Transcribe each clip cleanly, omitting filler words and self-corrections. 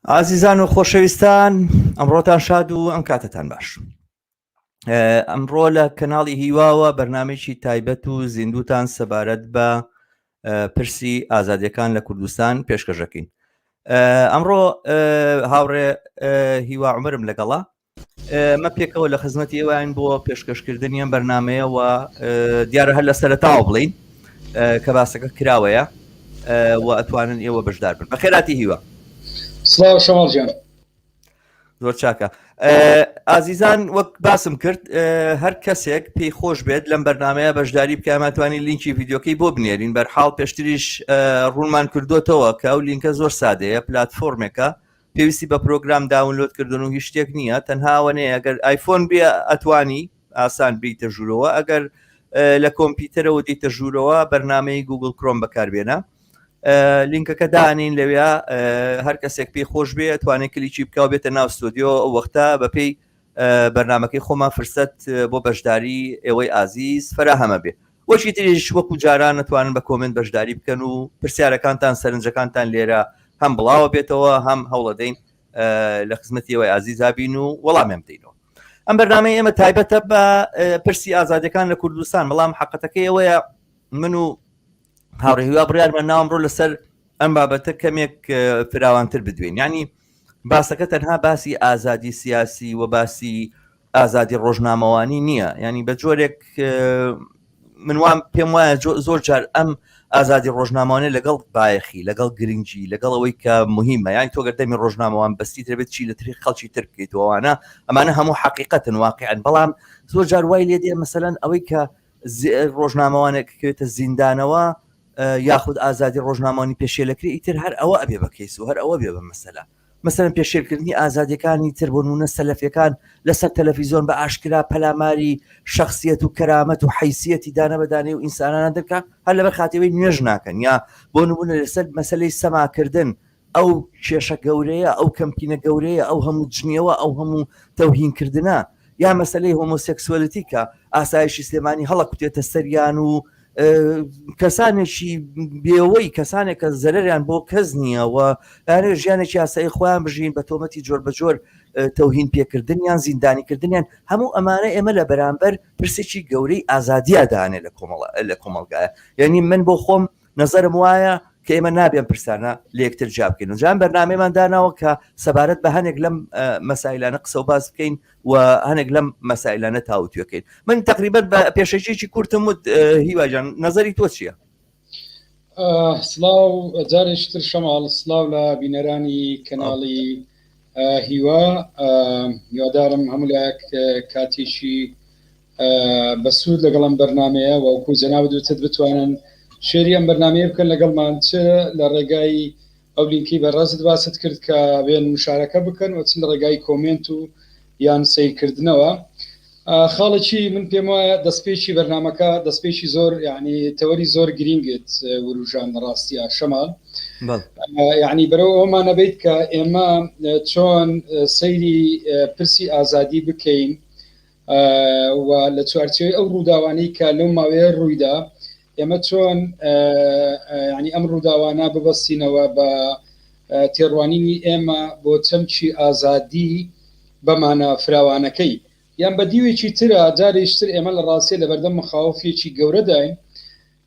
عزیزان و خۆشەویستان، ئەمڕۆتان شاد و ئەم کاتتان باش. ئەمڕۆ لە کەناڵی هیواوە بەرنامێکی تایبەت و زیندوتان سەبارەت بە پرسی ئازادیەکان لە کوردستان پێشکەشەکەین. ئەمڕۆ هاوڕێ هیوا عومرم لەگەڵا مە پێکەوە لە خزمەتی ئێوەیان بۆ پێشکەشکردنی ئەم بەرنمەیەوە دیارە هەر لەسەرەتاوە بڵین کە باسەکە کراوەیە و ئەتوانن ئێوە بەشدار بن. بەخێراتی هیوا. سڵاو شەماڵجیان. زۆر چاکە. ئازیزان وەک باسم کرد هەر کەسێک پێی خۆش بێت لەم بەرنمەیە بەشداری بکەماتوانی لینکی ڤیددیۆکەی بۆ بنێرین بەرحاڵ پێشتریش ڕوونمان کردوتەوە کە ئەو لینکە زۆر سادەیە پلاتفۆرمێکە پێویستی بە پرۆگرام داونلۆدکردن و هیچ شتێک نییە تەنهاوەنەیە ئەگەر ئایفۆن بێ ئەتوانی ئاسان بیتە ژوورەوە ئەگەر لە کۆمپیوتەرەوە دیتە ژوورەوە بەرنمەی گوگل کرۆم بەکاربێنە لینکەکە دانین لەوێ هەر کەسێک پێی خۆش بێ توانێت کلیکی بکەوە بێتە ناو ستۆدیۆ ئەو وەختە بەپێی بەرنمەکەی خۆمان فرسەت بۆ بەشداری ئێوەی ئازیز فراهەمە بێ. وەشی تریش وەکو جاران نتوانن بە کۆمنت بەشداری بکەن و پرسیارەکانتان سەرنجەکانتان لێرە هەم بڵاوە بێتەوە هەم هەوڵەدەین لە خزمەتی ئێوەی ئازیز بین و وەڵامیان بدەینەوە. ئەم بەرنامەی ئێمە تایبەتە بە پرسی ئازادیەکان لە کوردستان. بەڵام حقیقەتەکەی ئەوەیە من و هاوڕێهیوا بڕیارمە ناوەمڕۆ لەسەر ئەم بابەتە کەمێک فراوانتر بدوین. یعنی باسەکە تەنها باسی ئازادی سیاسی و باسی ئازادی ڕۆژنامەوانی نییە. ینی بە جۆرێک من وام پێم وایە زۆر جار ئەم ئازادی ڕۆژنامەوانە لەگەڵ بایەخی لەگەڵ گرنگجی لەگەڵ ئەوەی کە مهمە. یانی تۆ گەردەمی ڕۆژنامەوان بەستی دەبێت چی لە تری خەڵکی تر بکەیتەوەوانە ئەمانە هەموو حقیقەتن واقعن. بەڵام زۆر جار وای لێ دێ مەسەلەن ئەوەی کە ڕۆژنامەوانێککەوێتە زیندانەوە یاخود ئازادی ڕۆژنامەوانی پێشێلەکری ئیتر هەر ئەوە ئەبێ بەکەیس و هەر ئەوە بێ بە مەسەلە. مەسەلەن پێشێلکردنی ئازادیەکانی تر بۆ نمونە سەلەفیەکان لەسەر تەلەڤیزۆن بە ئاشکرا پەلاماری شخصیەت و کەرامەت و حیسیەتی دانە بەدانێ و ئینسانانە دەکات هەر لەبەر خاتەوەی نوێژ ناکەن یا بۆ نمونە لەسەر مەسەلەی سەماکردن ئەو کێشە گەورەیە ئەو کەمپینە گەورەیە ئەو هەموو جنیەوە ئەو هەموو تەوهینکردنە یا مەسەلەی هۆمۆسێکسوەلیتی کە ئاسایشی سلێمانی هەڵەکوتێتە سەریان و کەسانێکی بێەوەی کەسانێک کە زەرریان بۆ کەس نییە و یانێ ژیانێکی یاسایی خۆیان بژین بە تۆمەتی جۆر بە جۆر تەوهین پێکردنیان زیندانیکردنیان هەموو ئەمانە ئێمە لە بەرامبەر پرسێکی گەورەی ئازادیادانێ لە کۆمەڵگایە. یعنی من بۆ خۆم نەزەرم وایە کە ئێمە نابێن پرسانە لە یەکتر جا بکەین و جان بەرنامەمان داناوە کە سەبارەت بە هەنێک لەم مەسائلانە قسە و باس بکەین و هەنێک لەم مەسائلانە تاوتوێکەین. من تقریبەت بە پێشەژێکی کورتم وت هیواجان نەزەری تۆ چییە؟ سڵاو جارێکتر شەماڵ سڵاو لە بینەرانی کەناڵی هیوا یادارم هەمولایەک کاتێکی بەسوود لەگەڵم بەرنمەیە وەکو جەناب دوتت بتوانن شێری ئەم بەرنمەیە بکەن لەگەڵمان چ لە ڕێگای ئەو لینکی بەڕاست باست کرد کە بێن مشارەکە بکەن و چ لە ڕێگای کۆمنت و یان سیرکردنەوە. خاڵێکی من پێم وایە دەستپێکی بەرنمەکە دەستپێکی زۆر یعنی تەوەری زۆر گرینگت وروژان ڕاستیە شەمال یعنی بەرەو ئەومان نەبێت کە ئێمە چۆن سەیری پرسی ئازادی بکەین و لە چوارچێوەی ئەو ڕووداوانەی کە لەو ماوەیە ڕوویدا ئێمە چۆن ینی ئەم ڕووداوانە ببەستینەوە بە تێڕوانینی ئێمە بۆ چەمکی ئازادی بەمانە فراوانەکەی یان بە دیوێکی ترە جارێشتر ئێمە لە ڕاستیە لە بەردەم مخاوفێکی گەورەداین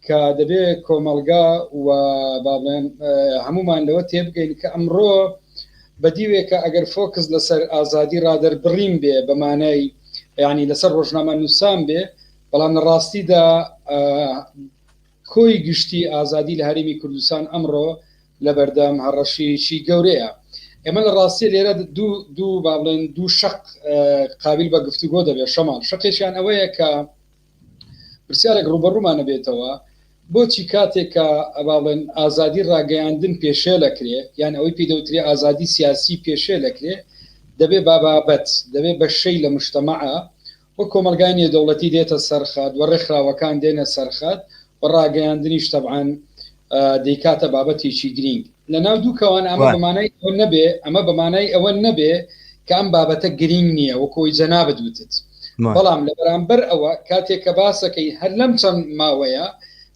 کە دەبێت کۆمەلگا و بابڵێن هەمومان لەوە تێبگەین کە ئەمڕۆ بە دیوێکە ئەگەر فۆکس لەسەر ئازادی ڕادەربڕیم بێ بەمانای ینی لەسەر ڕۆژنامە نووسان بێ بەڵام لە ڕاستیدا کۆی گشتی ئازادی لە هەرێمی کوردستان ئەمڕۆ لە بەردەم هەڕەشیشی گەورەیە. ئێمە لە ڕاستی لێرە دوو بابڵێن دوو شق قابل بە گفتوگۆ دەبێت شەمان شقێکیان ئەوەیە کە پرسیارێک ڕوبەڕوومانە بێتەوە بۆچی کاتێک کە بابڵێن ئازادی ڕاگەیاندن پێشێ لەکرێ یان ئەوەی پێدەوترێ ئازادی سیاسی پێشێ لەکرێ دەبێت بابابەت دەبێت بە شەی لە مشتەمەعە و کۆمەلگای نێودەوڵەتی دێتە سەرخات و ڕێکخراوەکان دێنە سەرخات و ڕاگەیاندنیش تەبعاً دەیکاتە بابەتێکی گرنگ لە ناو دووکەوان ئەمە بەمانای ئەوە نەبێ ئەمە بەمانای ئەوە نەبێ کە ئەم بابەتە گرنگ نییە وەکۆی جەنابەت وتت بەڵام لە بەرامبەر ئەوە کاتێک کە باسەکەی هەر لەم چەند ماوەیە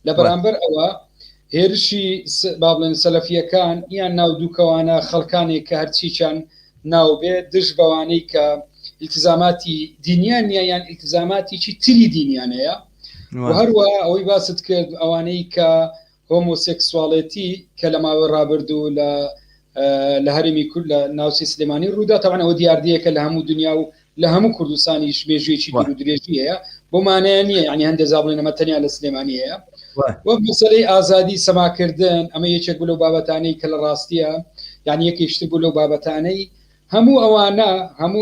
لە بەرامبەر ئەوە هێرشی با بڵێن سەلەفیەکان یان ناو دووکەوانە خەڵکانێک کە هەرچیچان ناوبێ دژ بەوانەی کە التزاماتی دینیان نیە یان التزاماتی چی تری دینیانەیە هەروە ئەوەی باست کرد ئەوانەی کە هۆمۆسێکسواڵەتی کە لە ماوە ڕابردوو لە هەرمی کورد لە ناوچەی سلێمانی ڕوودا تەوان ئەوە دیاردەیەکە لە هەموو دنیا و لە هەموو کوردستانیش بێژوێکی دور و درێژی هەیە بۆ مانایە نییە ینی هەندێک زابڵێن ئەمە تەنیا لە سلێمانی هەیە وەک مەسەلەی ئازادی سەماکردن ئەمە یەکێک بوو لەو بابەتانەی کە لە ڕاستیە یعنی یەکێشتر بوو لەو بابەتانەی هەموو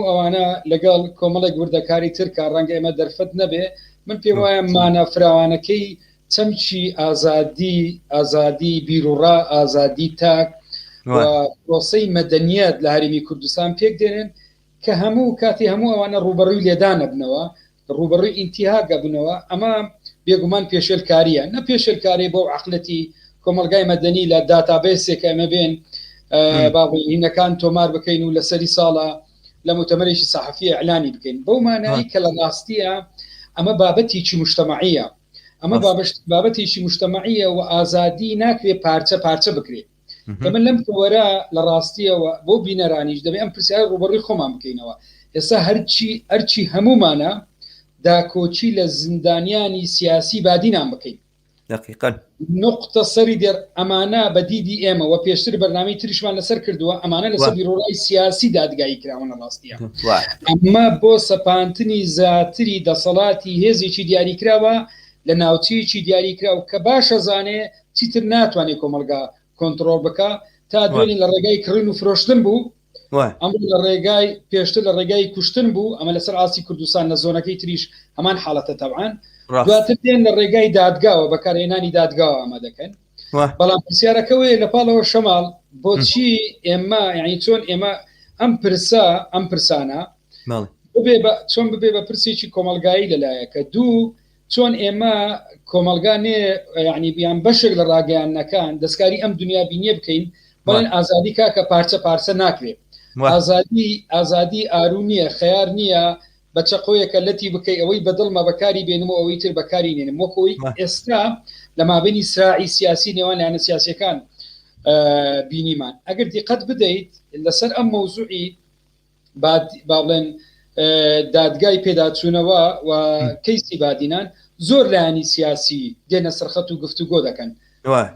ئەوانە لەگەڵ کۆمەڵێک وردەکاری ترکە ڕەنگە ئێمە دەرفەت نەبێ من پێم وایە مانە فراوانەکەی چەمچی ئازادی بیرروڕا ئازادی تاک پرۆسەی مەدەنیەت لە هەرمی کوردستان پێک دێنن کە هەموو کاتی هەموو ئەوانە ڕوبەڕووی لێدانە بنەوە ڕوبەڕووی ئینتیهاگە بنەوە ئەمە بێگومان پێشێلکاریە نە پێشێلکاری بۆ عقلەتی کۆمەلگای مەدەنی لە داتابێسێک ئەمە بێن باڵینەکان تۆمار بکەین و لەسەری ساڵە لە مؤتەمەرێکی سەحەفی ئیعلانی بکەین بەو مانایی کە لە ڕاستیە ئەمە بابەتێکی مجتەمەعیە ئەمە بابەتێکی مجتەمەعیە و ئازادی ناکرێت پارچە بکرێت من لەم وەرە لە ڕاستیەوە بۆ بینەرانیش دەبێت ئەم پرسیار ڕوبەڕووی خۆمان بکەینەوە ئێستا هەرچی هەمومانە داکۆچی لە زیندانیانی سیاسی بادینان بکەین دقیقاً نقطە سەری دێر ئەمانە بە دیدی ئێمە و پێشتر بەرنامەی تریشمان لەسەر کردووە ئەمانە لەسەر بیرۆڕای سیاسی دادگایی کراونە ڕاستیە ئەمە بۆ سەپاندنی زیاتری دەسەڵاتی هێزێکی دیاریکراوە لە ناوچەیەکی دیاریکراوە کە باشە زانێ چیتر ناتوانێت کۆمەلگا کۆنتڕۆڵ بکە تا دوێنی لە ڕێگای کڕین و فرۆشتن بوو ئەم لە ڕێگای پێشتر لە ڕێگای کوشتن بوو ئەمە لەسەر ئاسی کوردستان لە زۆنەکەی تریش هەمان حاڵەتە تەبعاً دواتر دێن لە ڕێگای دادگاوە بەکارهێنانی دادگاوە ئەمە دەکەن بەڵام پرسیارەکەوەی لە پاڵەوە شەماڵ بۆچی ئێمە یعنی چۆن ئێمە ئەم پرسانە چۆن ببێ بە پرسێکی کۆمەلگایی لەلایەکە دوو چۆن ئێمە کۆمەلگانێ یعنی بیان بەشێک لە ڕاگەیانەکان دەستکاری ئەم دنیا بینیە بکەین بەڵێن ئازادی کاکە پارچە ناکرێت ئازادی ئارو نییە خەیار نییە بە چقۆیەکە لەتی بکەی ئەوەی بەدڵمە بەکاری بێنم و ئەوەی تر بەکاری نێنم وەکەوەی ئێستا لە مابینی سراعی سیاسی نێوان لایەنە سیاسیەکان بینیمان ئەگەر دیقەت بدەیت لەسەر ئەم مەوزوعی با بڵێن دادگای پێداچوونەوە و کەیسی بادینان زۆر لایەنی سیاسی دێنە سەرخەت و گفتوگۆ دەکەن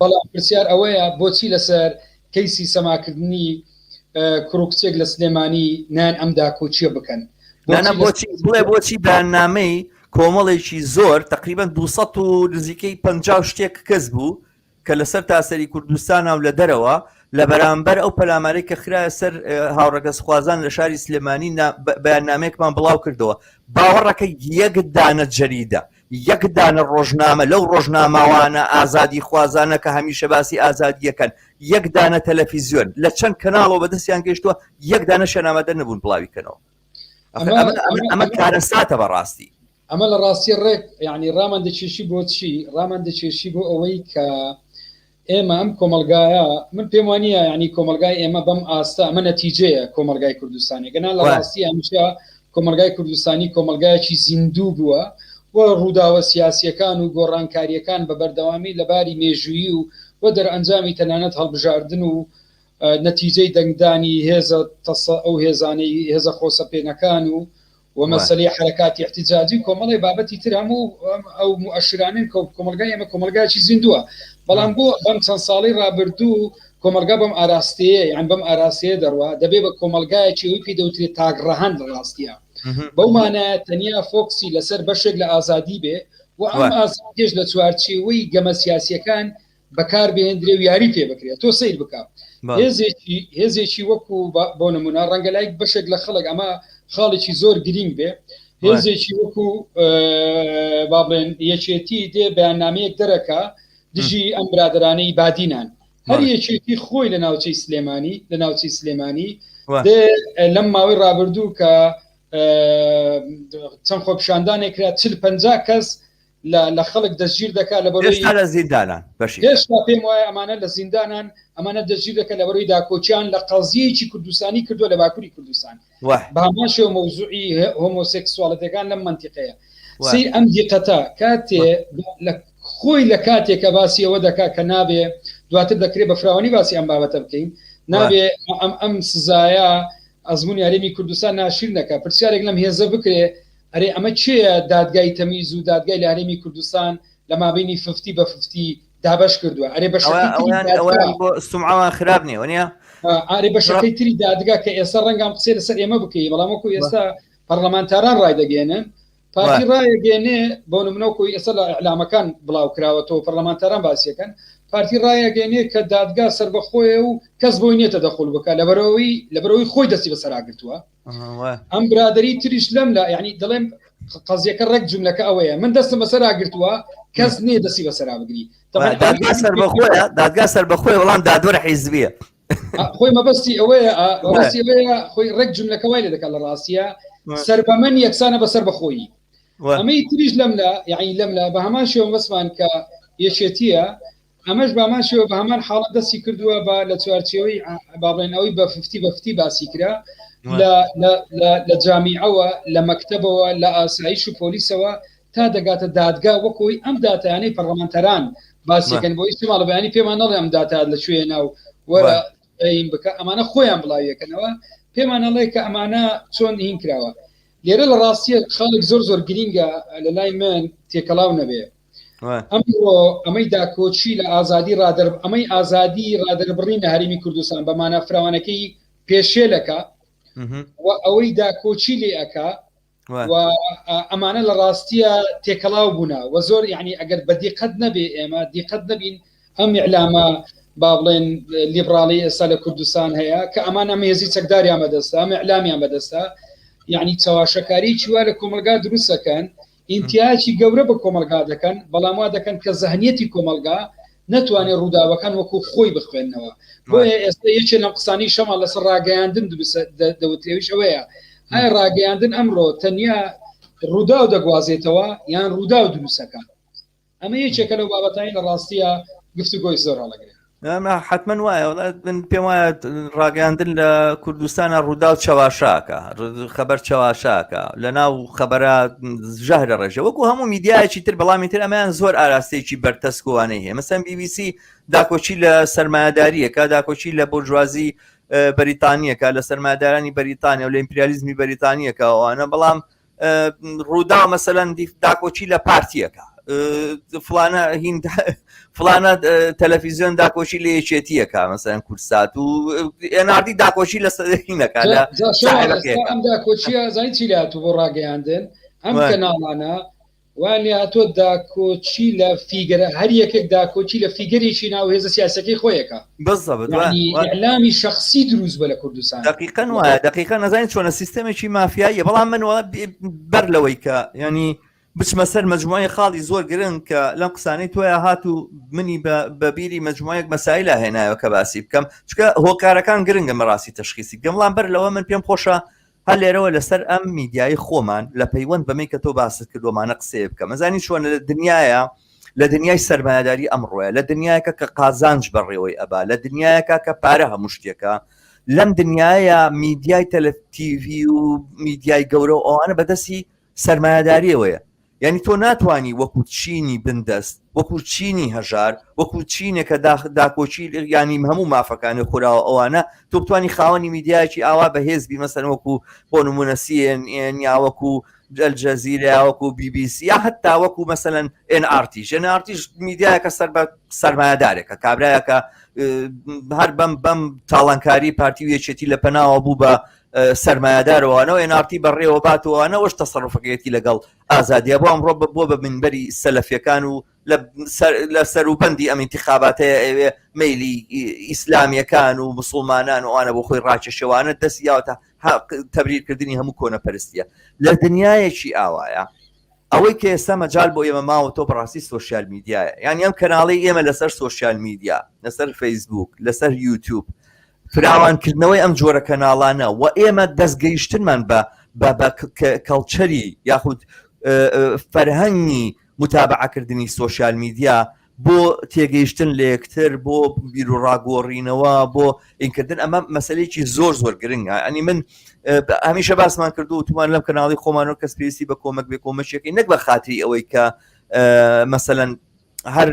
بەڵام پرسیار ئەوەیە بۆچی لەسەر کەیسی سەماکردنی کوڕکچێک لە سلێمانی نان ئەم داکۆچیە بکەن بڵێ بۆچی بەیاننامەی کۆمەڵێکی زۆر تقریبا 200 و نزیکەی 50 شتێک کەس بوو کە لەسەر تاسەری کوردستان و لە دەرەوە لە بەرامبەر ئەو پەلامارەی کە خرایە سەر هاوڕەگەسخوازان لە شاری سلێمانی بەیاننامەیەکمان بڵاو کردەوە باوەڕەکە یەک دانە جەریدە یەک دانە ڕۆژنامە لەو ڕۆژناماوانە ئازادی خوازانە کە هەمیشە باسی ئازادیەکەن یەک دانە تەلەڤیزیۆن لە چەند کەناڵەوە بەدەستیان گەیشتووە یەک دانە شەنامەدە نەبوون بڵاویکەنەوە ئەمە کارەساتە بەڕاستی ئەمە لە ڕاستی ڕێک یعنی ڕامان دەچێشی بۆ چی ڕامان دەچێشی بۆ ئەوەی کە ئێمە ئەم کۆمەلگایە من پێم وانە ینی کۆمەلگای ئێمە بەم ئاستا ئەمە نەتیجەیە کۆمەلگای کوردستانی گەنا لە ڕاستی هەمیشە کۆمەلگای کوردستانی کۆمەلگایەکی زیندوو بووە و ڕووداوە سیاسیەکان و گۆڕانکاریەکان بە بەردەوامی لەباری مێژویی و دەرئەنجامی تەنانەت هەڵبژاردن و نەتیجەی دەنگدانی هێزە ئەو هێزانەی هێزە خۆسەپێنەکان و مەسەلەی حرەکاتی احتیجاجی کۆمەڵی بابەتی تر هەموو ئەو مؤشرانن کۆمەلگای ئێمە کۆمەلگایکی زیندووە بەڵام بۆ بەم چەند ساڵی ڕابردوو کۆمەلگا بەم ئاراستەیە یان بەم ئاراستەیە دەڕوا دەبێت بە کۆمەلگایەکی ئەوی پێ دەوترێت تاگڕەهەن لە ڕاستیە بەو مانایە تەنیا فۆکسی لەسەر بەشێک لە ئازادی بێ و ئەم ئازادیش لە چوارچێوەی گەمە سیاسیەکان بەکار بهێندرێ و یاری پێ بکرێت تۆ سیر بکە هێزێکی وەکو بۆ نمونە ڕەنگە لایک بەشێک لە خەڵک ئەمە خاڵێکی زۆر گرنگ بێ هێزێکی وەکو با بڵێن یەکێتی دێ بەیاننامەیەک دەرەکە دژی ئەم برادرانەی بادینان هەر یەکێتی خۆی لە ناوچەی سلێمانی لەم ماوەی ڕابردوو کە چەند خۆپیشاندانێکرا 40-50 کەس لە خەڵک دەستگیر دەکات لە بەرەوەی لە زیندانان هێشتا پێم وایە ئەمانە لە زیندانان ئەمانە دەستگیر دەکات لە بەرەوەی داکۆچیان لە قەزیەیەکی کوردستانی کردووە لە باکووری کوردستان بەهەماشەوە مەوزوعی هۆمۆسێکسواڵەتەکان لەم منتیقەیە سیر ئەم دیقەتە کاتێ لە خۆی لە کاتێکە باسی ئەوە دەکات کە نابێ دواتر دەکرێت بە فراوانی باسی ئەم بابەتە بکەین نابێ ئەم سزایە ئەزمموی یاریمی کوردستان ناشیر نەکە پرسیارێک لەم هێزە بکرێ ئەرێ ئەمە چییە دادگای تەمیز و دادگای لە هەرێمی کوردستان لە مابینی 50 بە 50 دابش کردووە ئەرێ بە سمعەوە خراپ نیە وەنیە ئارێ بە شەکەی تری دادگا کە ئێستا ڕەنگام قسێ لەسەر ئێمە بکەی بەڵامەکو ئێستا پەرلەمانتاران ڕای دەگەێنن پارتی ڕایەگەێنێ بۆ نمونەوەکوی ئێستا لە ئەعلامەکان بڵاو کراوەتەوە پەرلەمانتاران باسیەکەن پارتی ڕایەگەێنێ کە دادگا سربەخۆیە و کەس بۆی نیێتە دەخۆل بکە لەبەرەوەی خۆی دەستی بەسەراگرتووە ئەم برادری تریش لەم لا یعنی دەڵێم قەزیەکە ڕێک جملەکە ئەوەیە من دەستم بەسەراگرتووە کەس نییە دەستی بەسەرا بگری دادگا سربەخۆی وەڵام دادوەرە حیزبیە خۆی مەبەستی ئەوەیە خۆی ڕێک جملەکەوای لە دەکات لە ڕاستیە سەر بە من یەکسانە بەسەر بەخۆیی ئەمەی تریش لەملا یعنی لەملا بە هەمان شێوە مەسمان کە یەکێتیە ئەمەش بامان شێوە بە هەمان حاڵەت دەستی کردووە بە لە چوارچێوەی باڵێنەوەی بە 50 بە 50 باسی کرا لە جامیعەوە لە مەکتەبەوە لە ئاسایش و پۆلیسەوە تا دەگاتە دادگا وەکۆی ئەم داتایانەی پەرلەمانتەران باسیەکەن بۆ ئیسماڵە بەیانی پێمان نەڵێ ئەم داتات لە کوێ ناو وەرە ئەین بکە ئەمانە خۆیان بڵاویەکەنەوە پێمانەڵێ کە ئەمانە چۆن هین کراوە لێرە لە ڕاستیە خەڵک زۆر گرینگە لە لای من تێکەڵاو نەبێ ئەمەی داکۆچی لە ئازادی ئەمەی ئازادی ڕادەربڕینە هەرێمی کوردستان بەمانە فراوانەکەی پێشێلەکە و ئەوەی داکۆچی لێ ئەکا و ئەمانە لە ڕاستیە تێکەڵاو بوونا و زۆر یعنی ئەگەر بە دیقەت نەبێ ئێمە دیقەت نەبین ئەم ئیعلامە با بڵێن لیبرالی ئێستا لە کوردستان هەیە کە ئەمانە مێزی چەکداریان بەدەستا ئەمە ئیعلامیان بەدەستا یعنی چاواشەکاری چوە لە کۆمەلگا دروستەکەن ئینتیاجی گەورە بە کۆمەلگا دەکەن بەڵام وا دەکەن کە زەهنیەتی کۆمەلگا نەتوانێت ڕووداوەکان وەکو خۆی بخوێنەوە بۆیە ئێستا یەکێ لەم قسانی شەمە لەسەر ڕاگەیاندن دەوتێویش ئەوەیە ئایا ڕاگەیاندن ئەمڕۆ تەنیا ڕوودا و دەگوازێتەوە یان ڕوودا و دروستەکە ئەمە یەکێکە لەو بابەتانی لە ڕاستیە گفتوگۆی زۆر هەڵەگرێت حتمما وایە پێم وایە ڕاگەاندن لە کوردستانە ڕوودا و چەواشاکە خەبەر چەواشاکە لە ناو خەبەرە ژەهرە ڕێژە وەکو هەموو میدیایەکی تر بەڵامی تر ئەمەیان زۆر ئاراستەیەکی بەرتەسکوانەی هەیە مەسەن BBC داکۆچی لە سەرمایه‌داریەکە داکۆچی لە بورژوازی بەریتانیەکە لە سەرمایه‌دارانی بەریتانیا و لە ئیمپریالیزمی بەریتانیەکە ئەوانە بەڵام ڕوودا مەسەلەن داکۆچی لە پارتیەکە فلانە تەلەڤیزیۆن داکۆچی لە یەکێتیەکە مەسەن کورسات و ئێناردی داکۆچی لە سەرینەکە لە ئەم داکۆچیە زای چی لاتوو بۆ ڕاگەیاندن ئەم کەناڵانە وان هاتۆ داکۆچی لە فیگەرە هەر یەکێک داکۆچی لە فیگەرێکی ناو هێزە سیاسەکەی خۆیەکە ئیعلامی شەخسی دروست بە لە کوردستان دقیقاً وایە دقیقاً نەزانین چۆنە سیستەمێکی مافیاییە بەڵام من بەر لەوەی کە ینی بچمە سەر مەجموعەی خاڵی زۆر گرنگ کە لەم قسانەی تۆیە هات و منی بەبیری مەجموعەیەک مەسایلە هێنایەوە کە باسی بکەم چکە هۆکارەکان گرنگە مەڕاستی تەشخیصی بکەم بەڵام بەر لەوە من پێم خۆشە هەر لێرەوە لەسەر ئەم میدیای خۆمان لە پەیوەند بەمەی کە تۆ باست کردومانە قسێ بکەم مەزانی چۆنە لە دنیاە لە دنیای سەرمایه‌داری ئەمڕۆیە لە دنیایەکە کە قازانج بەڕێوەی ئەبا لە دنیایەکە کە پارە هەموو شتێکە لەم دنیاە میدیای تەلەڤیزیۆن و میدیای گەورە ئەوانە بەدەستی سەرمایه‌داریەوەیە یعنی تۆ ناتوانی وەکو چینی بندەست وەکو چینی هەژار وەکو چینێکە داکۆچی ینی هەموو مافەکانی خوراوە ئەوانە تۆ بتوانی خاوەنی میدیایکی ئاوا بەهێزبی مەسەن وەکو بۆ نمونە CNN یا وەکو ئەلجەزیرە وەکو BBC یا هەتا وەکو مەسەلەن NRT میدیایەکە سەرمایه‌دارێکە کابرایەکە هەر بەم تاڵانکاری پارتی و یەکێتی لە پەناوە بوو بە سەرمایه‌دارەوەوانەوە ئێنارتی بەڕێوە باتەوەوانەوەش تەسەڕوفەکەیەتی لەگەڵ ئازادیە بۆ ئەمڕۆ بۆ بە منبەری سەلەفیەکان و لە سەروبەندی ئەم انتخاباتەیە ئەوێ مەیلی ئیسلامیەکان و مسڵمانان و ئەوانە بۆ خۆی ڕاکێشەوانە دەستی یاوەتە تەبریرکردنی هەموو کۆنەپەرستیە لە دنیایەکی ئاوایە ئەوەی کە ئێستا مەجال بۆ ئێمە ماوە تۆ بەڕاستی سۆشیال میدیایە یعنی ئەم کەناڵی ئێمە لەسەر سۆشیال میدیا لەسەر فەیسبوک لەسەر یوتیوب فراوانکردنەوەی ئەم جۆرە کەناڵانە و ئێمە دەستگەیشتنمان بە کەڵچەری یاخود فەرهەنگی متابعەکردنی سۆشیال میدیا بۆ تێگەیشتن لە یەکتر بۆ بیر و ڕاگۆڕینەوە بۆ ئینکردن ئەمە مەسەلەیەکی زۆر گرنگە ئەنی من هەمیشە باسمان کردو و تومان لەم کەناڵی خۆمانەوە کەس پێویستی بە کۆمەک بێ کۆمەچێکی نەک بە خاتری ئەوەی کە مەسەلەن هەر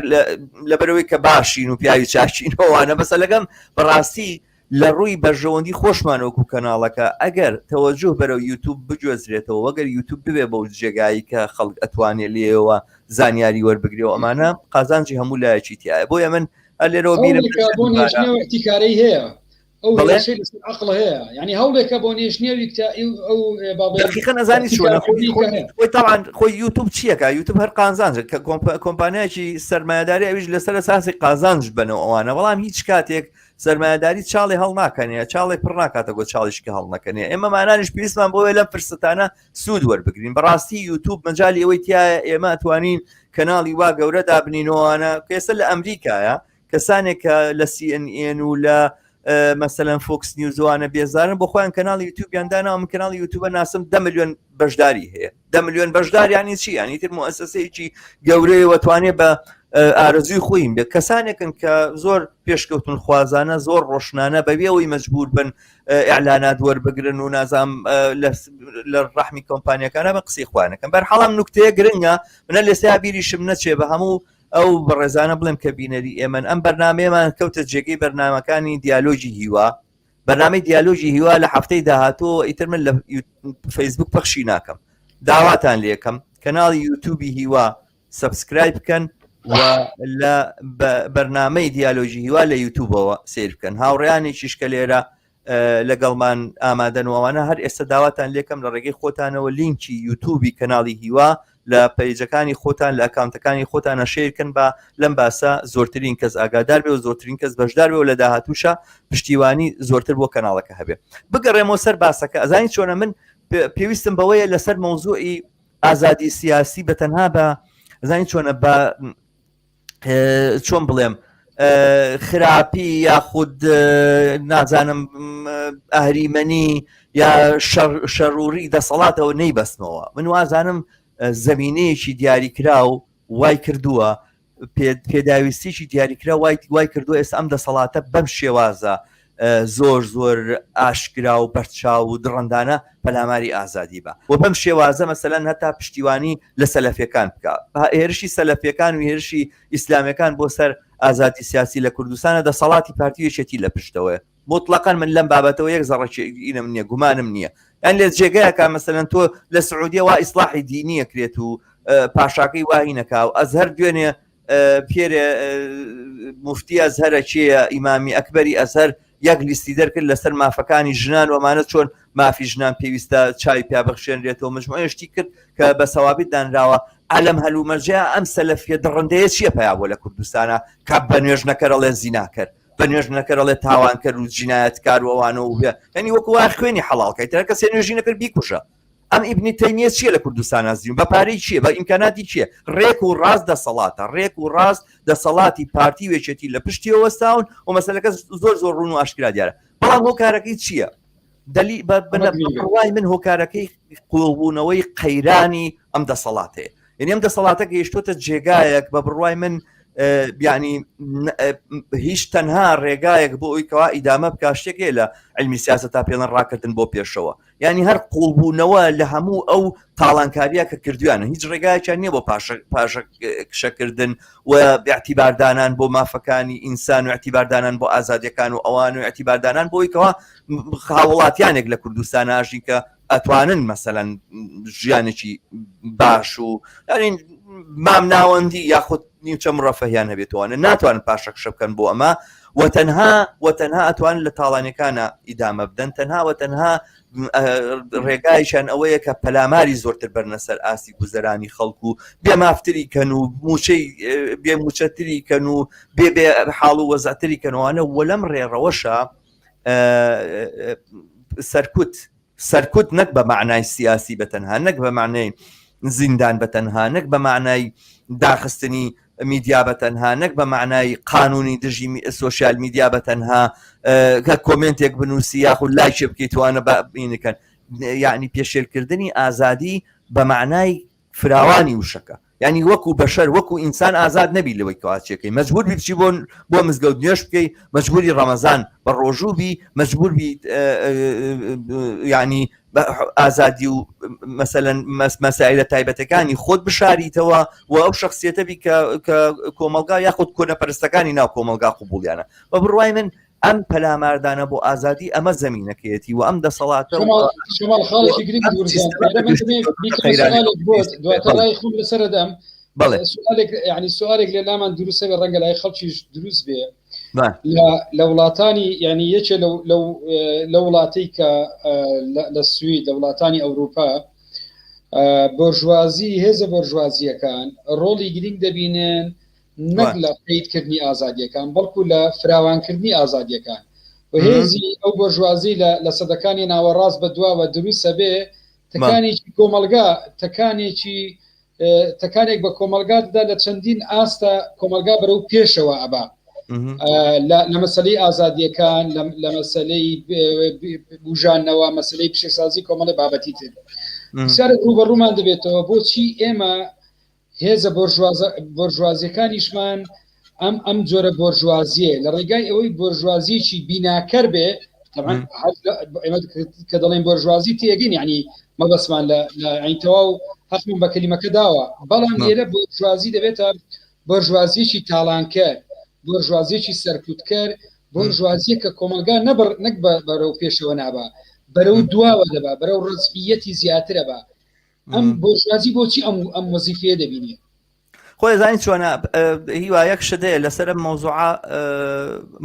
لەبەرەوەی کە باشین و پیاوی چاچینەوەوانە بەسە لەگەم بەڕاستی لە ڕووی بەرژەوەندی خۆشمانەوەکو کەناڵەکە ئەگەر تەوەجه بەرەو یوتیوب بگوێزرێتەوە وەگەر یوتیوب ببێ بەو جێگایی کە خەڵک ئەتوانێت لێەوە زانیاری وەربگرێەوە ئەمانە قازانجی هەموو لایەکی تایە بۆیە من لێرەوە بیرم احتیکارەی هەیە ئەو عقل هەیە ینی هەوڵێکە بۆ نێژنێوی ئەو دقیقا نەزانی چۆنە خۆی تاوان خۆی یوتیوب چیەکە یوتیوب هەر قازانج کە کۆمپانیایکی سەرمایه‌داری ئەویش لەسەر ئەساسی قازانج بنەوە ئەوانە بەڵام هیچ کاتێک سەرمایه‌داری چاڵی هەڵ ناکەنێ چاڵی پڕ ناکاتە بۆ چاڵیشکە هەڵ نەکەنێ ئێمە مانانیش پێویستمان بۆیە لەم فرسەتانە سوود وەربگرین بەڕاستی یوتیوب مەجای ئەوەی تایە ئێمە ئەتوانین کەناڵی وا گەورە دابنینەوەوانە کێسە لە ئەمریکایە کەسانێک کە لە CNN و لە مثلەن فۆکس نیوزوانە بێزارن بۆ خۆیان کەناڵی یوتیوبیاندانەوە من کەناڵی یوتیوبە ناسم 10 ملیۆن بەشداری هەیە 10 ملیۆن بەشدار یانی چی ینی تر مؤسسەیەکی گەورەیەوە توانێت بە ئارەزوی خۆیم بێت کەسانێکن کە زۆر پێشکەوتن خوازانە زۆر ڕۆشنانە بەبێەوەی مەجبور بن ئیعلانات وەربگرن و نازام لە ڕەحمی کۆمپانیەکانە بە قسەی خوانەکەم بەرحەڵام نوکتەیە گرنگە منە لێستا بیریشم نەچێ بە هەموو ئەو بەڕێزانە بڵێم کە بینەری ئێمن ئەم بەرنمەیەمان کەوتە جێگەی بەرنمەکانی دیالۆژی هیوا بەرنامەی دیالۆژی هیوا لە هەفتەی داهاتوە ئیتر من لە فەیسبوک پەخشی ناکەم داواتان لێکم کەناڵی یوتیوبی هیوا سبسکرایب بکەن و لە بەرنامەی دیالۆژی هیوا لە یوتیوبەوە سیر بکەن هاوڕێیانێکیش کە لێرە لەگەڵمان ئامادەنەوەوانە هەر ئێستا داواتان لێکم لە ڕێگەی خۆتانەوە لینکی یوتیوبی کەناڵی هیوا لە پەیجەکانی خۆتان لە ئەکاونتەکانی خۆتانە شێرکن بە لەم باسە زۆرترین کەس ئاگادار بێ و زۆرترین کەس بەشدار بێ و لە داهاتووشە پشتیوانی زۆرتر بۆ کەناڵەکە هەبێ بگەڕێمەوە سەر باسەکە ئەزانی چۆنە من پێویستم بەوەیە لەسەر مەوزوعی ئازادی سیاسی بەتەنها بە ئەزانی چۆنە بە چۆن بڵێم خراپی یاخود نازانم ئەهریمەنی یا شەڕوری دەسەڵاتەوە نەیبەستمەوە من وازانم زمینەیەکی دیاریکرا و وای کردووە پێداویستیی دیاریکرا وای کردووە ئێستا ئەم دەسەڵاتە بەم شێوازە زۆر زۆر ئاشکرا و بەرچاو و دڕندانە پەلاماری ئازادی بە و بەم شێوازە مەسەلەن هەتا پشتیوانی لە سەلەفیەکان بکە هێرشی سەلەفیەکان و هێرشی ئیسلامیەکان بۆ سەر ئازادی سیاسی لە کوردستانە دەسەڵاتی پارتیەکێتی لە پشتەوەی مطلقاً من لەم بابەتەوە یەک زەڕەکینم نییە گومانم نییە یان لێ جێگایەکە مەسەلەن تۆ لە سعودیە وا ئیسلاحی دینی ئەکرێت و پاشاکەی وای نەکا و ئەزهەر دوێنێ پێرێ مفتی ئەزهەرە چیە ئیمامی ئەکبەری ئەزهەر یەک لیستی دەرکرد لەسەر مافەکانی ژنان ومانە چۆن مافی ژنان پێویستە چای پیابەخشێنرێتەوە مجموعەیەشتی کرد کە بە سەوابی دانراوە ئەلەم هەلومەرجە ئەم سەلەفیە دڕندەیە چییە پیاوە لە کوردستانە کاب بە نوێژ نەکەرەڵێ زینا کرد بە نوێژ نەکەرەڵێ تاوان کرد و جینایەتکار وەوانەوە بێ ینی وەکو وا خوێنی حەڵاڵکەی ترە کەسێ نوێژی نەکرد بیکوژە ئەم ئیبنی تەیمیە چییە لە کوردستان ئازیون بە پارەی چییە بە ئیمکاناتی چییە ڕێک و ڕاست دەسەڵاتە ڕێک و ڕاست دەسەڵاتی پارتی وێچێتی لە پشتیەوە وەستاون و مەسەلەکە زۆر زۆر ڕوون و ئاشکرا دیارە بەڵام هۆکارەکەی چییە بەڕوای من هۆکارەکەی قوڵبوونەوەی قەیرانی ئەم دەسەڵاتەیە یعنی ئەم دەسەڵاتە گەیشتۆتە جێگایەک بە بڕوای من بیانی هیچ تەنها ڕێگایەک بۆ ئەوی کەوا ئیدامە بکە شتێکێ لە علمی سیاست تا پێڵەن ڕاکردن بۆ پێشەوە ینی هەر قوڵبوونەوە لە هەموو ئەو تاڵانکاریە کە کردویانە هیچ ڕێگایەکیان نییە بۆ پاشە کشەکردن و اعتیباردانان بۆ مافەکانی ئینسان و اعتیباردانان بۆ ئازادیەکان و ئەوان و اعتیباردانان بۆی کەوا هاوڵاتیانێک لە کوردستان ئاژین کە ئەتوانن مەسەلەن ژیانێکی باش و مام ناوەندی یاخود نیوچە ڕەفەهیان هەبێتوانە ناتوانن پاشەکشە بکەن بۆ ئەمە وتەنها ئەتوانن لە تاڵانەکانە ئیدامە بدەن تەنها وتەنها ڕێگایشان ئەوەیە کە پەلاماری زۆرتر بەرنەسەر ئاسی گوزەرانی خەڵکو و بێ مافتری کەن و موچەی بێ موچەتری کەن و بێ حاڵ و وەزاتری کەنەوانە وە لەم ڕێڕەوەشە سەرکوت نەک بە معنای سیاسی بەتەنها نەک بە معنای زیندان بەتەنها نەک بە معنای داخستنی میدیا بەتەنها نەک بە معنای قانونی دژی سوۆسیال میدیا بەتەنها کە کۆمنتێک بنووسی یاخود لایشێ بکەیتوانە بینەکەن یعنی پێشێلکردنی ئازادی بە معنای فراوانی وشەکە ینی وەکو بەشەر وەکو ئینسان ئازاد نەبی لەوەی کەواتچێکەکەی مەجبور بچی بۆ مزگەوت نوێش بکەی مەجبوری ڕەمەزان بە ڕۆژوو بی مەجبور بی ینی ئازادی و مەسەلەن مەسائلە تایبەتەکانی خۆت بشاریتەوە و ئەو شخصیەتەبی کە کۆمەلگا یاخود کۆنەپەرستەکانی ناو کۆمەلگا قوبولیانە بە بڕوای من ئەم پەلاماردانە بۆ ئازادی ئەمە زەمینەکەیەتی و ئەم دەسەڵاتە شمال خاڵێکی گرنگ دواتەڕای خۆم لەسەردەم ینی سوالێک لە لامان دروستە بێ ڕەنگە لای خەڵکیش دروست بێ لە وڵاتانی ینی یەکێ لە وڵاتی کە لە سوید لە وڵاتانی ئەوروپا بۆرژوازی هێزە بۆرژوازیەکان ڕۆڵی گرنگ دەبینن نەک لە قەیدکردنی ئازادیەکان بەڵکو لە فراوانکردنی ئازادیەکان و هێزی ئەو بۆرژوازی لە سەدەکانی ناوەڕاست بە دواوە دروستە بێ تەکانێکی کۆمەلگا تەکانێک بە کۆمەلگاتدا لە چەندین ئاستە کۆمەلگا بەرەو پێشەوە ئەبا لە مەسلەی ئازادیەکان لە مەسلەی بژانەوە مەسلەی پیشەسازی کۆمەڵی بابەتی تر بسیارە ڕوبەڕوومان دەبێتەوە بۆچی ئێمە هێزە بۆرژوازیەکانیشمان ئەم جۆرە بۆرژوازیە لە ڕێگای ئەوەی بۆرژوازیی بیناکەر بێ کە دەڵێن بۆرژوازی تێگەین ینی مەبەسمان لە تەواو حەقم بە کەلیمەکە داوە بەڵام لێرە بۆرژوازی دەبێتە بۆرژوازیی تاڵانکەر بۆرژوازیی سەرکوتکەر بۆرژوازیە کە کۆمەلگا نەک بەرەو پێشەوە نابا بەرەو دواوە دەبا بەرەو ڕزبیەتی زیاترە بە ئەم بۆرژوازی بۆچی ئەم وەزیفەیە دەبینێ خۆی زانین چۆنە هیوا یەک شدەیە لەسەر مەوزوع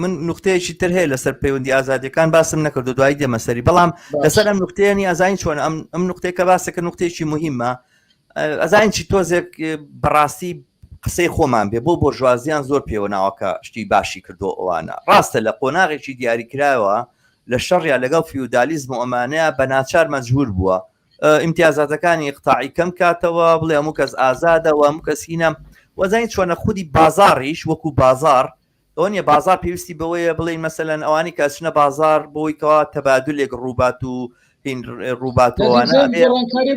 من نوختەیەکی تر هەیە لەسەر پەیوەندی ئازادیەکان باسم نەکرد و دوای دێمەسەری بەڵام لەسەر ئەم نوختەیەنی ئازانین چۆنە ئەم نوختەیە کە باسەکە نوختەیەکی مهمە ئەزانین چی تۆزێک بەڕاستی قسەی خۆمان بێ بۆ بۆرژوازیان زۆر پێوە ناوەکە شتی باشی کردو ئەوانە ڕاستە لە قۆناغێکی دیاریکراوە لە شەڕیا لەگەڵ فیودالیزم و ئەمانەیە بە ناچار مەجبور بووە ئیمتیازاتەکانی قتاعی کەم کاتەوە بڵێ هەموو کەس ئازادەوە هەموو کەس هینە وەزانین چۆنە خودی بازاڕیش وەکو بازار ئەوە نیە بازار پێویستی بەوەیە بڵێن مەسەلەن ئەوانی کە چنە بازار بۆی کەوا تەبادولێک ڕووبات و ڕووباتەوەوانە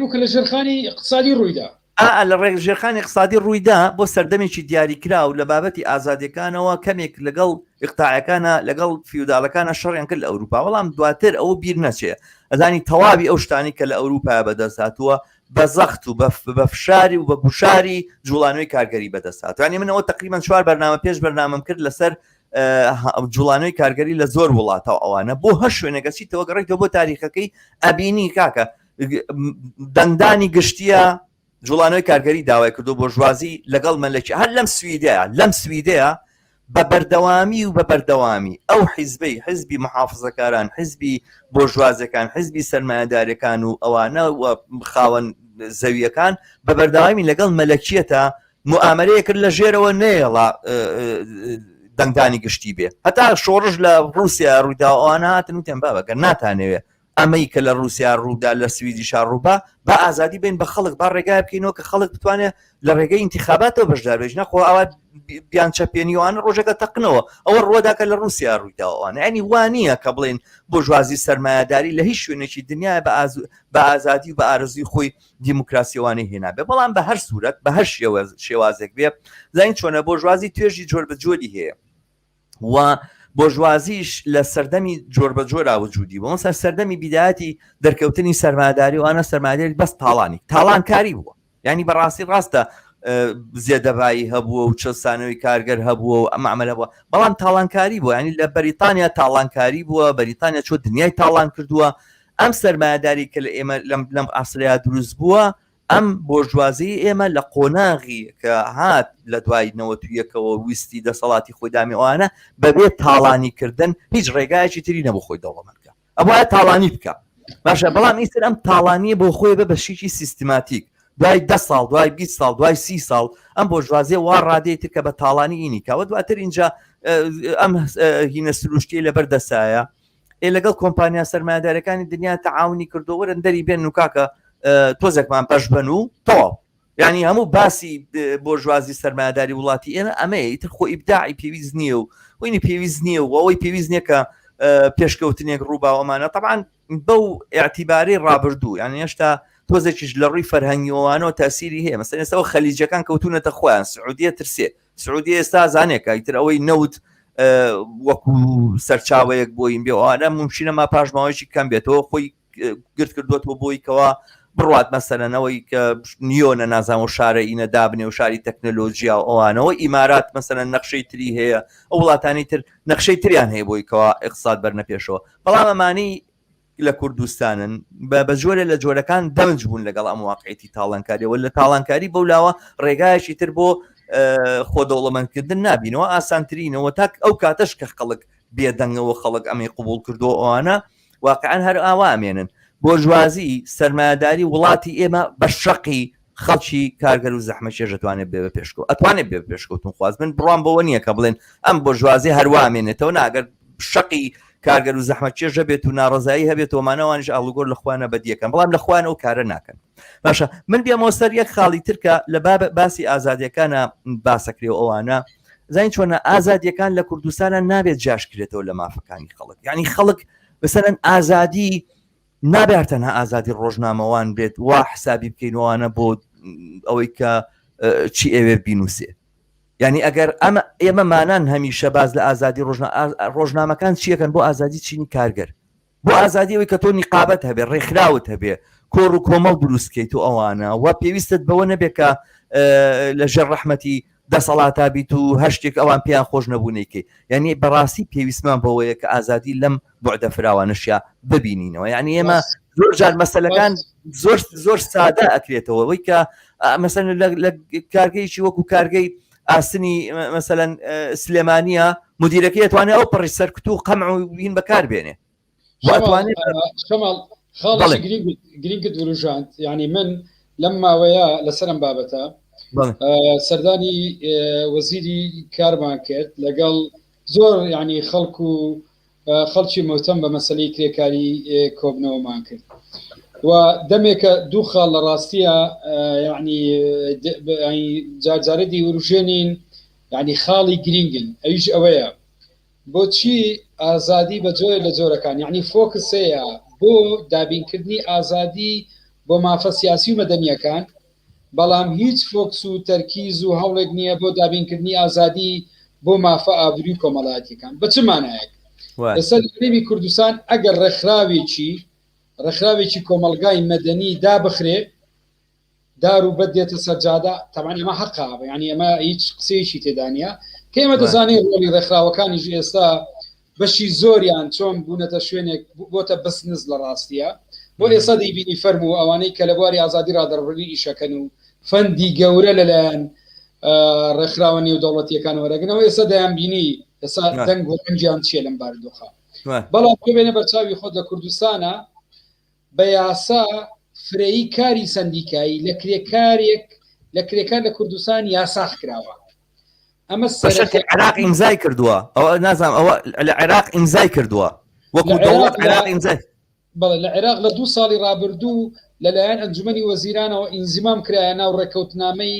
بوو کە لە ژێرخانی اقتصادی ڕوویدا لە ڕێک ژێرخانی اقتصادی ڕوویدا بۆ سەردەمێکی دیاریکرا و لە بابەتی ئازادیەکانەوە کەمێک لەگەڵ ئقتاعەکانە لەگەڵ فیودالەکانە شەڕیان کرد لە ئەوروپا بەڵام دواتر ئەوە بیر نەچێ ئەزانی تەواوی ئەو شتانی کە لە ئەوروپا بەدەستهاتووە بە زەخت و بە فشاری و بە گوشاری جوڵانەوەی کارگەری بەدەستهات ینی منەوە تقریبان 4 بەرنامە پێش بەرنامەم کرد لەسەر جوڵانەوەی کارگەری لە زۆر وڵاتەوە ئەوانە بۆ هەر شوێنەگەچیتەوە گەڕێکەوە بۆ تاریخەکەی ئەبینی کاکە دەنگدانی گشتیە جوڵانەوەی کارگەری داوای کردو بۆرژوازی لەگەڵ مەلەکی هەر لەم سویدەیە بە بەردەوامی و بە بەردەوامی ئەو حیزبی محافزەکاران حیزبی بۆرژوازەکان حیزبی سەرمایه‌دارەکان و ئەوانە خاوەن زەویەکان بە بەردەوامی لەگەڵ مەلەکیەتە موامەرەیە کرد لە ژێرەوە نێڵا دەنگدانی گشتی بێ هەتا شۆڕش لە رووسیا ڕوویداوانە هاتن وتێن بابەکە ناتانەوێت ئەمەی کە لە رووسیا ڕوودا لە سویدی شارڕووبا بە ئازادی بین بە خەڵک با ڕێگای بکەینەوە کە خەڵک بتوانێت لە ڕێگەی انتخاباتەوە بەشدار بێژ نەخۆ ئەوە بیان چەپێنیوانە ڕۆژەکە تەقنەوە ئەوە ڕۆداکە لە رووسیا ڕوویداوانە ینی وانە کە بڵێن بۆرژوازی سەرمایه‌داری لە هیچ شوێنێکی دنیا بە ئازادی و بە ئارزوی خۆی دیموکراسیوانی هێنا بێ بەڵام بە هەر سوورەت بە هەر شێوازێک بێ زین چۆنە بۆرژوازی توێژی جۆر بە جۆری هەیە و بۆرژوازیش لە سەردەمی جۆر بە جۆرا وجودی بۆ سەر سەردەمی بیداەتی دەرکەوتنی سەرمایه‌داری وانە سەرمایه‌داری بەس تاڵانکاری بووە ینی بەڕاستی ڕاستە زێدەبایی هەبووە و چەسانەوەی کارگەر هەبووە و ئەمە عملە بووە بەڵام تاڵانکاری بووە ینی لە بەریتانیا تاڵانکاری بووە بەریتانیا چۆ دنیای تاڵان کردووە ئەم سەرمایه‌داری کە لە ئێمە لەم ئاسرەیە دروست بووە ئەم بۆرژوازی ئێمە لە قۆناغی کە هات لە دوای 91ەوە ویستی دەسەڵاتی خۆی دامیوانە بەبێ تاڵانیکردن هیچ ڕێگایکی تری نەبوو خۆی دەوڵەمەندکە ئەوە تاڵانی بکە باشە بەڵام ئیتر ئەم تاڵانیە بۆ خۆی بە بەشێکی سیستماتیک دوای 10 ساڵ دوای 20 ساڵ دوای 30 ساڵ ئەم بۆرژوازیە وا ڕادێتر کە بە تاڵانی ئینی کاوە دواتر اینجا ئەم هینە سروشتی لەبەر دەسایە لەگەڵ کۆمپانیا سەرمایه‌دارەکانی دنیا تەعاونی کردووەرن دەری بێن و کاکە تۆزێکمان پەش بن و تەواو یعنی هەموو باسی بۆرژوازی سەرمایه‌داری وڵاتی ئێمە ئەمەیە ئیتر خۆ ئیبداعی پێویست نییە و وینی پێویست نییە و ئەوەی پێویست نییە کە پێشکەوتنێک ڕووباوەمانە طبعاً بەو ئاعتیبارەی ڕابردوو یعنی هێشتا تۆزێکیش لە ڕووی فەرهەنگیەوەوانەوە تاسیری هەیە مەسەلەن ئێستا خەلیجەکان کەوتونەتە خۆیان سعودیە ترسێ سعودی ئێستا زانێکە ئیتر ئەوەی نەوت وەکو سەرچاوەیەک بۆ این بێ ئەوانە ممکنە ما پاژماوەیەکی کەم بێتەوە خۆی گرت کردوەوە بۆی کەوا بڕات مەسەلەنەوەی کە نیۆنە نازام و شارە ئینە دابنێ و شاری تەکنەلۆژیا و ئەوانەوە ئیمارات مەسەلەن نەخشەی تری هەیە ئەو وڵاتانی تر نەخشەی تریان هەیە بۆی کەوا اقتصاد بەرنە پێشەوە بەڵام ئەمانی لە کوردستانن بە جۆرە لە جۆرەکان دەنج بوون لەگەڵ ئەم واقعیتی تاڵانکاریەوە لە تاڵانکاری بەولاوە ڕێگایەکی تر بۆ خۆدەوڵەمەندکردن نبینەوە ئاسانترینەوە تاک ئەو کاتەش کە خەڵک بێدەنگەوە خەڵک ئەمەی قبول کردو ئەوانە واقعان هەر ئاوامێنن بۆژوازی سەرمایه‌داری وڵاتی ئێمە بە شەقی خەڵکی کارگەر و زەحمەکێش دەتوانێت بێ پێشکەوت ئەتوانێت بێ پێشکەوتن خواست من بڕوان بەوە نییە کە بڵێن ئەم بۆژوازی هەروامێنێتەوە ناگەر شەقی کارگەر و زەحمەکێژە بێت و ناڕزایی هەبێت ومانەوانش ئاڵوگۆر لە خوانە بەدیەکەن بەڵام لە خوانە و کارە ناکەن باشە من بێمەوە سەر یەک خاڵی ترکە لە باسی ئازادیەکانە باسەکرێ ئەوانە زین چۆنە ئازادیەکان لە کوردستانە نابێت جاشکرێتەوە لە مافەکانی خەڵک یعنی خەڵک بەسەرەن ئازادی نابێت تەنها ئازادی ڕۆژنامەوان بێت وا حسابی بکەینەوەوانە بۆ ئەوەی کە چی ئەوێ بینوسێ یعنی ئەگەر ئێمە مانان هەمیشە باز لە ئازادی ڕۆژنامەکان چیەکەن بۆ ئازادی چینی کارگەر بۆ ئازادی ئەوەی کە تۆ نیقابەت هەبێ ڕێکخراوت هەبێ کۆڕ و کۆمەڵ دروستکەیت و ئەوانە وە پێویستت بەوە نەبێت کە لەژێر ڕەحمەتی دەسەڵاتا بیت و هەشتێک ئەوان پێیان خۆش نەبوونێکی یعنی بەڕاستی پێویستمان بەوەیە کە ئازادی لەم بۆعدە فراوانشیا ببینینەوە یعنی ئێمە زۆر جار مەسەلەکان زۆر سادە ئەکرێتەوە وەی کە مەسەن لە کارگەیکی وەکو کارگەی ئاسنی مەسەلەن سلێمانیە مدیرەکەی ئەتوانێت ئەو پڕی سەرکت و قەمع و بین بەکاربێنێ خاڵی گرنگت وروژاند یعنی من لەم ماوەیە لەسەرم بابەتە سەردانی وەزیری کارمان کرد لەگەڵ زۆر ینی خەڵکی مهتەم بە مەسەلەی کرێکاری کۆبنەوەمان کرد و دەمێکە دوو خاڵ لە ڕاستیە ینی جارجارەی وروژێنین ینی خاڵی گرنگن ئەویش ئەوەیە بۆچی ئازادی بە جۆر لە جۆرەکان یعنی فۆکسەیە بۆ دابینکردنی ئازادی بۆ مافە سیاسی و مەدەنیەکان بەڵام هیچ فۆکس و تەرکیز و هەوڵێک نییە بۆ دابینکردنی ئازادی بۆ مافە ئابرووی کۆمەڵایەتیەکان بە چ مانایەک لەسەر گرێبی کوردستان ئەگەر ڕێکخراوێکی کۆمەلگای مەدەنی دابخرێ دار و بەدێتە سەرجادا تەمان ئەمە حەقا ینی ئەمە هیچ قسەیەکی تێدانە کە ئێمە دەزانین ڕۆلی ڕێکخراوەکانیش ئێستا بەشی زۆریان چۆن بوونەتە شوێنێک بۆتە بەسنز لە ڕاستیە بۆ ئێستا دەیبینی فەرمو و ئەوانەی کە لە بواری ئازادی ڕادەڕوونی ئیشەکەن و فەندی گەورە لەلایەن ڕێکخراوە نێو دەوڵەتیەکان وەرەگرنەوە ئێستا دەیان بینی ئێستا دەنگ و ڕەنجیان چیە لەم باردۆخە بەڵام بێنە بەرچاوی خۆت لە کوردستانە بە یاسا فرەیی کاری سندیکایی لە کرێکار لە کوردستان یاساخ کراوە ئەمە عێراق ئیمزای کردووە ئەوە نازانم ئەوە لە عێراق ئیمزای کردووە وەکو دەوڵەت عێراق ئیمزای بەڵێ لە عێراق لە 2 ساڵی ڕابردوو لەلایەن ئەنجومەنی وەزیرانەوە ئینزیمام کرایە ناو ڕێکەوتنامەی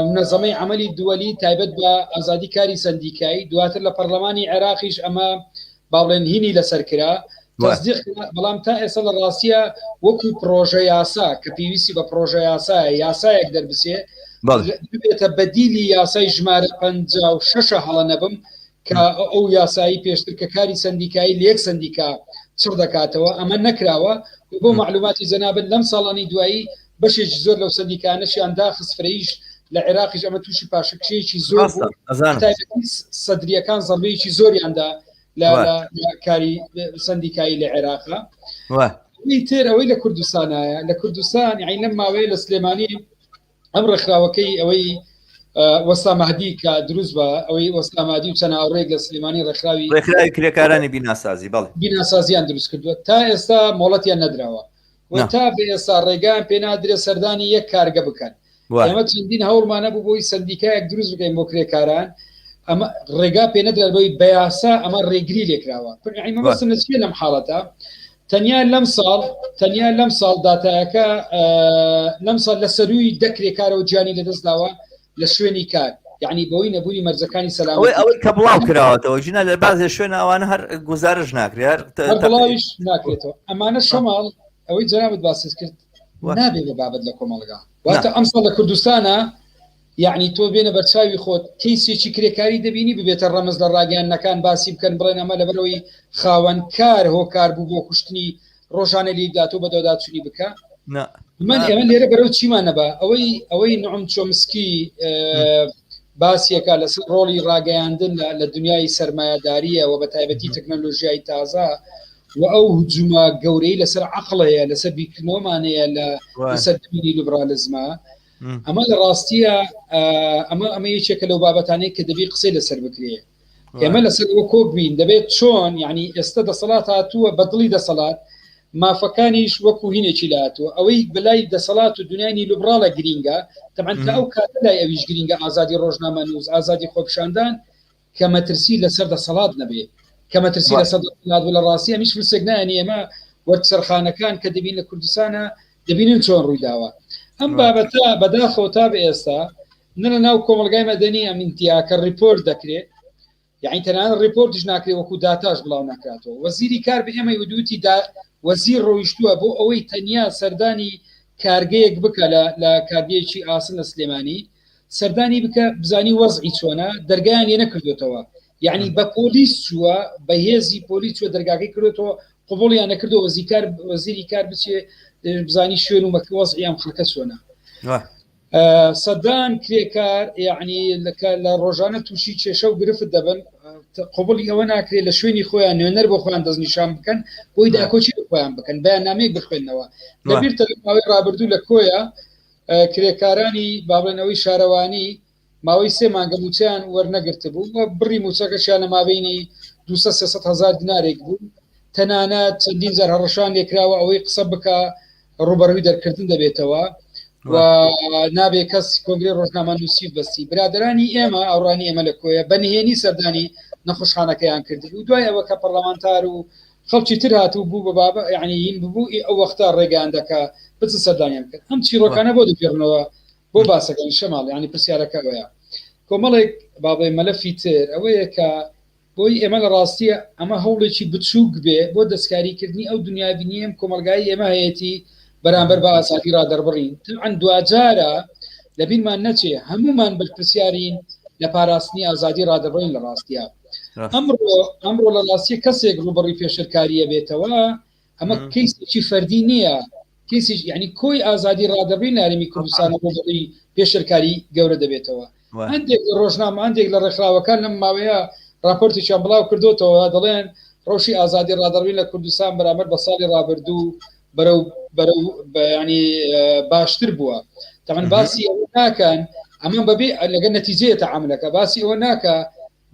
منەظەمەی عملی دووەلی تایبەت بە ئازادی کاری سندیکایی دواتر لە پەرلەمانی عێراقیش ئەمە باڵێن هینی لەسەر کرا تصدیق بەڵام تا ئێستا لە ڕاستیە وەکو پرۆژە یاسا کە پێویستی بە پرۆژە یاسایەک دەربسێ بێتە بەدیلی یاسای ژمارە 56 هەڵە نەبم کە ئەو یاسایی پێشتر کە کاری سندیکایی لە یەک سندیکا چڕ دەکاتەوە ئەمە نەکراوە بۆ معلوماتی جەنابەت لەم ساڵانی دوایی بەشێکی زۆر لەو سندیکانەشیان داخست فرەیش لە عێراقیش ئەمە تووشی پاشەکشەیەکی زۆر سەدریەکان زەڵبەیەکی زۆریاندا لە کاری سندیکایی لە عێراقا تر ئەوەی لە کوردستانایە لە کوردستان یعنی لەم ماوەیە لە سلێمانی ئەم ڕێکخراوەکەی ئەوەی وەستا مەهدی کە دروست بە ئەوەی وەستا مەهدی و چەند هاوڕێک لە سلێمانی ڕێکخراوی کرێکارانی بیناسازی بەڵێ بیناسازیان دروست کردووە تا ئێستا مۆڵەتیان نەدراوە تا بە ئێستا ڕێگان پێ نادرێت سەردانی یەک کارگە بکەن ئێمە چەندین هەوڵمانە بوو بۆی سندیکایەک دروست بکەین بۆ کرێکاران ئەمە ڕێگا پێ نەدرێت بۆی بەیاسا ئەمە ڕێگری لێکراوە مەسەلە لەم حاڵەتە تەنیا لەم ساڵ داتایەکە لەم ساڵ لە سەروی دەکرێکارەوە گیانی لەدەستداوە لە شوێنی کار یعنی بەوەی نەبوونی مەرجەکانی سەلامەتی ئەوەی کە بڵاو کراوەتەوە ژینە لە بازێ شوێنە ئەوانە هەر گوزارش ناکرێت بڵاویش ناکرێتەوە ئەمانە شەماڵ ئەوەی جەنابەت باس کرد نابێت بە بابەت لە کۆمەڵگا واتە ئەم ساڵ لە کوردستانە یعنی تۆ بێنە بەرچاوی خۆت کەیسێکی کرێکاری دەبینی ببێتە ڕەمز لە ڕاگەیانەکان باسی بکەن بڵێن ئەمە لەبەرەوەی خاوەنکار هۆکار بوو بۆ کوشتنی ڕۆژانە لیدات و بەدەدا چنی بکە نا من ئێمە لێرە بەرەو چیمان نەبە ئەوەی نعم چۆمسکی باسیەکە لەسەر ڕۆڵی ڕاگەیاندن لە دنیای سەرمایه‌داریە و بە تایبەتی تەکنۆلۆژیای تازە و ئەو هجوومە گەورەی لەسەر عەقڵەیە لەسەر بیرکردنەوەمانەیە لەسەر دینی لیبرالیزمە ئەمە لە ڕاستیە ئەمە یەکێکە لەو بابەتانەی کە دەبێت قسەی لەسەر بکرێ ئێمە لەسەر ئەوە کۆک بین دەبێت چۆن یعنی ئێستا دەسەڵات هاتووە بەدڵی دەسەڵات مافەکانیش وەکو هینێکی لاتوە ئەوەی بەلای دەسەڵات و دنیای لیبراڵە گرینگە تەمان تا ئەو کاتەلای ئەویش گرینگە ئازادی ڕۆژنامە نووس ئازادی خۆپشاندان کە مەترسی لەسەر دەسەڵات نەبێت کە مەترسی لەسەر دەسەڵات لە ڕاستی ئەمیش فرسێک نانی ئێمە وەرسەرخانەکان کە دەبین لە کوردستانە دەبینن چۆن ڕوویداوە ئەم بابەتە بەداخەوە تا بە ئێستا نە ناو کۆمەلگای مەدەنی ئەمینتیاکە ریپۆرت دەکرێت یعنی تەنانەت ریپۆرتیش ناکرێت وەکو داتاش بڵاو ناکاتەوە وەزیری کار بە ئێمە ودوتی وەزیر ڕۆیشتووە بۆ ئەوەی تەنیا سەردانی کارگەیەک بکە لە کارگەیەکی ئاسن لە سلێمانی سەردانی بکە بزانی وەزعی چۆنە دەرگایان لێ نەکردوێتەوە یعنی بە پۆلیس چووە بە هێزی پۆلیس چوە دەرگاکەی کردێتەوە قوبوڵیان نەکردەوە وەزیری کار بچێ بزانی شوێن و وەزعیان خەڵکە چۆنە سەدان کرێکار یعنی لە ڕۆژانە تووشی کێشە و گرفت دەبن قوبڵی ئەوە ناکرێت لە شوێنی خۆیان نوێنەر بۆ خۆیان دەستنیشان بکەن بۆی داکۆچی خۆیان بکەن بەیان نامەیەک بخوێنەوە لەبیر تەماوەی ڕابردوو لە کۆیە کرێکارانی بابڵێنەوەی شارەوانی ماوەی 3 مانگە موچیان وەرنەگرت بوو و بڕی موچەکەشیان لە مابینی 200,000 دینارێک بوو تەنانەت چەندین جار هەڕەشان لێکراوە ئەوەی قسە بکە ڕوبەڕووی دەرکردن دەبێتەوە و نابێ کەس کۆنگری ڕۆژنامە نووسی بەستی برادرانی ئێمە ئەوڕانی ئێمە لە کۆیە بەنهێنی سەردانی نەخۆشخانەکەیان کرد و دوای ئەوە کە پەرلەمانتار و خەڵکی تر هاتوو بوو بە بابە یعنی هین ببوو ئەو وەختا ڕێگەیان دەکا بچ سەردانیان کرد ئەم چیرۆکانە بۆ دەپێڕنەوە بۆ باسەکەی شەماڵ ینی پرسیارەکە وەیە کۆمەڵێک بابڵێ مەلەفی تر ئەوەیە کە بۆی ئێمە لە ڕاستیە ئەمە هەوڵێکی بچووک بێ بۆ دەستکاریکردنی ئەو دنیابینیم کۆمەلگای ئێمە هەیەی بەرامبەر بە ئاساتی ڕادەربڕین تەعەن دوجارە لەبینمان نەچێ هەمومان بەرپرسیارین لە پاراستنی ئازادی ڕادەبڕین لە ڕاستیە ئەمڕۆ لە ڕاستی کەسێک ڕوبڕی پێشرکاریە بێتەوە ئەمە کەیسێکی فەردی نییە کەسی یعنی کۆی ئازادی ڕادەبڕین لارمی کوردستان ڕوبڕی پێشرکاری گەورە دەبێتەوە هەندێک ڕۆژنامە هەندێک لە ڕێکخراوەکان لەم ماوەیە راپۆرتێکیان بڵاو کردوتەوە دەڵێن ڕۆژی ئازادی ڕادەبڕین لە کوردستان بەرامبەر بە ساڵی ڕابردوو بەرەو ینی باشتر بووە تەمەەن باسی ئەوە ناکەن ئەمان بەبێ لەگە نەتیجەیە تەعاملەکە باسی ئەوە ناکە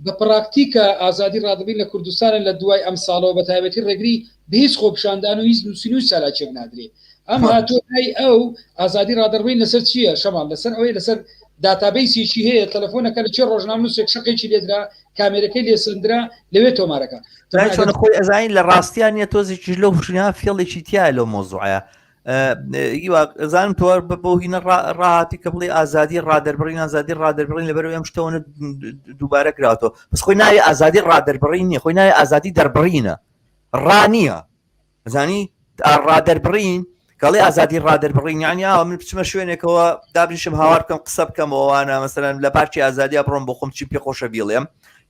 بە پراکتیکە ئازادی ڕادەبڕین لە کوردستانە لە دوای ئەم ساڵەوە بە تایبەتی ڕێگری به هیچ خۆپشاندان و هیچ نووسین سالاچێک نادرێت ئەم هاتوۆی ئەو ئازادی ڕادەبڕین لەسەر چییە شەمان لەسەر ئەوەی لەسەر داتابیسیشی هەیە تەلەفۆنەکە لە چێ ڕۆژنامە نووسێک شقێکی لێدرا کامێرەکەی لێسەندرا لەوێ تۆمارەکە چۆن خۆی ئەزانین لە ڕاستیان نیە تۆزێکیش لەو خوشنیا فێڵێکی تایە لەو مۆزوعە زانم تۆ بۆ هینە ڕاهاتی کە بڵێ ئازادی ڕادەربڕین ئازادی ڕادەربڕین لەبەرەوەی ئەم شتەوە دووبارە کراوەوە بەس خۆی ناوی ئازادی ڕادەربڕین نیە خۆی ناوی ئازادی دەربڕینە ڕانیە ئەزانی ڕادەربڕین کەڵێ ئازادی ڕادەربڕین یعنی من بچمە شوێنێکەوە دابنیشم هاوار بکەم قسە بکەمەوەوانە مەسەلەن لە پارکی ئازادیا بڕۆم بۆ خۆم چی پێ خۆشە بیڵێم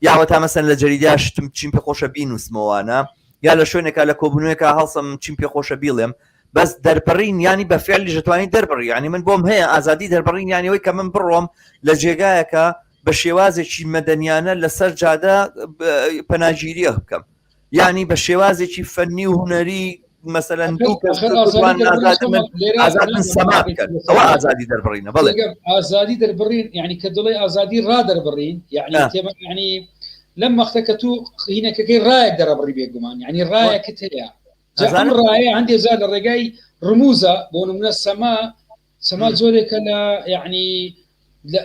یاوە تا مەسەن لە جەریدا شتم چیم پێ خۆشە بینوسمەوەوانە یا لە شوێنێکە لە کۆبوونەوەیەکە هەڵسم چیم پێ خۆشە بیڵێم بەس دەربڕین ینی بە فعلی دەتوانی دەربڕی ینی من بۆم هەیە ئازادی دەربڕین یانیەوەی کە من بڕۆم لە جێگایەکە بە شێوازێکی مەدەنیانە لەسەر جادە پەناگیریە بکەم ینی بە شێوازێکی فەنی و هوەری مثلەن ئازادن سەما بکەن ئەوە ئازادی دەربڕینە بڵێ ئازادی دەربڕین یعنی کە دڵێ ئازادی ڕادەربڕین یعنی لەم مەختەکە تو هینەکەکەی ڕایەک دەرەبڕی بێگومان یعنی ڕایەکت هەیە ڕایە هەندێک زار لە ڕێگای ڕموزە بۆ نمونە سەما زۆرێکە لە یعنی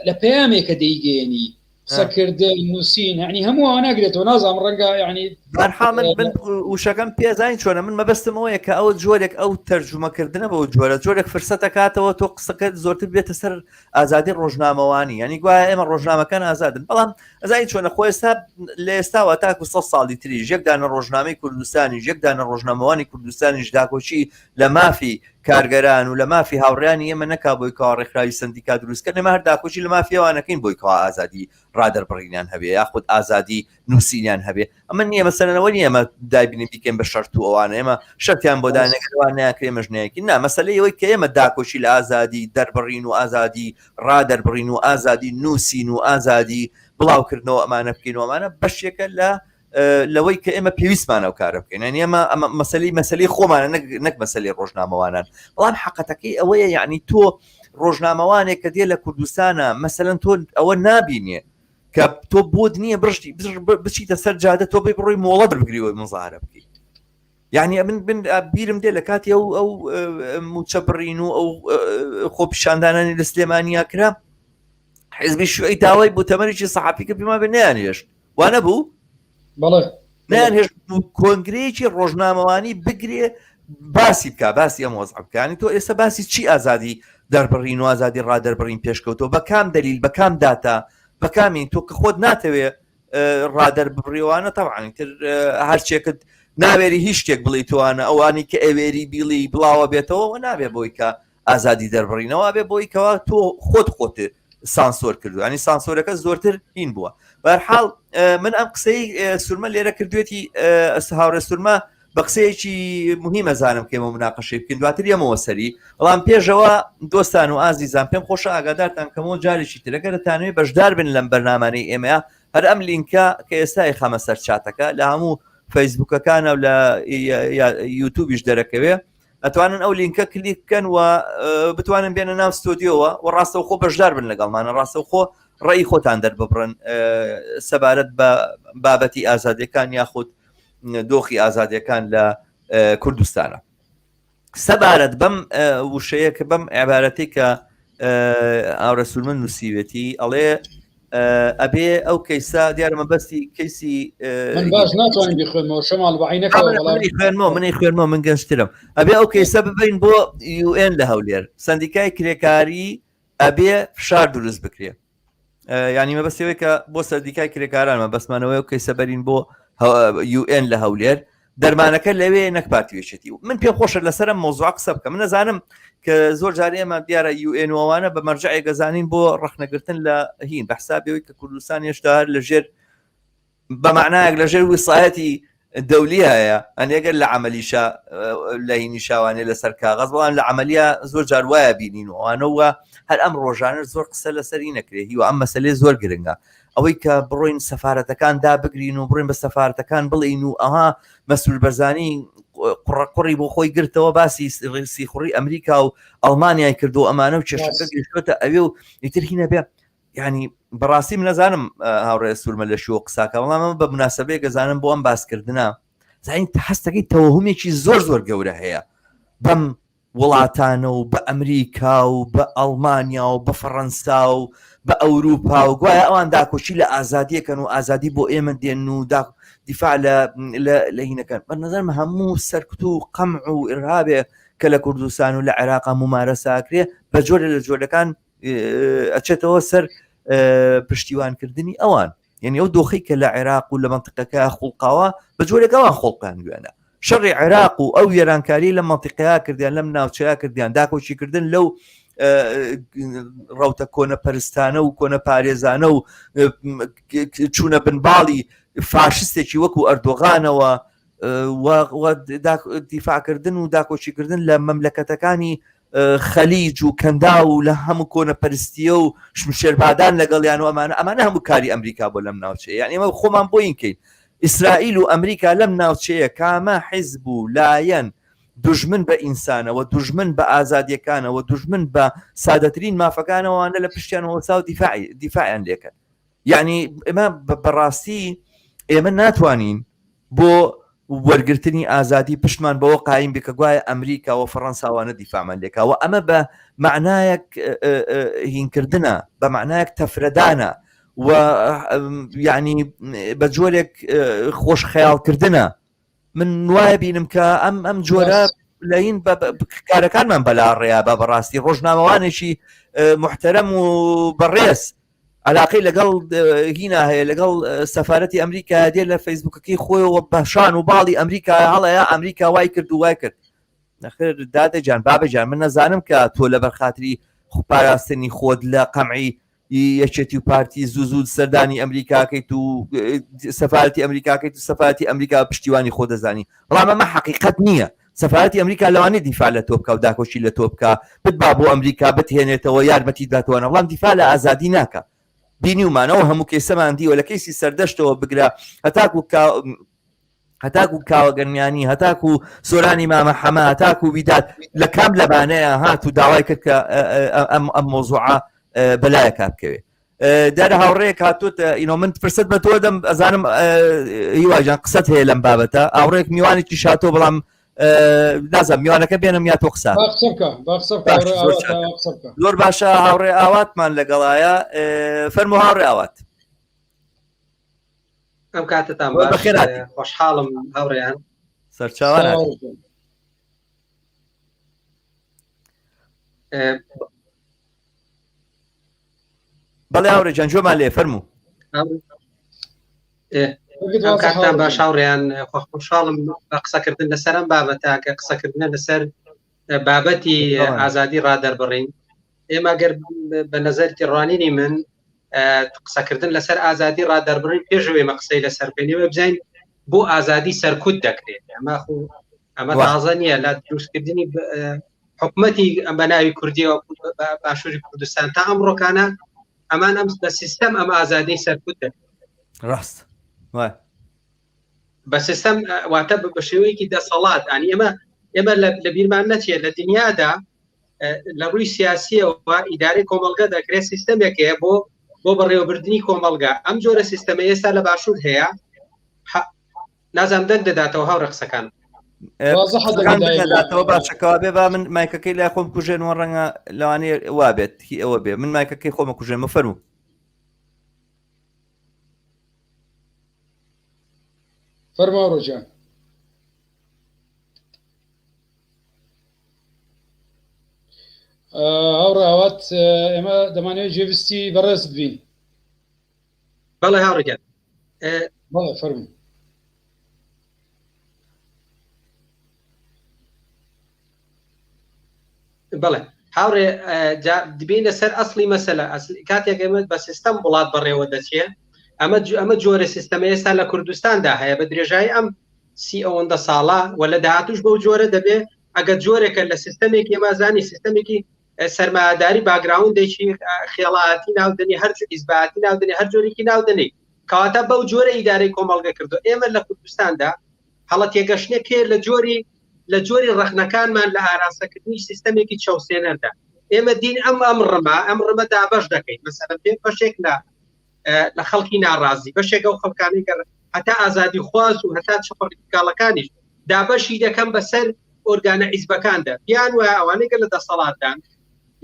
لە پەیامێکە دەیگەێنی قسەکردن نووسین ینی هەموو ئەوە ناگرێتەوە نازانم ڕەنگە ینی بەرحامن من وشەکەم پێزانین چۆنە من مەبەستمەوەیە کە ئەو جۆرێک ئەو تەرجمەکردنە بەو جۆرێک فرسەتە کاتەوە تۆ قسەکەت زۆرتر بێتە سەر ئازادی ڕۆژنامەوانی ینی گوایە ئێمە ڕۆژنامەکان ئازادن بەڵام ئەزانی چۆنە خۆ ئێستا لە ئێستاوە تاکو 100 ساڵی تریش یەکدانە ڕۆژنامەی کوردستانی یەکدانە ڕۆژنامەوانی کوردستانیش داکۆچی لە مافی کارگەران و لە مافی هاوڕیانی ئێمە نەکا بۆی کاوە ڕێکخراوی سندیکا دروستکردن ئێمە هەر داکۆچی لە مافیەوانەکەین بۆی کاوە ئازادی ڕادەربڕینیان هەبێ یاخود ئازادی نووسینیان هەبێ ئەمە نییە مەسەلەنەوە نیە ئەمە دابینی بیکەین بە شەرت و ئەوانە ئێمە شەرتیان بۆ دانەگەڕوان ناکرێ مەژنەیەکی نا مەسەلەی ئەوەی کە ئێمە داکۆچی لە ئازادی دەربڕین و ئازادی ڕادەربڕین و ئازادی نووسین و ئازادی بڵاوکردنەوە ئەمانە بکەین و ئەمانە بەشێکە لە لەوەی کە ئێمە پێویستمانە و کارە بکەین یعنی ئەمە مەسەلەی خۆمانە نەک مەسەلەی ڕۆژنامەوانان بەڵام حەقەتەکەی ئەوەیە یعنی تۆ ڕۆژنامەوانێک کە دێ لە کوردستانە مەسەلەن تۆ ئەوە نابینێ کە تۆ بۆت نییە برشتی بچیتە سەر جادە تۆ بێ بڕۆی مۆڵە بگریەوەی مزارە بکەیت یعنی من بیرم دێ لە کاتی ئەو موچەبڕین و ئەو خۆپیشاندانانی لە سلێمانیا کرا حیزبی شوعی داوای بۆ تەمەێکی سەحافی کە پێما بێ نەیانهێشت وانە بوو نەیانهێشت کۆنگرەیەکی ڕۆژنامەوانی بگرێ باسی بکە باسی ئەم وەزع بکانی تۆ ئێستا باسی چی ئازادی دەربڕین و ئازادی ڕادەربڕین پێشکەوتەوە بە کام دەلیل بە کام داتا بە کامین تۆ کە خۆت ناتەوێ ڕادەر بڕیوانە تەواانی تر هەرچێکت ناوێری هیچ شتێک بڵی توانە ئەوانی کە ئەوێری بیڵی بڵاوە بێتەوە نابێ بۆی کە ئازادی دەربڕینەوە بێ بۆی کەەوە تۆ خۆت سانسۆر کردو ینی سانسۆرەکە زۆرتر هین بووە بەرحاڵ من ئەم قسەی سورمە لێرە کردوێتی هاوڕێ سورمە بە قسەیەکی مهمە زانم کێمە مناقەشەی بکەین دواتر یەمەوە سەری بەڵام پێشەوە دۆستان و ئازیزان پێم خۆشە ئاگادارتان کەمەوە جارێکی ترەکە دەتانوێت بەشدار بن لەم بەرنامانەی ئێمەیە هەر ئەم لینکە کە ئێستا خەمە سەر چاتەکە لە هەموو فەیسبوکەکانە و لە یوتیوبیش دەرەکەوێ ئەتوانن ئەو لینکە کلیک بکەن و بتوانن بێنە ناو ستۆدیۆوە و ڕاستەوخۆ بەشدار بن لەگەڵمانە ڕاستەوخۆ ڕێی خۆتان دەرببڕن سەبارەت بە بابەتی ئازادیەکان یاخود دۆخی ئازادیەکان لە کوردستانە سەبارەت بەم وشەیە کە بەم عیبارەتی کە ئاورە سورمە نووسیوێتی ئەڵێ ئەبێ ئەو کەیسا دیارمە بەستی کەیسی من باش ناتوانین بخوێنمەوە شەماڵ خوێنمەوە منی خوێنمەوە من گەنجترم ئەبێ ئەو کەیسە ببین بۆ UN لە هەولێر سندیکای کرێکاری ئەبێ فشار دروست بکرێ ینی مەبەستەوەی کە بۆ سەردیکای کرێکارانمە بەسمانەوەی و کەیسە بەرین بۆ UN لە هەولێر دەرمانەکە لەوێ نەک پارتیوێچێتی و من پێم خۆشە لەسەرم مۆزوع قسە بکە من نەزانم کە زۆر جارێ ئێمە دیارە UN وانە بە مەرجعی گەزانین بۆ ڕەخنەگرتن لە هین بە حسابەوەی کە کوردستان هێشتا هەر لەژێر بە معنایەک لەژێر ویسایەتی دەولی هەیە ئەنێگەر لە عەمەلیشە لە هینی شاوانێ لەسەر کاغەز بەڵام لە عەمەلیە زۆر جار وایە بینین و ئەوانەوە هەر ئەم ڕۆژانە زۆر قسە لەسەری نەکرێ هیوە ئەم مەسەلێ زۆر گرنگە ئەوەی کە بڕۆین سەفارەتەکان دابگرین و بڕین بە سەفارەتەکان بڵین و ئەها مەسئول بەرزانی قوڕی بۆ خۆی گرتەوە باسی سیخوڕی ئەمریکا و ئەڵمانیای کردو ئەمانە و کێشەکە گەشتوتە ئەوێ و ئیتر هینە بێ ینی بەڕاستی من نەزانم هاوڕێ سورمە لە شووە قساکە بەڵام بە مناسبەیە گەزانم بۆ ئەم باسکردنە زانین هەستەکەی تەوەهومێکی زۆر زۆر گەورە هەیە بەم وڵاتانە و بە ئەمریکا و بە ئەڵمانیا و بە فەڕەنسا و بە ئەوروپا و گوایە ئەوان داکۆچی لە ئازادیەکەن و ئازادی بۆ ئێمە دێن و دیفاع لە هینەکەن بە نەزەرم هەموو سەرکت و قەمع و ئێرهابێ کە لە کوردستان و لە عێراق ممارەساکرێ بە جۆرە لە جۆرەکان ئەچێتەوە سەر پشتیوانکردنی ئەوان یعنی ئەو دۆخی کە لە عێراق و لە منتیقەکە خوڵقاوە بە جۆرێکەوان خۆڵقان گوێنە شەڕی عێراق و ئەو وێرانکاری لە منتیقەیە کردیان لەم ناوچەیە کردیان داکۆچیکردن لەو ڕەوتە کۆنە پەرستانە و کۆنە پارێزانە و چوونە بنباڵی فاشستێکی وەکو ئەردۆغانەوە دیفاعکردن و داکۆچیکردن لە مەملەکەتەکانی خەلیج و کەندا و لە هەموو کۆنە پەرستیە و شێربادان لەگەڵیان و ئەمانە هەموو کاری ئەمریکا بۆ لەم ناوچەیە یعنی ئێمە خۆمان بۆین کەین ئیسرائیل و ئەمریکا لەم ناوچەیە کامە حیزب و لایەن دوژمن بە ئینسانەوە دوژمن بە ئازادیەکانەوە دوژمن بە سادەترین مافەکانەوەوانە لە پشتیانەوە سا و دیفاعیان لێکن یعنی ئێمە بەڕاستی ئێمە ناتوانین بۆ وەرگرتنی ئازادی پشتمان بەوە قایم بکە گوایە ئەمریکا و فەڕەنساوانە دیفاعمان لێکەوە ئەمە بە معنایەک هینکردنە بە معنایەک تەفرەدانە و یعنی بە جۆرێک خۆش خەیاڵکردنە من وایە بینم کە ئەم جۆرە لەین کارەکانمان بەلاڕێیا بە بەڕاستی ڕۆژنامەوانێکی محتەرەم و بەڕێز علاقەی لەگەڵ هینا هەیە لەگەڵ سەفارەتی ئەمریکا دێ لە فەیسبوکەکەی خۆیەوە بەشان و باڵی ئەمریکا هەڵەیە ئەمریکا وای کرد و وای کرد نەخێر دادەجان بابەجان من نەزانم کە تۆ لە بەرخاتری پاراستنی خۆت لە قەمعی یەکێتی و پارتی زوو سەردانی ئەمریکاکەیت و سەفارەتی ئەمریکاکەیت و سەفارەتی ئەمریکا پشتیوانی خۆ دەزانی بەڵام ئەمە حەقیقەت نییە سەفارەتی ئەمریکا لەوانەیە دیفاع لە تۆ بکە و داکۆشی لە تۆ بکە بتبا بۆ ئەمریکا بتهێنێتەوە یارمەتی داتوانە بەڵام دیفاع لە ئازادی ناکە بینی ومانەوە هەموو کێسەمان دیوە لە کەیسی سەردەشتەوە بگرە هەتاکو کاوەگەنمیانی هەتاکو سۆرانی مامە حەما هەتاکو ویدات لە کام لەبانەیە هات و داوای کرد کە ئەم مۆزوعە بەلایەکە بکەوێ دارە هاوڕێک هاتووتە من فرسەت بە تۆ دەم ئەزانم هیواژان قسەت هەیە لەم بابەتە ئاوڕێک میوانێکی شاتۆ بەڵام نازم میوانەکە بێنم یا تۆ قسە زۆر باشە هاوڕێ ئاواتمان لەگەڵایە فەرمو هاوڕێ ئاوات ئەم کاتتان خۆشحاڵم هاوڕێیان سەرچاوان بەڵێ هاوڕێ جان جۆمان لێ فەرموو ئەم کاتتان باش هاوڕێیان خۆشحاڵم بە قسەکردن لەسەر ئەم بابەتە کە قسەکردنە لەسەر بابەتی ئازادی ڕادەربڕین ئێمە گەر بە نەزەری ڕوانینی من قسەکردن لەسەر ئازادی ڕادەربڕین پێشەوەی قسەی لەسەر بێنەوە بزانین بۆ ئازادی سەرکوت دەکرێت ئەمە تازە نییە لە دروستکردنی حکومەتی بە ناوی کوردیەوە باشووری کوردستان تا ئەمڕۆکانە ئەمان ئەم بە سیستەم ئەم ئازادی سەرکوت دەکرێت ڕاست بە سیستەم واتە بە شێوەیەکی دەسەڵات ئەنی ئێمە لە بیرمان نەچێت لە دنیادا لە ڕووی سیاسیەوە ئیدارەی کۆمەڵگە دەکرێت سیستەمێکەیە بۆ بەڕێوەبردننی کۆمەڵگا ئەم جۆرە سیستەمە ئێستا لە باشوور هەیە نازام دەنگ دەداتەوە هاوڕێ قسەکان دەداتەوە باشەکەوا بێ با من مایکەکەی لای خۆم کوژێنەوە ڕەنگە لەوانەیە وابێت هی ئەوە بێ من مایکەکەی خۆمە کوژێنمە فەرموو فەرما ڕۆژان هاوڕاوات ئێمە دەمانێت جێویستی بەڕێست بین بەڵێ هاوڕێگەن بەڵێ فەرموو بەڵێ هاوڕێ دبینە سەر ئەسلی مەسەلە کاتێک ئێمە بە سیستەم وڵات بەڕێوە دەچێت ئەمە جۆرە سیستەمە ئێستا لە کوردستاندا هەیە بە درێژایی ئەم ئەوەندە ساڵە و لە داهاتوش بەو جۆرە دەبێ ئەگەر جۆرێکە لە سیستەمێکی ئێمەزانی سیستەمێکی سەرمایهداری باگراوندێکی خێڵاتی ناودنی هەر ئیزباتی ناودنی هەر جۆرێکی ناودنی کەواتە بەو جۆرە ئیدارەی کۆمەڵگە کردو ئێمە لە کوردستاندا هەڵە تێگەشتێک لە جۆری ڕەخنەکانمان لە ئاراستەکردنی سیستەمێکی چاوسێنەردا ئێمە دین ئەم ڕمە دابەش دەکەین مەسەلەن پێ بەشێک لە خەڵکی ناڕازی بەشێک ئەو خەڵکانی گەڕ هەتا ئازادی خواز و هەتا چپڕیکاڵەکانیش دابەشی دەکەم بەسەر ئۆرگانە عیزبەکاندا یان وە ئەوانەی گە لە دەسەڵاتدان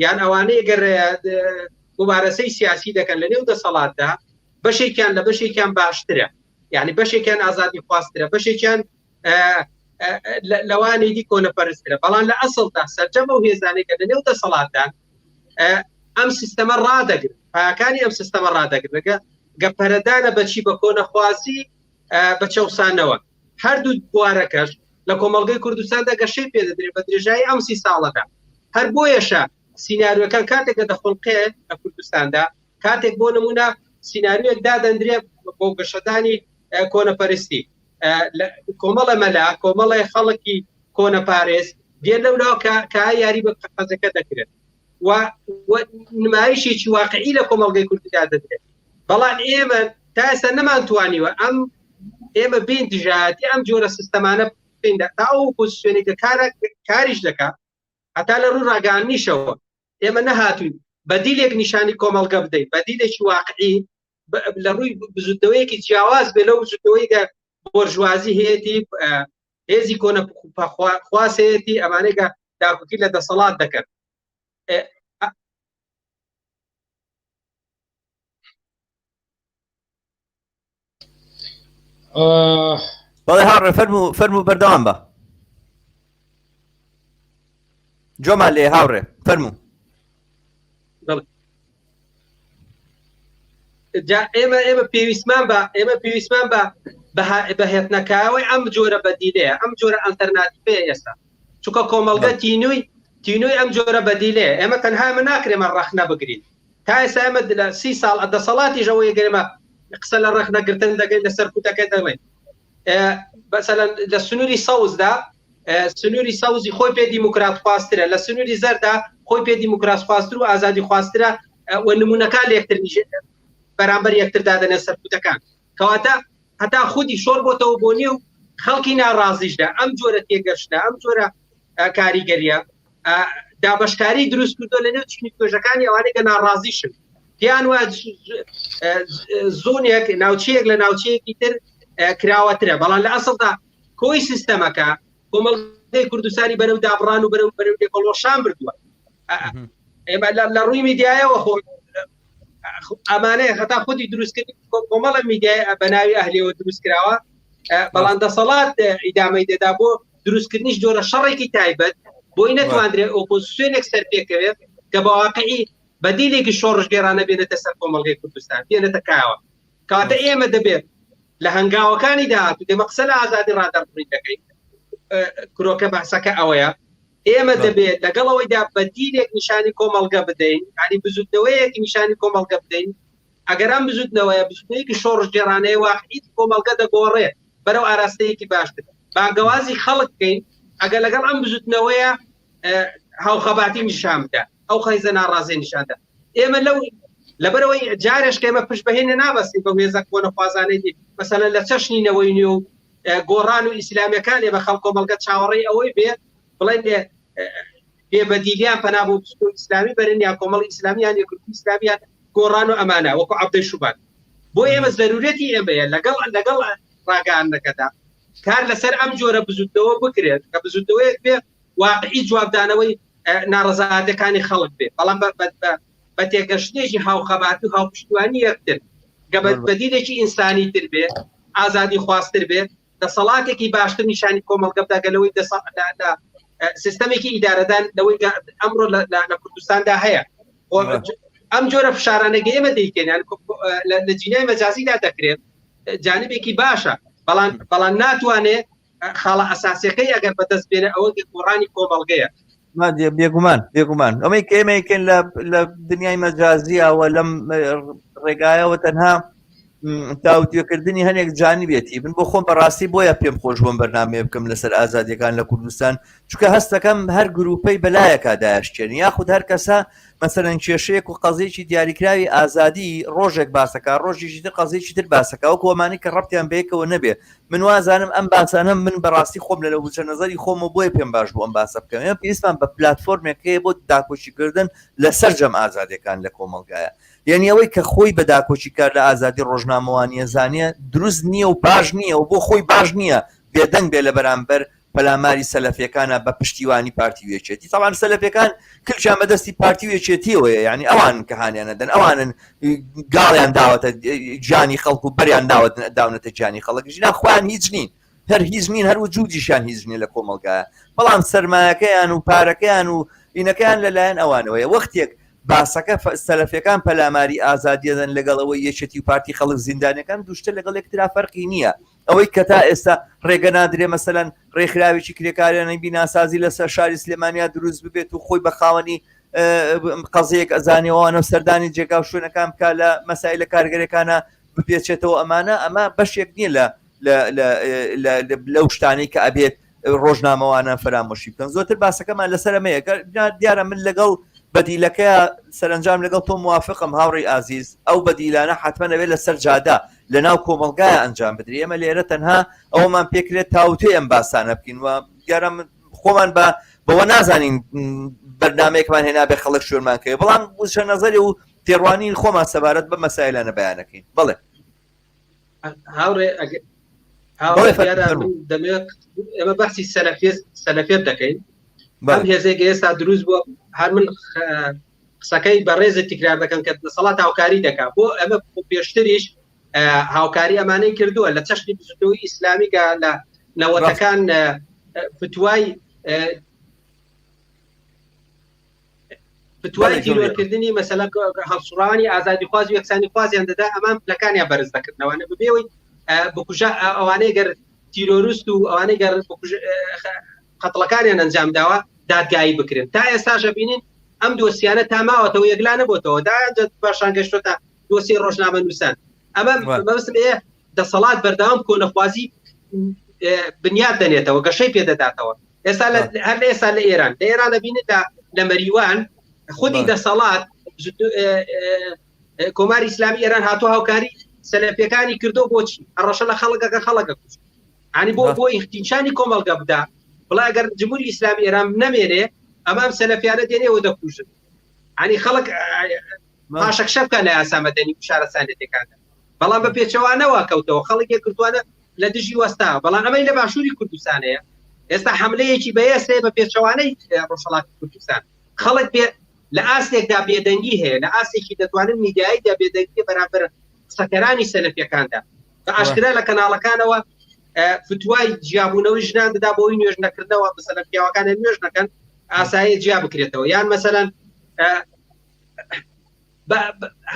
یان ئەوانەیە گەر مبارەسەی سیاسی دەکەن لە نێو دەسەڵاتدا بەشێکیان لە بەشێکیان باشترە یعنی بەشێکیان ئازادی خواسترە بەشێکیان لەوانەی دی کۆنەپەرسترە بەڵام لە ئەسڵدا سەرجەمە و هێزانێکە لە نێو دەسەڵاتدان ئەم سیستەمە ڕادەگرن پایەکانی ئەم سیستەمە ڕادەگرنەکە گەپەرەدانە بەچی بە کۆنەخوازی بە چەوسانەوە هەردوو بوارەکەش لە کۆمەڵگەی کوردستاندا گەشەی پێدەدرێت بە درێژایی ئەم 30 ساڵەدا هەر بۆیەشە سیناریۆکان کاتێکە دەخڵقێ لە کوردستاندا کاتێک بۆ نمونە سیناریۆک دادەندرێت بۆ گەشەدانی کۆنەپەرستی کۆمەڵە مەلا کۆمەڵی خەڵکی کۆنەپارێز دێ لەولاو کە یاری بە قەزەکە دەکرێت و نمایشێکی واقعی لە کۆمەڵگەی کوردیدا دەدرێت بەڵام ئێمە تا ئێستا نەمانتوانیوە ئێمە بین دژایەتی ئەم جۆرە سیستەمانە تا ئەو پۆزیسیۆنێکە کاریش دەکات هەتا لە ڕوو ڕاگەاندنیشەوە ئێمە نەهاتوین بەدیلێک نیشانی کۆمەڵگە بدەین بەدیلێکی واقعی لە ڕووی بزودەوەیەکی جیاواز بێ لەو بزودەوەیدا بۆرژوازی هەیەی هێزی کۆنەخواسەیەتی ئەمانەیە داکوکی لە دەسەڵات دەکەن بەڵێ هاوڕێ فەرموو بەردەوام بە جۆمان لێ هاوڕێ فەرموو ئێمە پێویستمان بە هێتنەکاوی ئەم جۆرە بەدیلەیە ئەم جۆرە ئەلتەرناتیڤەیە ئێستا چونکە کۆمەڵگە تینووی ئەم جۆرە بەدیلێ ئێمە تەنها ئەمە ناکرێمە ڕەخنە بگرین تا ئێستا ئێمە لە 30 ساڵ دەسەڵاتی ژەوەی گەرمە قسە لە ڕەخنەگرتن دەگەین لەسەر کوتەکە دەوێن بەسەلەن لە سنووری سەوزدا سنووری سەوزی خۆی پێ دیموکرات خواسترە لە سنووری زەردا خۆی پێ دیموکراس خواستر و ئازادی خواسترە و نمونونەکان لە یەکتر بەرامبەر یەکتر دادەنە سەر کوتەکان کەواتە هەتا خودی شۆر بۆتەوە بۆ نیو خەڵکی ناڕازیشدا ئەم جۆرە تێگەشتە ئەم جۆرە کاریگەریە دابشکاری دروست کردو لە نێو چینی توێژەکانی ئەوانەی کە ناڕازیشن پیان وە زۆنێک ناوچەیەک لە ناوچەیەکی تر کراوەترە بەڵام لە ئەسڵدا کۆی سیستەمەکە کۆمەڵگەی کوردستانی بەرەو دابڕان و بەرەو دێکۆڵۆشان بردووە ئێمە لە ڕووی میدیایەوە خۆ ئەمانەیە هەتا خودی دروستکردی کۆمەڵە میدیای بەناوی ئەهلیەوە دروست کراوە بەڵام دەسەڵات ئیدامەی دەدا بۆ دروستکردنیش جۆرە شەڕێکی تایبەت بۆی نەتوانرێت ئۆپۆزیسیۆنێک سەر پێکەوێت کە بە واقعی بەدیلێکی شۆڕژ گێرانە بێنێتە سەر کۆمەڵگەی کوردستان بێنێتە کاوە کاتە ئێمە دەبێت لە هەنگاوەکانی داهاتوو دێمە قسە لە ئازادی ڕادەربڕین دەکەین کرۆکە بەسەکە ئەوەیە ئێمە دەبێت لەگەڵەوەیدا بەدیلێک نیشانی کۆمەڵگە بدەین ینی بزوتنەوەیەکی نیشانی کۆمەڵگە بدەین ئەگەر ئەم بزوتنەوەیە بزوتنەیەکی شۆڕژ گێرانەیە واقعیت کۆمەڵگە دەگۆڕێت بەرەو ئاراستەیەکی باشتر بانگەوازی خەڵک بکەین ئەگەر لەگەڵ ئەم بزوتنەوەیە هاوخەباتی نیشان بدە ئەو خەیزە ناڕازی نیشاندا ئێمە لەو لەبەرەوەی جارێش کە ئێمە پشت بەهێنە نابەستی بە وێزە کۆنە خوازانەی مەسەلەن لە چەشنینەوەی نوێ و گۆڕان و ئیسلامیەکان ێمە خەڵک کۆمەڵگە چاوەڕێی ئەوەی بێت بڵێن بێبەدیلیان پەنا بۆ ئیسلامی بەرن یا کۆمەڵی ئیسلامیان یا کورتی ئیسلامیان گۆڕان و ئەمانە وەکو عەبدەی شوبان بۆ ئێمە زەرورەتی ئێمەیە لەگەڵ ڕاگەاندنەکەدا کار لەسەر ئەم جۆرە بزوتنەوە بکرێت کە بزوتنەوەیەک بێ واقعی جوابدانەوەی ناڕەزایەتەکانی خەڵک بێ بەڵام بە تێگەشتێکی هاوخەبات و هاوپشتیوانی یەکتر کە بەدیلێکی ئینسانی تر بێ ئازادی خواستر بێت دەسەڵاتێکی باشتر نیشانی کۆمەڵگە بداگەلەوەی سیستەمێکی ئیدارەدان لەوەی ئەمڕۆ لە کوردستاندا هەیە ئەم جۆرە فشارانەگە ئێمە دەیکەین لە جینای مەجازیدا دەکرێت جانبێکی باشە بەڵام ناتوانێت خاڵە ئەساسیەکەی ئەگەر بەدەست بێنە ئەوە گۆڕانی کۆمەڵگەیە بێگومان ئەمەی کە ئێمەیکەن لە دنیای مەجازیەوە لەم ڕێگایەوە تەنها تاوتوێکردنی هەنێک جانیبێتی بن بۆ خۆم بەڕاستی بۆیە پێم خۆش بۆم بەرنامەیە بکەم لەسەر ئازادیەکان لە کوردستان چونکە هەستەکەم هەر گروپەی بەلایەکە دایشتێن یاخود هەر کەسە مەسەرەن کێشەیەک و قەزەیەکی دیاریکراوی ئازادی ڕۆژێک باسەکە ڕۆژێکی تر قەزەیەکی تر باسەکە وەکو ئەمانەی کە ڕەبتیان بەیەکەوە نەبێ من وازانم ئەم باسانە من بەڕاستی خۆم لە وجهە نەزەری خۆم و بۆیە پێم باش بوو ئەم باسە بکەم ئێمە پێویستمان بە پلاتفۆرمێکەیە بۆ داکۆچیکردن لەسەر جەم ئازادیەکان لە کۆمەڵگایە یعنی ئەوەی کە خۆی بە داکۆچی کار لە ئازادی ڕۆژنامەوانیە زانیە دروست نییە و باش نییە و بۆ خۆی باش نییە بێدەنگ بێ لە بەرامبەر پەلاماری سەلەفیەکانە بە پشتیوانی پارتیوێچێتی تاوان سەلەفیەکان کلچیان بەدەستی پارتیوێچێتیەوەیە یعنی ئەوان کە هانیانەدەن ئەوانن گاڵیان داوەتە جانی خەڵک و بەریان داونەتە جانی خەڵک ژینا خوان هیچ نین هەر هیچ نین هەر وجودیشان هیچ نیە لە کۆمەڵگایە بەڵام سەرمایەکەیان و پارەکەیان و ئینەکەیان لەلایەن ئەوانەوەیە وەختێک باسەکە سەلەفیەکان پەلاماری ئازادیەدەن لەگەڵەوەی یەکێتی و پارتی خەڵک زیندانەکان دووشتە لەگەڵ یەکترا فەرقی نییە ئەوەی کە تا ئێستا ڕێگە نادرێ مەسەلەن ڕێکخراوێکی کرێکاریانەی بیناسازی لەسەر شاری سلێمانیا دروست ببێت و خۆی بە خاوەنی قەزەیەک ئەزانیەوەوانە سەردانی جێگا و شوێنەکان بکە لە مەسایلە کارگەرەکانە بپێچێتەوە ئەمە بەشێک نییە لەو شتانەی کە ئەبێت ڕۆژنامەوانە فەرامۆشی بکەن زۆرتر باسەکەمان لەسەرەمەیە دیارە من لەگەڵ بەدیلەکە سەرنجام لەگەڵ تۆ موافقم هاوڕێی ئازیز ئەو بەدیلانە حتممە نەوێت لەسەر جادا لە ناو کۆمەڵگایە ئەنجام بدرێ ئێمە لێرە تەنها ئەومان پێکرێت تاوتێ ئەم باسانە بکەین و دیارە خۆمان بەوە نازانین بەرنامەیەکمان هێنا بێ خەڵک شوێنمان کرد بەڵام وشە نەزەری و تێڕوانی خۆمان سەبارەت بە مەسایلانە بەیانەکەین بڵێ دەمێت ئێمە بەحسی سەلەفیەت دەکەین بەم هێزێک ئێستا دروست بووە هەر من قسەکەی بەڕێزت تکرار دەکەن کە دەسەڵات هاوکاری دەکات بۆ ئەمە پێشتریش هاوکاری ئەمانەی کردووە لە چەشنی بزوتنەوەی ئیسلامیکە لە نەوەتەکان فتوای تیرۆرکردنی مەسەلە هەڵسوڕانی ئازادی خواز و یەکسانی خوازیان دەدا ئەمان پلەکانیان بەرز دەکردنەوە ببێەوەی بکوژە ئەوانەی گەر تیرۆریست و ئەوانەی گەر قەتڵەکانیان ئەنجام داوە دادگایی بکرێن تا ئێستاژە بینین ئەم دۆسیانە تاماوەتەوە یەکلا نەبووتەوە دا باشان گەشتۆتە دۆسی ڕۆژنامە نووسان ئەمە مەبستم دەسەڵات بەردەوام کۆنەخوازی بنیاد دەنێتەوە گەشەی پێدەداتەوە ئێستا هەر لە ئێستا لە ئێران دەبینێت لە مەریوان خودی دەسەڵات کۆماری ئیسلامی ئێران هاتووە هاوکاری سەلەفیەکانی کردو بۆچی هەڕەشە لە خەڵکەکە خەڵکە کوشت عنی بۆ ئیختینشانی کۆمەڵگە بدا بڵا ئەگەر جمهوری ئیسلامی ئێران نەمێنێ ئەمام سەلەفیانە دێنێەوە دەکوژن عنی خەڵک پاشەکشە بکە لە یاسامەدەنی شارەسانێتەکاندا بەڵام بە پێچەوانەوە کەوتەوە خەڵکی کردوانە لە دژی وەستا بەڵام ئەمەی لە باشووری کوردستانەیە ئێستا حملەیەکی بەیەسێ بە پێچەوانەی ڕۆژهەڵاتی کوردستان خەڵک بێ لە ئاستێکدا بێدەنگی هەیە لە ئاستێکی دەتوانن میدیاییدا بێدەنگی بەرامبەر سەکەرانی سەلەفیەکاندا بە ئاشکرا لە کەناڵەکانەوە فتوای جیابوونەوەی ژنان دەدا بۆی نوێژ نەکردنەوە بە سەلەفیاوەکانە نوێژ نەکەن ئاسایی جیا بکرێتەوە یان مەسەلەن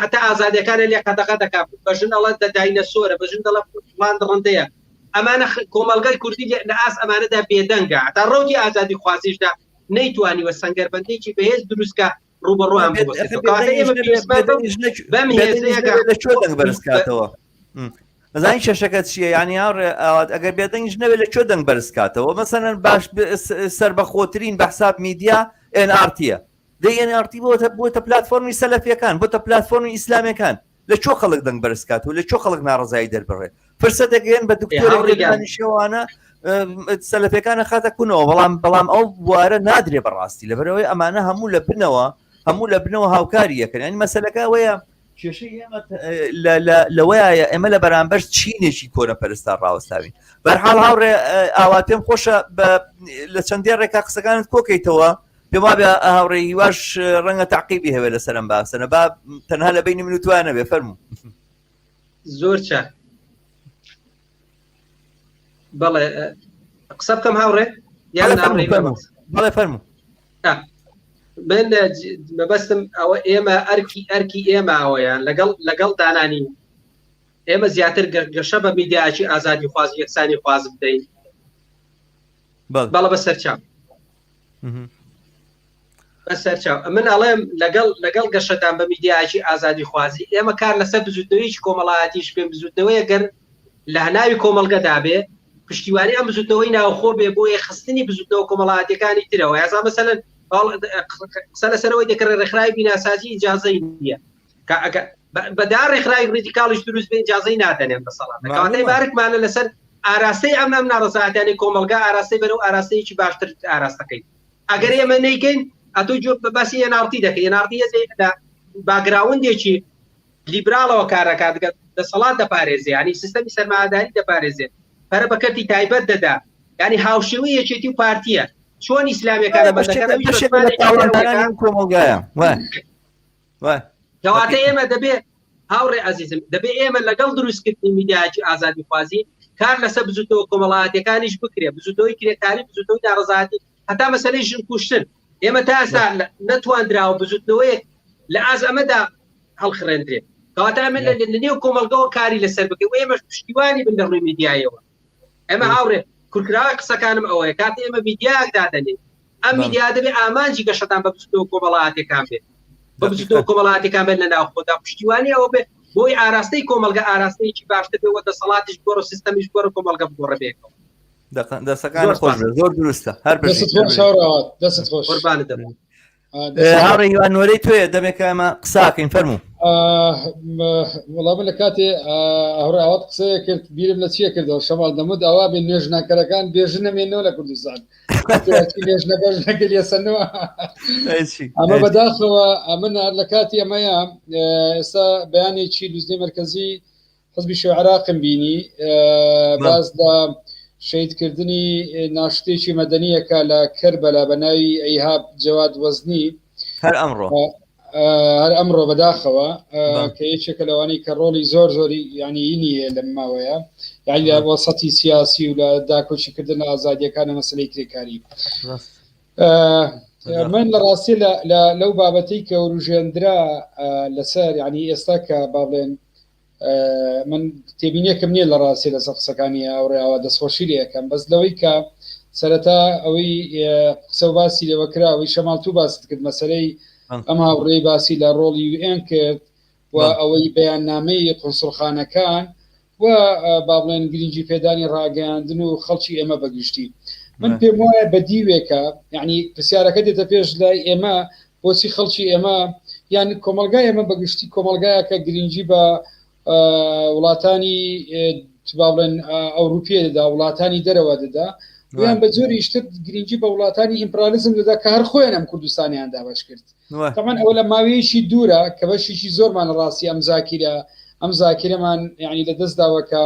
هەتا ئازادیەکانە لێ قەدەغە دەکات بەژن ئەڵە داینەسۆرە بەژن دەڵە پڵان ڕەندەیە ئەمانە کۆمەلگای کوردی لە ئاس ئەمانەدا بێدەنگە تا ڕۆژی ئازادی خوازیشدا نەیتوانیوە سەنگەربەندێکی بەهێز دروستکە ڕوبەڕوان بەرزکاتەوە زانی شەشەکە چییە ینی ئەگەر بێدەنگیش نەوێت لە چۆ دەنگ بەرزکاتەوە مەسەنەن باش سربەخۆترین بە حساب میدیا NRTە NRT بۆتە پلتفۆرمی سەلەفیەکان بۆتە پلتفۆرمی ئیسلامیەکان لە چۆ خەڵک دەنگ بەرزکات و لە چۆ خەڵک ناڕزایی دەربڕێت فرسە دەگەێن بە دکتۆرێکانی شێوانە سەلەفیەکانە خاتە کوونەوە بەڵام ئەو بوارە نادرێ بەڕاستی لەبەرەوەی ئەمانە هەموو لە بنەوە هاوکاری یەکەن ینی مەسەلەکە ئەوەیە کێشەی ئێمە لەوەیە ئێمە لە بەرامبەر چینێکی کۆنە پەرستان ڕاوەستاوین بەرحاڵ هاوڕێ ئاوا پێم خۆشە لە چەندێن ڕێکا قسەکانت کۆکەیتەوە پێم وابێ هاوڕێ هیواش ڕەنگە تعقیبی هەوێ لەسەرم باسەنە با تەنها لە بینی من و توانە بێ فەرموو زۆر چا بەڵێ قسە بکەم هاوڕێ بەڵێ فەرموو من مەبەستم ئەوە ئێمە ئەرکی ئێمە ئەوەیان لەگەڵ دانانی ئێمە زیاتر گەشە بە میدیاچی ئازادی خواز یەکسانی خواز بدەین بەڵە بەسەرچاو بەسەرچاو من ئەڵێم لەگەڵ گەشەدان بە میدیاچی ئازادی خوازی ئێمە کار لەسەر بزوتنەوەیکی کۆمەڵایەتیش پێم بزوتنەوەی گەر لە هەناوی کۆمەڵگەدا بێ پشتیوانی ئەم بزوتنەوەی ناوخۆ بێ بۆ خستنی بزوتنەوە کۆمەڵایەتەکانی ترەوە یاسا مەسەلەن قسە لەسەرەوەی دەکرێت ڕێکخراوی بیناسازی ئیجازەی نییە بەدا ڕێکخراوی ڕێدیکاڵیش دروست بێ ئیجازەی نادەنێن بەسەڵات کاتەی بارکمانە لەسەر ئاراستەی ئەم ناڕزایەتیانی کۆمەلگا ئاراستەی بەرەو ئاراستەیەکی باشتر ئاراستەکەین ئەگەر ئێمە نەیکەین ئەتۆ جۆ بەباسی NRT دەکەین NRT لە باگراوندێکی لیبراڵەوە کارەکات دەسەڵات دەپارێزێ ینی سیستەمی سەرمایه‌داری دەپارێزێ پەرە بەکەرتی تایبەت دەدا ینی هاوشێوەی یەکێتی و پارتیە چۆن ئیسلامیەکانە کۆمەلگایە کەواتە ئێمە دەبێ هاوڕێ عەزیزم دەبێ ئێمە لەگەڵ دروستکردنی میدیاچی ئازادی خوازی کار لەسەر بزوتەوە کۆمەڵایەتەکانیش بکرێ بزوتەوەی کرێکاری بزوتەوەی ناڕزایەتی هەتا مەسەلەی ژن کوشتن ئێمە تا ئێستا نەتوانراوە بزوتنەوەیەک لە ئاز ئەمەدا هەڵخڕێندرێت کەواتە ئەمە لە نێو کۆمەلگەوە کاری لەسەر بکەین و ئێمە پشتیوانی بن لە ڕووی میدیایەوە ئێمە هاوڕێ کورکراوە قسەکانم ئەوەیە کات ئێمە میدیاک دادەنێت ئەم میدیا دەبێ ئامانجی گەشەدان بە بزوتنەوە کۆمەڵایەتەکان بێت بە بزوتنەوە کۆمەڵایەتەکان بێت لە ناوخۆدا پشتیوانی ئەوە بێ بۆی ئاراستەی کۆمەلگە ئاراستەیەکی باشتر بێ و دەسەڵاتیش گۆڕ و سیستەمیش گۆڕ کۆمەلگە بگۆڕە بێتەوە دەسەکان خۆش زۆر دروستە هەر دەست خۆش قوربانت دەبم هاوڕێ هیوانوەرەی توێ دەمێک ئەمە قساکەین فەرموو وەڵام لە کاتێ هەڕاوات قسەیە کرد بیرم لە چیە کردەوە شەماڵ دەمت ئەوا بێ نوێژناکەرەکان بێژن نەمێنەوە لە کوردستان نێژنەگەژنەگەلیەسەنەوە ئەمە بەداخەوە ئەمن لە کاتی ئەمەیە ئێستا بەیانێکی دوزنەی مرکزی حزبی شوعراقم بینی باز لە شەیدکردنی ناشتێکی مەدەنیەکە لە کەربەلا بە ناوی ئەیهاب جەواد وەزنی هەر ئەمڕۆ بەداخەوە کە یەکێکە لەوانەی کە ڕۆڵی زۆری ینی لەم ماوەیە یعنی لە وەسەتی سیاسی و لە داکۆچیکردن ئازادیەکانە مەسلەی کرێکاری من لە ڕاستی لەو بابەتەی کە ڕژێندرا لەسەر ینی ئێستا کە با بڵێن من تێبینیەکەم نییە لە ڕاستی لە سەقسەکانی ئەوڕێەوە دەستخۆشی لەکەم بەس لەوەی کە سەرەتا ئەوەی قسە باسی لەوەکرا ئەوەی شەماڵ تو باست کرد مەسەرەی ئەم هاوڕێی باسی لە ڕۆڵی UN کرد و ئەوەی بەیاننامەی قونسڵخانەکان و با بڵێن گرنگی پێدانی ڕاگەاندن و خەڵکی ئێمە بەگشتی من پێم وایە بە دیوێکە یعنی پرسیارەکە دێتە پێش لای ئێمە بۆچی خەڵکی ئێمە یان کۆمەلگای ئێمە بەگشتی کۆمەلگایەکە گرنگی بە وڵاتانی با بڵێن ئەوروپیە دەدا وڵاتانی دەرەوە دەدا یان بە جۆری شتر گرنگی بە وڵاتانی ئیمپرالیزم دەدا کە هەر خۆیان ئەم کوردستانیان دابش کرد تەمان ئەوە لە ماوەیەشی دوورە کە بەشێکی زۆرمان ڕاستی ئەم زاکرەمان یعنی لە دەستداوە کە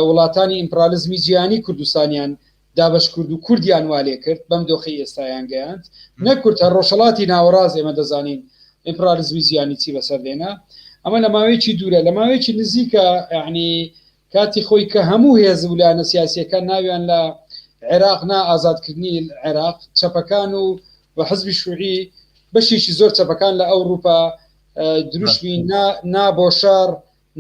وڵاتانی ئیمپرالیزمی جیهانی کوردستانیان دابش کرد و کوردیان والێ کرد بەم دۆخی ئێستایان گەیاند نەکورد هەر ڕۆژهەڵاتی ناوەڕاز ئێمە دەزانین ئیمپرالیزمی جیهانی چی بەسەردێنا ئەمە لە ماوەیەکی دوورە لە ماوەیەکی نزیکە یعنی کاتی خۆی کە هەموو هێز وولایەتە سیاسیەکان ناویان لە عێراق نا ئازادکردنی عێراق چەپەکان و بە حزبی شوعی بەشێکی زۆر چەپەکان لە ئەوروپا دروشمی نابۆ شەڕ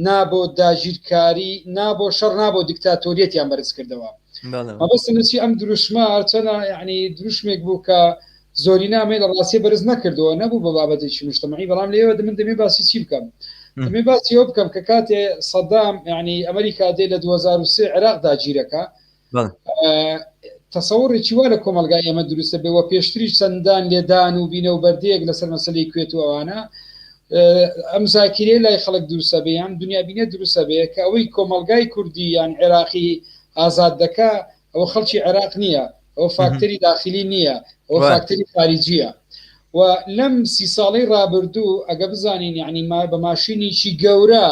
نابۆ داگیرکاری نابۆ شەڕ نابۆ دیکتاتۆریەتیان بەرز کردەوە مەبەستنچی ئەم دروشمە چەنە یعنی دروشمێک بوو کە زۆری نامێ لە ڕاستی بەرز نەکردەوە نەبوو بە بابەتێکی مجتەمەعی بەڵام لێوە من دەمێ باسی چی بکەم دەمێ باسی ئەوە بکەم کە کاتێ سەدام یعنی ئەمریکا دێ لە 2003 عێراق داگیرەکە تەسەوڕێکی وا لە کۆمەلگای ئێمە دروستە بێەوە پێشتری چەندان لێدان و بینە و بەردەیەک لەسەر مەسەلەی کوێت و ئەوانە ئەم زاکرێ لای خەڵک دروستە بێ یان دنیا بینێ دروستە بێ کە ئەوەی کۆمەلگای کوردی یان عێراقی ئازاد دەکا ئەوە خەڵکی عێراق نییە ئەو فاکتەری داخلی نییە ئەو فاکتەری خارجیە و لەم 30 ساڵەی ڕابردوو ئەگە بزانین یعنی ما بە ماشینێکی گەورە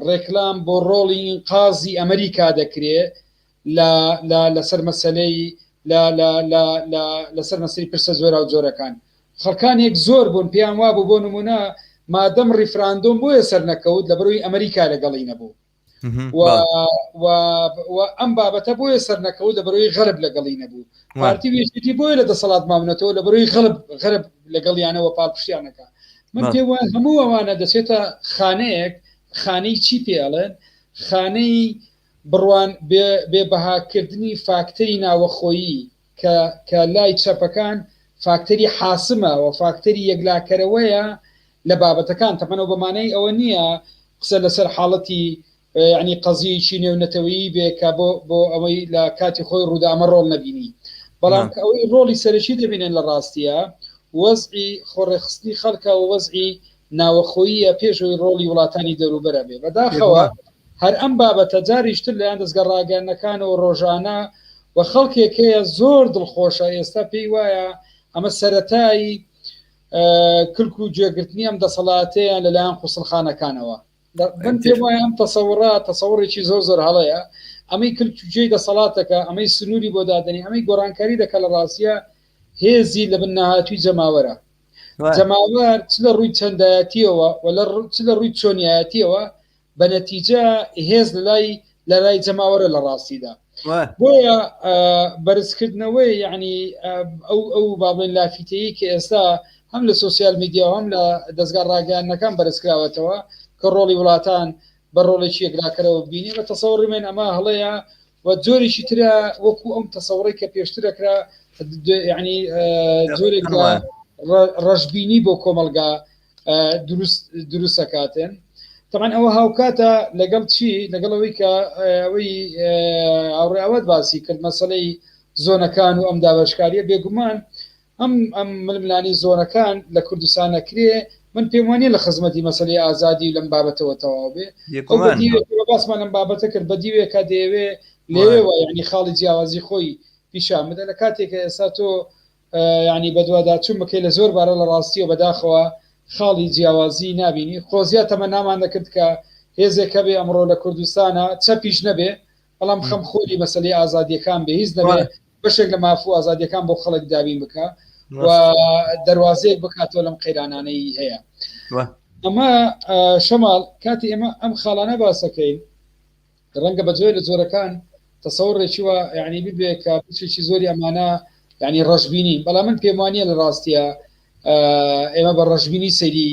ڕێکلام بۆ ڕۆڵی ئینقازی ئەمریکا دەکرێت لەسەر مەسەلەی لەسەر مەسەری پرسە زۆرە و جۆرەکان خەڵکانێک زۆر بوون پێیان وا بوو بۆ نمونە مادەم ریفراندۆم بۆیە سەر نەکەوت لە بەرەوەی ئەمریکا لەگەڵی نەبوو و ئەم بابەتە بۆیە سەر نەکەوت لە بەرەوەی غەرب لەگەڵی نەبوو پارتی وێژێتی بۆیە لە دەسەڵات ماونەتەوە لە بەرەوەی غەرب لەگەڵیانەوە پاڵپشتیانەکە من پێم وایە هەموو ئەوانە دەچێتە خانەیەک خانەی چی پێڵێن خانەی بڕوان بێبەهاکردنی فاکتەری ناوەخۆیی کە لای چەپەکان فاکتەری حاسمە و فاکتەری یەکلاکەرەوەیە لە بابەتەکان تەمەنەوە بەمانەی ئەوە نییە قسە لەسەر حاڵەتی ینی قەزیەکی نێونەتەوەیی بێکە بۆ ئەوەی لە کاتی خۆی ڕوودامە ڕۆڵ نەبینی بەڵام ئەوەی ڕۆڵی سەرەکی دەبینێن لە ڕاستیە وەزعی خۆڕێخستنی خەڵکە و وەزعی ناوەخۆییە پێشەوەی ڕۆڵی وڵاتانی دەوروبەرە بێ بەداخەوە هەر ئەم بابەتە جاریشتر لەیان دەستگەڕاگەنەکانەوە ڕۆژانە و خەڵکێکەیە زۆر دڵخۆشە ئێستا پێی وایە ئەمە سەرەتایی کلک و جێگرتنی ئەم دەسەڵاتەیە لەلایەن قوسڵخانەکانەوە من پێم وایە ئەم تەسەوڕێکی زۆر هەڵەیە ئەمەی کلکوجێی دەسەڵاتەکە ئەمەی سنووری بۆ دادنی ئەمەی گۆڕانکاری دەکە لە ڕاستیە هێزی لە بن نەهاتووی جەماوەرە جەماوەر چ لە ڕووی چەندایەتیەوە و چ لە ڕووی چۆنیایەتیەوە بە نەتیجە هێز لە لای جەماوەرە لە ڕاستیدا بۆیە بەرزکردنەوەی یعنی ئەو بابڵێن لافیتەیە کە ئێستا هەم لە سوسیال میدیا هەم لە دەستگا ڕاگەیاندنەکان بەرزکراوەتەوە کە ڕۆڵی وڵاتان بە ڕۆڵێکی یەکلاکەرەوە بینی بە تەسەوڕی من ئەمە هەڵەیە و جۆرێکی ترە وەکو ئەم تەسەوڕی کە پێشترەکرا یعنی جۆرێک ڕەشبینی بۆ کۆمەلگا دروست دەکاتێن طبعا ئەوە هاوکاتە لەگەڵ چی لەگەڵەوەی کە ئەوەی ئاوڕێوەت باسی کرد مەسەلەی زۆنەکان و ئەم دابشکاریە بێگومان ئەم ململانی زۆنەکان لە کوردستان نەکرێ من پێم وانیە لە خزمەتی مەسەلەی ئازادی لەم بابەتەوە تەواو بێ باسمان لەم بابەتە کرد بە دیوێکە دەیەوێ لێوێەوە یعنی خاڵی جیاوازی خۆی پیشان بدە لە کاتێکە ئێستا تۆ ینی بەدووادا چوون بکەی لە زۆر بارە لە ڕاستی و بەداخەوە خاڵی جیاوازی نبینی خۆزیات ئەمە نامان دەکرد کە هێزێکە بێ ئەمڕۆ لە کوردستانە چەپیش نەبێ بەڵام خەمخۆری مەسەلەی ئازادیەکان بێ هیچ نەبێ بەشێک لە مافوو ئازادیەکان بۆ خەڵک دابین بکە و دەواازەیەک بکاتەوە لەم قەیرانانەی هەیە ئەمە شەماڵ کاتی ئێمە ئەم خاڵانە باسەکەین ڕەنگە بە جۆی لە جۆرەکان تەسەوڕێکی وە یعنی ببێ کە پچێکی زۆری ئەمانە یعنی ڕەشبینی بەڵام من پێم وانیە لە ڕاستیە ئێمە بە ڕەشبینی سەیری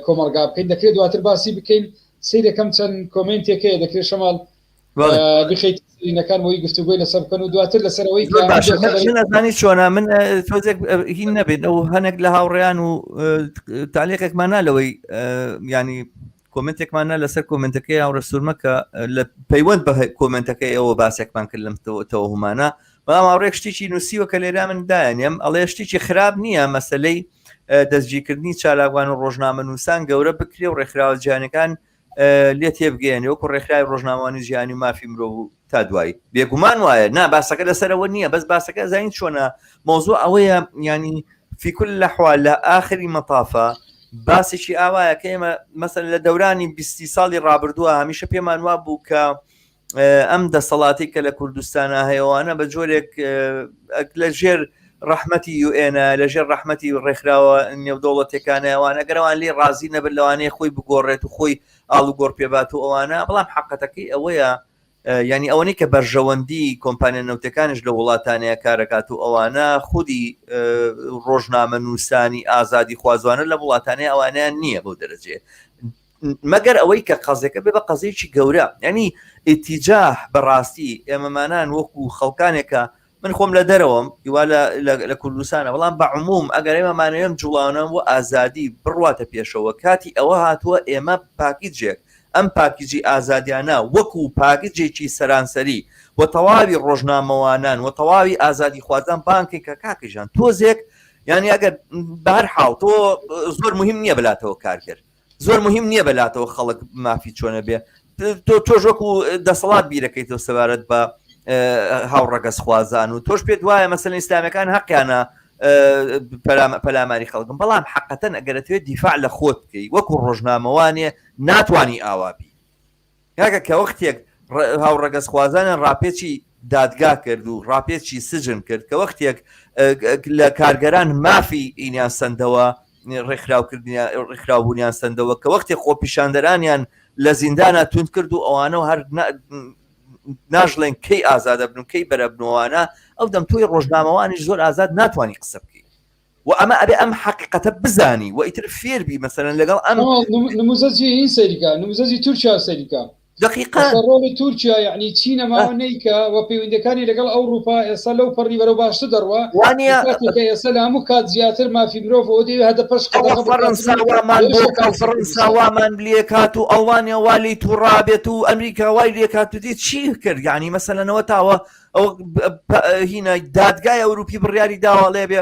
کۆمەلگا بکەین دەکرێت دواتر باسی بکەین سەیرەکەم چەند کۆمنتێکەیە دەکرێت شەماڵ بخەیت سرینەکانەوەی گفتوگوی لەسەر بکەن و دواتر لەسەرەوەی من ئەزانی چۆنە من تۆزێک هین نەبێت ئەو هەنێک لە هاوڕێیان و تاالێکێکمانە لەوەی ینی کۆمنتێکمانە لەسەر کۆمنتەکەی هاوڕە سوورمەکە لە پەیوەند بە کۆمنتەکەی ئەوە باسێکمان کرد لەم تەوهمانە بەڵام هاوڕێک شتێکی نووسیوە کە لێرا من دایانێم ئەڵێ شتێکی خراپ نییە مەسلەی دەستگیرکردنی چالاکوان و ڕۆژنامە نووسان گەورە بکرێ و ڕێکخراوە جیهانەکان لێ تێبگەێنێ وەکو ڕێکخراوی ڕۆژنامەوانی ژیانی و مافی مرۆڤ تا دوایی بێگومان وایە نا باسەکە لەسەرەوە نییە بەس باسەکە زین چۆنە مۆزوع ئەوەیە ینی في كل الأحوال لە ئاخری مەتافە باسێکی ئاوایە کە ئێمە مەسەن لە دەورانی 20 ساڵی ڕابردووە هەمیشە پێمان وا بوو کە ئەم دەسەڵاتی کە لە کوردستانە هەیەوانە بە جۆرێک لە ژێر ڕەحمەتی UN لە ژێر ڕەحمەتی ڕێکخراوە نێودەوڵەتەکانەوەوان ئەگەرەوان لێ ڕازی نەبن لەوانەیە خۆی بگۆڕێت و خۆی ئاڵوگۆڕ پێبات و ئەوانە بەڵام حقەتەکەی ئەوەیە ینی ئەوەی کە بەرژەوەندی کۆمپانیا نەوتەکانش لە وڵاتانەیە کارەکات و ئەوانە خودی ڕۆژنامە نووسانی ئازادی خوازوانە لە وڵاتانەیە ئەوانیان نییە بەو دەرەجێ مەگەر ئەوەی کە قەزەکە بێ بە قەزەیەکی گەورە ینی ئیتیجاه بەڕاستی ئێمەمانان وەکو خەڵکانێکە من خۆم لە دەرەوەم هیوا لە کوردستانە بەڵام بە عموم ئەگەر ئێمەمانەوەم جوڵاونەم و ئازادی بڕواتە پێشەوە کاتی ئەوە هاتووە ئێمە پاکیجێک ئەم پاکیجی ئازادیانە وەکو پاکیجێکی سەرانسەری و تەواوی ڕۆژنامەوانان و تەواوی ئازادی خوازان بانکێک کە کاکەژان تۆزێک یعنی ئەگەر بەهەر حاڵ تۆ زۆر مهم نییە بلاتەوە کارکرد زۆر مهم نییە بلاتەوە خەڵک مافی چۆنە بێ تۆش وەکو دەسەڵات بیرەکەیتەوە سەبارەت بە هاوڕەگەز خوازان و تۆش پێت وایە مەسەلەن ئیسلامیەکان حەقیانە پەلاماری خەڵکم بەڵام حقەتەن ئەگەرەتوێت دیفاع لە خۆت بکەی وەکو ڕۆژنامەوانێ ناتوانی ئاوابی کاکە کە وەختێک هاوڕەگەز خوازانە ڕاپێکی دادگا کرد و ڕاپێکی سجن کرد کە وەختێک لە کارگەران مافی ئینیان سندەوە ڕێکخراوبوونیان سندەوە کە وەختێک خۆپیشاندەرانیان لە زیندانە توند کرد و ئەوانە هەر ناژڵێن کەی ئازادە بن و کەی بەرە بنەوەوانە ئەو دەم تۆی ڕۆژنامەوانیش زۆر ئازاد ناتوانانی قسە بکەی و ئەمە ئەبێ ئەم حقیقەتە بزانی و ئیتر فێربی مەسەلەن لەگەڵ ئەم نموزەجی این سەریکە نموزەجی تورکیا سەریکە دقیقا ڕۆڵی تورکیا یعنی چینە ماوە نیکە و پەیوەندەکانی لەگەڵ ئەوروپا ئێستا لەو پەڕی بەرەو باشتر دەڕوە وانە ئێستا لە هەموو کات زیاتر مافی مرۆڤ ئەوە دەوێت هەدە پەش فەڕەنساوامان لێکات و ئەڵوانیا والی تووڕابێت و ئەمریکا وای لێکات و دیت چی کرد یعنی مەسەلەنەوە تاوە ئەو هینە دادگای ئەوروپی بڕیاری داواڵێ بێ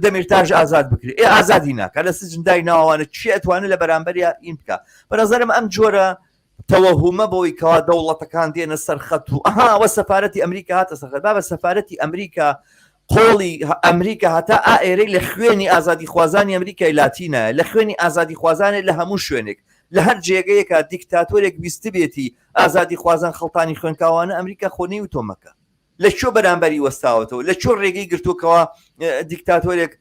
دەمیرتاژ ئازاد بکرێت ئازادی ناکە لە سجندای ناوانە چی ئەتوانێت لە بەرامبەریا ئین بکە بەنەزەرم ئەم جۆرە تەوەهومە بۆی کەوا دەوڵەتەکان دێنە سەرخەت و ئەوە سەفارەتی ئەمریکا هاتە سەرخەت با بە سەفارەتی ئەمریکا قۆڵی ئەمریکا هەتا ئێرەی لە خوێنی ئازادی خوازانی ئەمریکای لاتینە لە خوێنی ئازادی خوازانێت لە هەموو شوێنێک لە هەر جێگەیەکە دیکتاتۆرێک ویست بێتی ئازادی خوازان خەڵتانی خوێنکاوانە ئەمریکا خۆنی و تۆمەکە لە چۆ بەرامبەری وەستاوەتەوە لە چۆ ڕێگەی گرتووکەوە دیکتاتۆرێک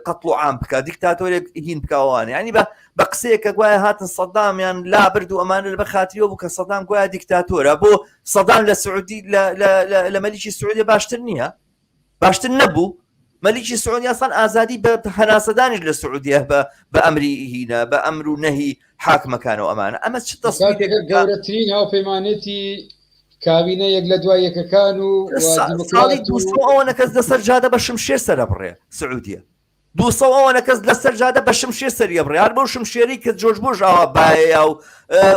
قەتڵ و عام بکە دیکتاتۆرێک هین بکاوانە ینی بە قسەیەکە گوایە هاتن سەدامیان لابرد و ئەمانە لە بەخاتریەوە بوو کە سەدام گوایە دیکتاتۆرە بۆ سەدام لە سعودی لە مەلیکی سعودی باشتر نییە باشتر نەبوو مەلیکی سعودی ئاسان ئازادی بە هەناسەدانیش لە سعودیە بە ئەمری هینە بە ئەمر و نەهی حاکمەکانەوە ئەمانە ئەمە چ تەسبیحێک گەورەترین هاوپەیمانێتی کابینە یەک لە دوای یەکەکان و ساڵی 200 ئەوەنە کەس لەسەر جادە بە شمشێر سەرە بڕێ سعودیە 200 ئەوەنە کەس لەسەر جادە بە شمشێر سەریە بڕێ هەر بۆ شمشێری کە جۆرج بوش ئەوە باەیە و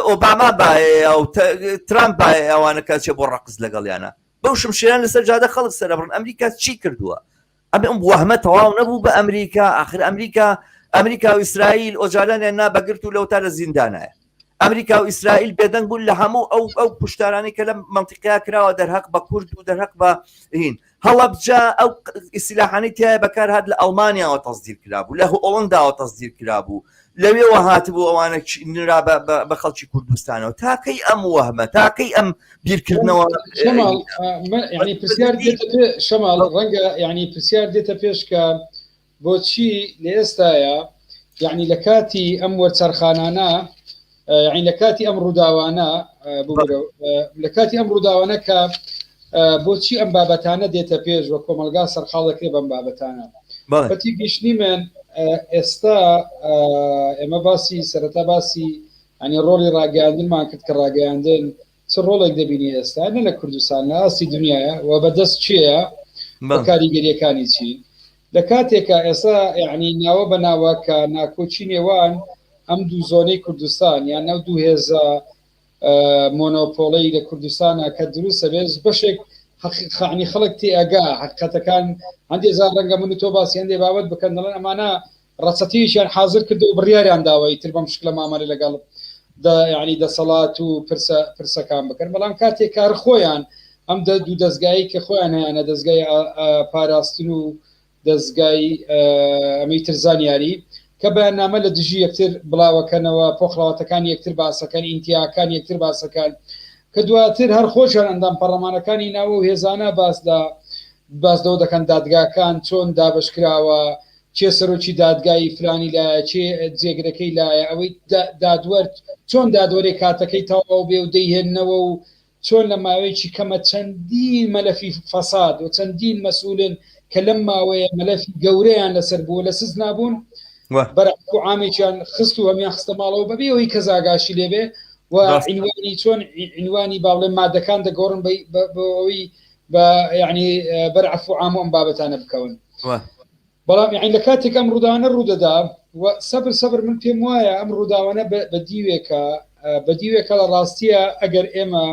ئۆباما باەیە و ترامپ باە ئەوانە کەچێ بۆ ڕەقز لەگەڵیانە بەو شمشێران لەسەر جادە خەڵک سەرە بڕن ئەمریکا چی کردووە ئەمە ئەم وەهمە تەواو نەبوو بە ئەمریکا ئاخر ئەمریکا و ئیسرائیل ئۆجارانیان نابەگرت و لەوتا لە زیندانایە ئەمریکا و ئیسرائیل بێدەنگ بوون لە هەموو ئەو پشتارانی کە لە منتیقیا کراوە دەرهەق بە کورد و دەرهەق بە هین هەڵەبجا ئەو ئیسلاحانی تایە بەکار هات لە ئەڵمانیاوە تەصدیر کرابوو لە هۆڵنداوە تەصدیر کرابوو لەوێەوە هاتبوو ئەوانە نرا بە خەڵکی کوردستانەوە تاکەی ئەم وەهمە تاکەی ئەم بیرکردنەوە ینی پرسیار شەماڵ ڕەنگە ینی پرسیار دێتە پێش کە بۆچی لە ئێستاە یعنی لە کاتی ئەم وەرچەرخانانە یعنی لە کاتی ئەم ڕووداوانە لە کاتی ئەم ڕووداوانە کە بۆچی ئەم بابەتانە دێتە پێش وە کۆمەلگا سەرخاڵ دەکرێت بەم بابەتانە بەتی گشتنی من ئێستا ئێمە باسی سەرەتا باسی ئەنی ڕۆڵی ڕاگەاندنمان کرد کە ڕاگەاندن چ ڕۆڵێک دەبینی ئێستا نە لە کوردستان لە ئاسی دنیاە و بەدەست چییە بە کاریگەریەکانی چی لە کاتێکە ئێستا یعنی ناوە بە ناوە کە ناکۆچی نێوان ئەم دوو زۆنەی کوردستان یان نەو دوو هێزە مۆنۆپۆڵی لە کوردستانە کە دروستە بێت بەشێک خانی خەڵک تێئگا حقیقەتەکان هەندێک زار ڕەنگە من و تۆ باسی هەندێ بابەت بکەن دەڵێن ئەمانە ڕەچەتیشیان حاضر کرد و بڕیاریان داوای تر بەم شکلە مامەڵێ لەگەڵ یعنی دەسەڵات و پرسەکان بکەن بەڵام کاتێک کار خۆیان ئەم دوو دەستگایی کە خۆیان هەیەە دەستگای پاراستن و دەستگای ئەمەی ترزانیاری کە بەیاننامە لە دژی یەکتر بڵاوەکەنەوە پۆخڵاوەتەکان یەکتر باسەکان ئینتیاکان یەکتر باسەکان کە دواتر هەر خۆشیان ئەندام پەرلەمانەکانی ناوە و هێزانە باسدەوە دەکەن دادگاکان چۆن دابشکراوە چێ سەرۆکی دادگایی فلانی لایە چێ جێگرەکەی لایە ئەوەی دادوەرد چۆن دادوەرێک کاتەکەی تەواو بێ و دەیهێننەوە و چۆن لە ماوەیەکی کەمە چەندین مەلەفی فەساد و چەندین مەسئولن کە لەم ماوەیە مەلەفی گەورەیان لەسەر بووە لە سز نابوون بەرەو عامێکیان خست و هەمیان خستە ماڵەوە بەبێ ئەوەی کەزاگاشی لێبێ و عنوانی چۆن عنوانی باڵێ مادەکان دەگۆڕن بەوەی بە یعنی بەرعفو عام ئەم بابەتانە بکەون بەڵام یعنی لە کاتێک ئەم ڕووداوانە ڕوودەدا و سەبر من پێم وایە ئەم ڕووداوانە بە دیوێکە لە ڕاستیە ئەگەر ئێمە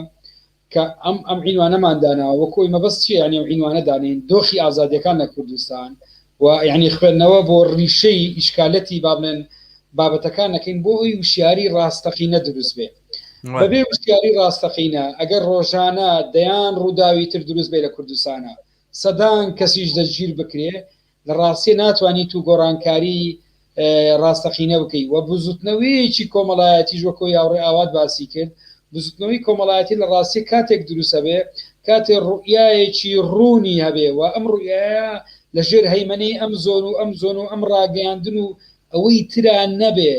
کە ئەم عنوانەمانداناوە وەکۆی مەبەست چیە یعنی عنوانە دانین دۆخی ئازادیەکان لە کوردستان و یعنی خوێندنەوە بۆ ڕیشەی ئیشکالەتی بابنن بابەتەکان نەکەین بۆ ئەوی وشیاری ڕاستەقینە دروست بێ بەبێ وشیاری ڕاستەقینە ئەگەر ڕۆژانە دەیان ڕووداوی تر دروست بێ لە کوردستانە سەدان کەسیش دەستگیر بکرێ لە ڕاستی ناتوانیت و گۆڕانکاری ڕاستەقینە بکەی و بزوتنەوەیەکی کۆمەڵایەتی ژۆکۆی یاوڕێ ئاوات باسی کرد بزوتنەوەی کۆمەڵایەتی لە ڕاستی کاتێک دروستە بێ کاتێ ڕوئایەکی ڕوونی هەبێ و ئەم ڕوئایە لەژێر هەیمەنەی ئەم زۆن و ئەم ڕاگەیاندن و ئەوەی تران نەبێ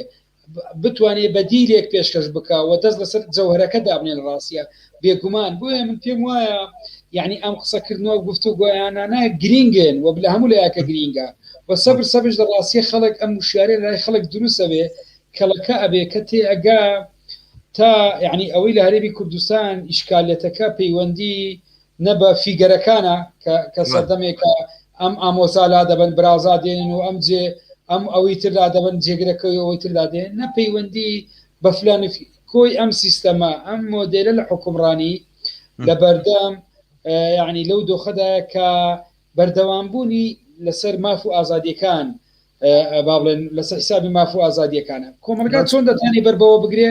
بتوانێت بەدیلێک پێشکەش بکە و دەست لەسەر جەوهرەکە دابنێن ڕاستیە بێگومان بۆیە من پێم وایە یعنی ئەم قسەکردنەوە گفتو گویانانە گرینگن و بلە هەموو لایەکە گرینگە و سەبر لە ڕاستی خەڵک ئەم وشارێ لای خەڵک دروستە بێ کەڵەکە ئەبێ کە تێئگا تا یعنی ئەوەی لە هەرێمی کوردستان ئیشکالەتەکە پەیوەندی نەبە فیگەرەکانە کە سەردەمێکە ئەم ئامۆزالا دەبن برازا دێنن و ئەم ئەوەی تردا دەبن جێگرەکەی ئەوەی تردا دێن نەپەیوەندی بە فلان کۆی ئەم سیستەمە ئەم مۆدێلە لە حکومڕانی لە بەردەم یعنی لەو دۆخەدا کە بەردەوامبوونی لەسەر ماف و ئازادیەکان با بڵێن لەسەر حسابی ماف و ئازادیەکانە کۆمەلگا چۆن دەتوانێت بەربەوە بگرێ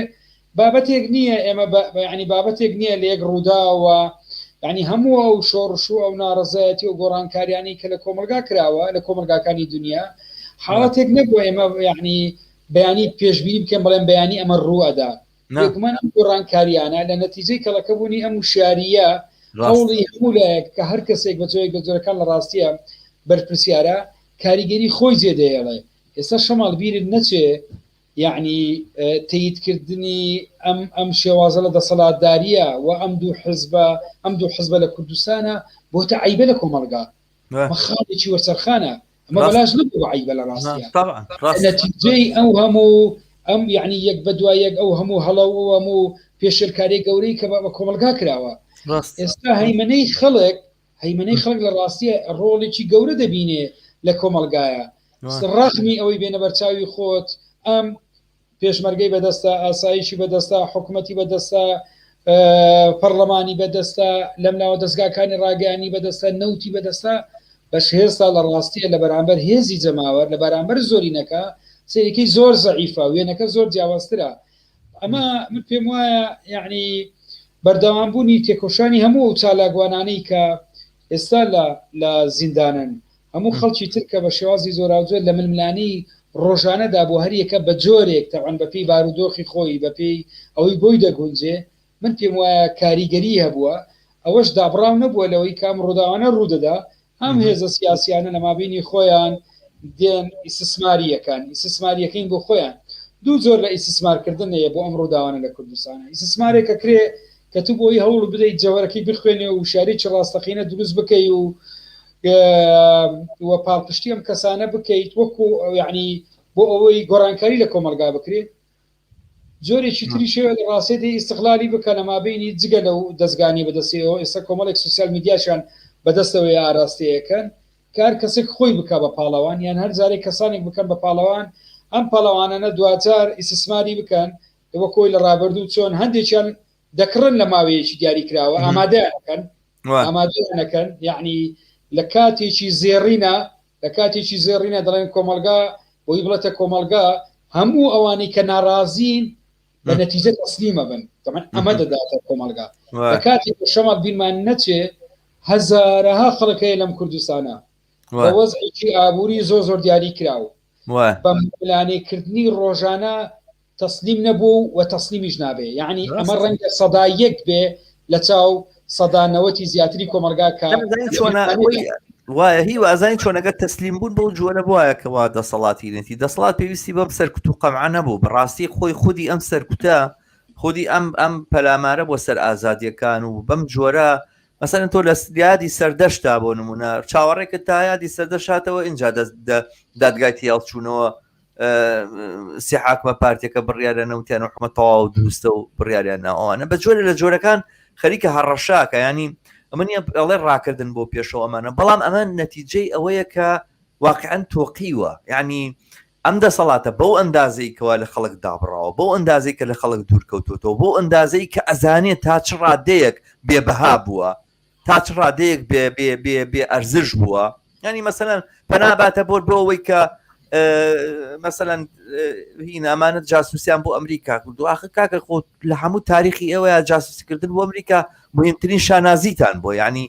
بابەتێک نییە ئێمە ینی بابەتێک نییە لە یەک ڕووداوە ینی هەموو ئەو شۆڕش و ئەو ناڕزایەتی و گۆڕانکاریانی کە لە کۆمەلگا کراوە لە کۆمەلگاکانی دنیا حاڵەتێک نەبووە ئێمە ینی بەیانی پێشبینی بکەم بڵێن بەیانی ئەمە ڕوئەدا بێگومان ئەم گۆڕانکاریانە لە نەتیجەی کەڵەکە بوونی ئەم وشاریە هەوڵی هەموو لایەک کە هەر کەسێک بە جۆیەک لە جۆرەکان لە ڕاستیە بەرپرسیارە کاریگەری خۆی جێدەیەڵێ ئێستا شەماڵ بیرت نەچێ یعنی تەییدکردنی ئەم شێوازە لە دەسەڵاتداریە و ئەم دوو حزبە لە کوردستانە بۆتە عیبە لە کۆمەلگا مەخاڵێکی وەسەرخانە ئەمە بەلاش نبوو عیبە لە ڕاستیە نەتیجەی ئەو هەموو ئەم یعنی یەک بەدوای یەک ئەو هەموو هەڵە و هەموو پێشرکاری گەورەی کە بە کۆمەلگا کراوە ئێستا هەیمەنەی خەڵک لە ڕاستیە ڕۆڵێکی گەورە دەبینێ لە کۆمەلگایە ڕاخمی ئەوەی بێنە بەرچاوی خۆت ئەم پێشمەرگەی بەدەستە ئاسایشی بەدەستە حکوومەتی بەدەستە پەرلەمانی بەدەستە لەم ناوە دەستگاکانی ڕاگەیانی بەدەستە نەوتی بەدەستە بەش هێستا لە ڕاستیە لە بەرامبەر هێزی جەماوەر لە بەرامبەر زۆرینەکە سەرەکەی زۆر زەعیفە وێنەکە زۆر جیاوازترە ئەمە من پێم وایە یعنی بەردەوامبوونی تێکۆشانی هەموو چالاگوانانەی کە ئێستا لە زیندانن هەموو خەڵکی ترکە بە شێوازی زۆراوزۆر لە ململانی ڕۆژانەدا بۆ هەریەکە بە جۆرێک تەعەن بەپی بارودۆخی خۆی بەپی ئەوەی بۆی دەگونجێ من پێم وایە کاریگەری هەبووە ئەوەش دابڕاو نەبووە لەوەی کام ڕووداوانە ڕوودەدا ئەم هێزە سیاسیانە لەمابینی خۆیان دێن ئیسسماریەکەین بۆ خۆیان دوو زۆر لە ئیسسمارکردن هەیە بۆ ئەم ڕووداوانە لە کوردستانە ئیسسمارێکە کرێ کە تو بۆی هەوڵ بدەیت جەوەرەکەی بخوێنێ و شارێکی ڕاستەقینە دروست بکەی و پاڵپشتی ئەم کەسانە بکەیت وەکو یعنی بۆ ئەوەی گۆڕانکاری لە کۆمەلگا بکرێت جۆرێکی تری شێوە لە ڕاستێتی ئیستقلالی بکە لە مابینی جگە لەو دەستگانی بەدەستەوە ئێستا کۆمەڵێک سوسیال میدیاشان بەدەستەوەی ئاراستەیەکەن کار کەسێک خۆی بکە بە پاڵەوان یان هەر جارێک کەسانێک بکەن بە پاڵەوان ئەم پاڵەوانانە دواتار ئیسسماری بکەن وە کۆی لە ڕابردوو چۆن هەندێکیان دەکڕن لە ماوەیەکی دیاری کراوە ئامادەیانەکەن ئامادەیانەکەن یعنی لە کاتێکی زێڕینە دەڵێن کۆمەلگا بۆی بڵێتە کۆمەلگا هەموو ئەوانەی کە ناڕازین بە نەتیجە تەسلیمە بن ئەمە دەداتە کۆمەلگا لە کاتی شەمە بیرمان نەچێ هەزارەها خەڵکەیە لەم کوردستانە بە وەزعێکی ئابووری زۆر دیاری کراوە بە پلانێکردنی ڕۆژانە تەسلیم نەبوو و تەسلیمیش نابێ یعنی ئەمە ڕەنگە سەدا یەک بێ لە چاو سەدانەوەتی زیاتری کۆمەلگا کە وایە هی وازانی چۆنەگە تەسلیم بوون بۆ جوۆرە وایەکەوا دەسەڵاتی نێتی دەسەڵات پێویستی بەم سەرکوت و قەمع نەبوو بەڕاستی خۆی خودی ئەم سەرکوتە خودی ئەم پەلامارە بۆ سەر ئازادیەکان و بەم جۆرە مەسەرەن تۆ لە یادی سەردەشتا بۆ نمونە چاوەڕێکە تا یادی سەردەشاتەوە اینجا دادگای هەڵچوونەوە سێ حاکمە پارتێکە بڕیارە نەوتیان و حکومەت تەواو دروستە و بڕیاریان ناوانە بە جۆرە لە جۆرەکان خەریکە هەڕەشاکە ینی ئەمە ئەڵێ ڕاکردن بۆ پێشەوە ئەمانە بەڵام ئەمە نەتیجەی ئەوەیە کە واقعەن تۆقیوە یعنی ئەم دەسەڵاتە بەو ئەندازەی کەوا لە خەڵک دابڕاوە بەو ئەندازەی کە لە خەڵک دوورکەوتوتەوە بۆ ئەندازەی کە ئەزانێت تا چ ڕادەیەک بێبەها بووە تا چ ڕادەیەک بێ ئەرزش بووە ینی مەسەلەن پەناباتە بۆ بۆەوەی کە مەسەلەن هین ئەمانەت جاسوسیان بۆ ئەمریکا کردو ئاخر کاکە خۆ لە هەموو تاریخی ئێوەیە جاسوسیکردن بۆ ئەمریکا مهمترین شانازیتان بۆ ینی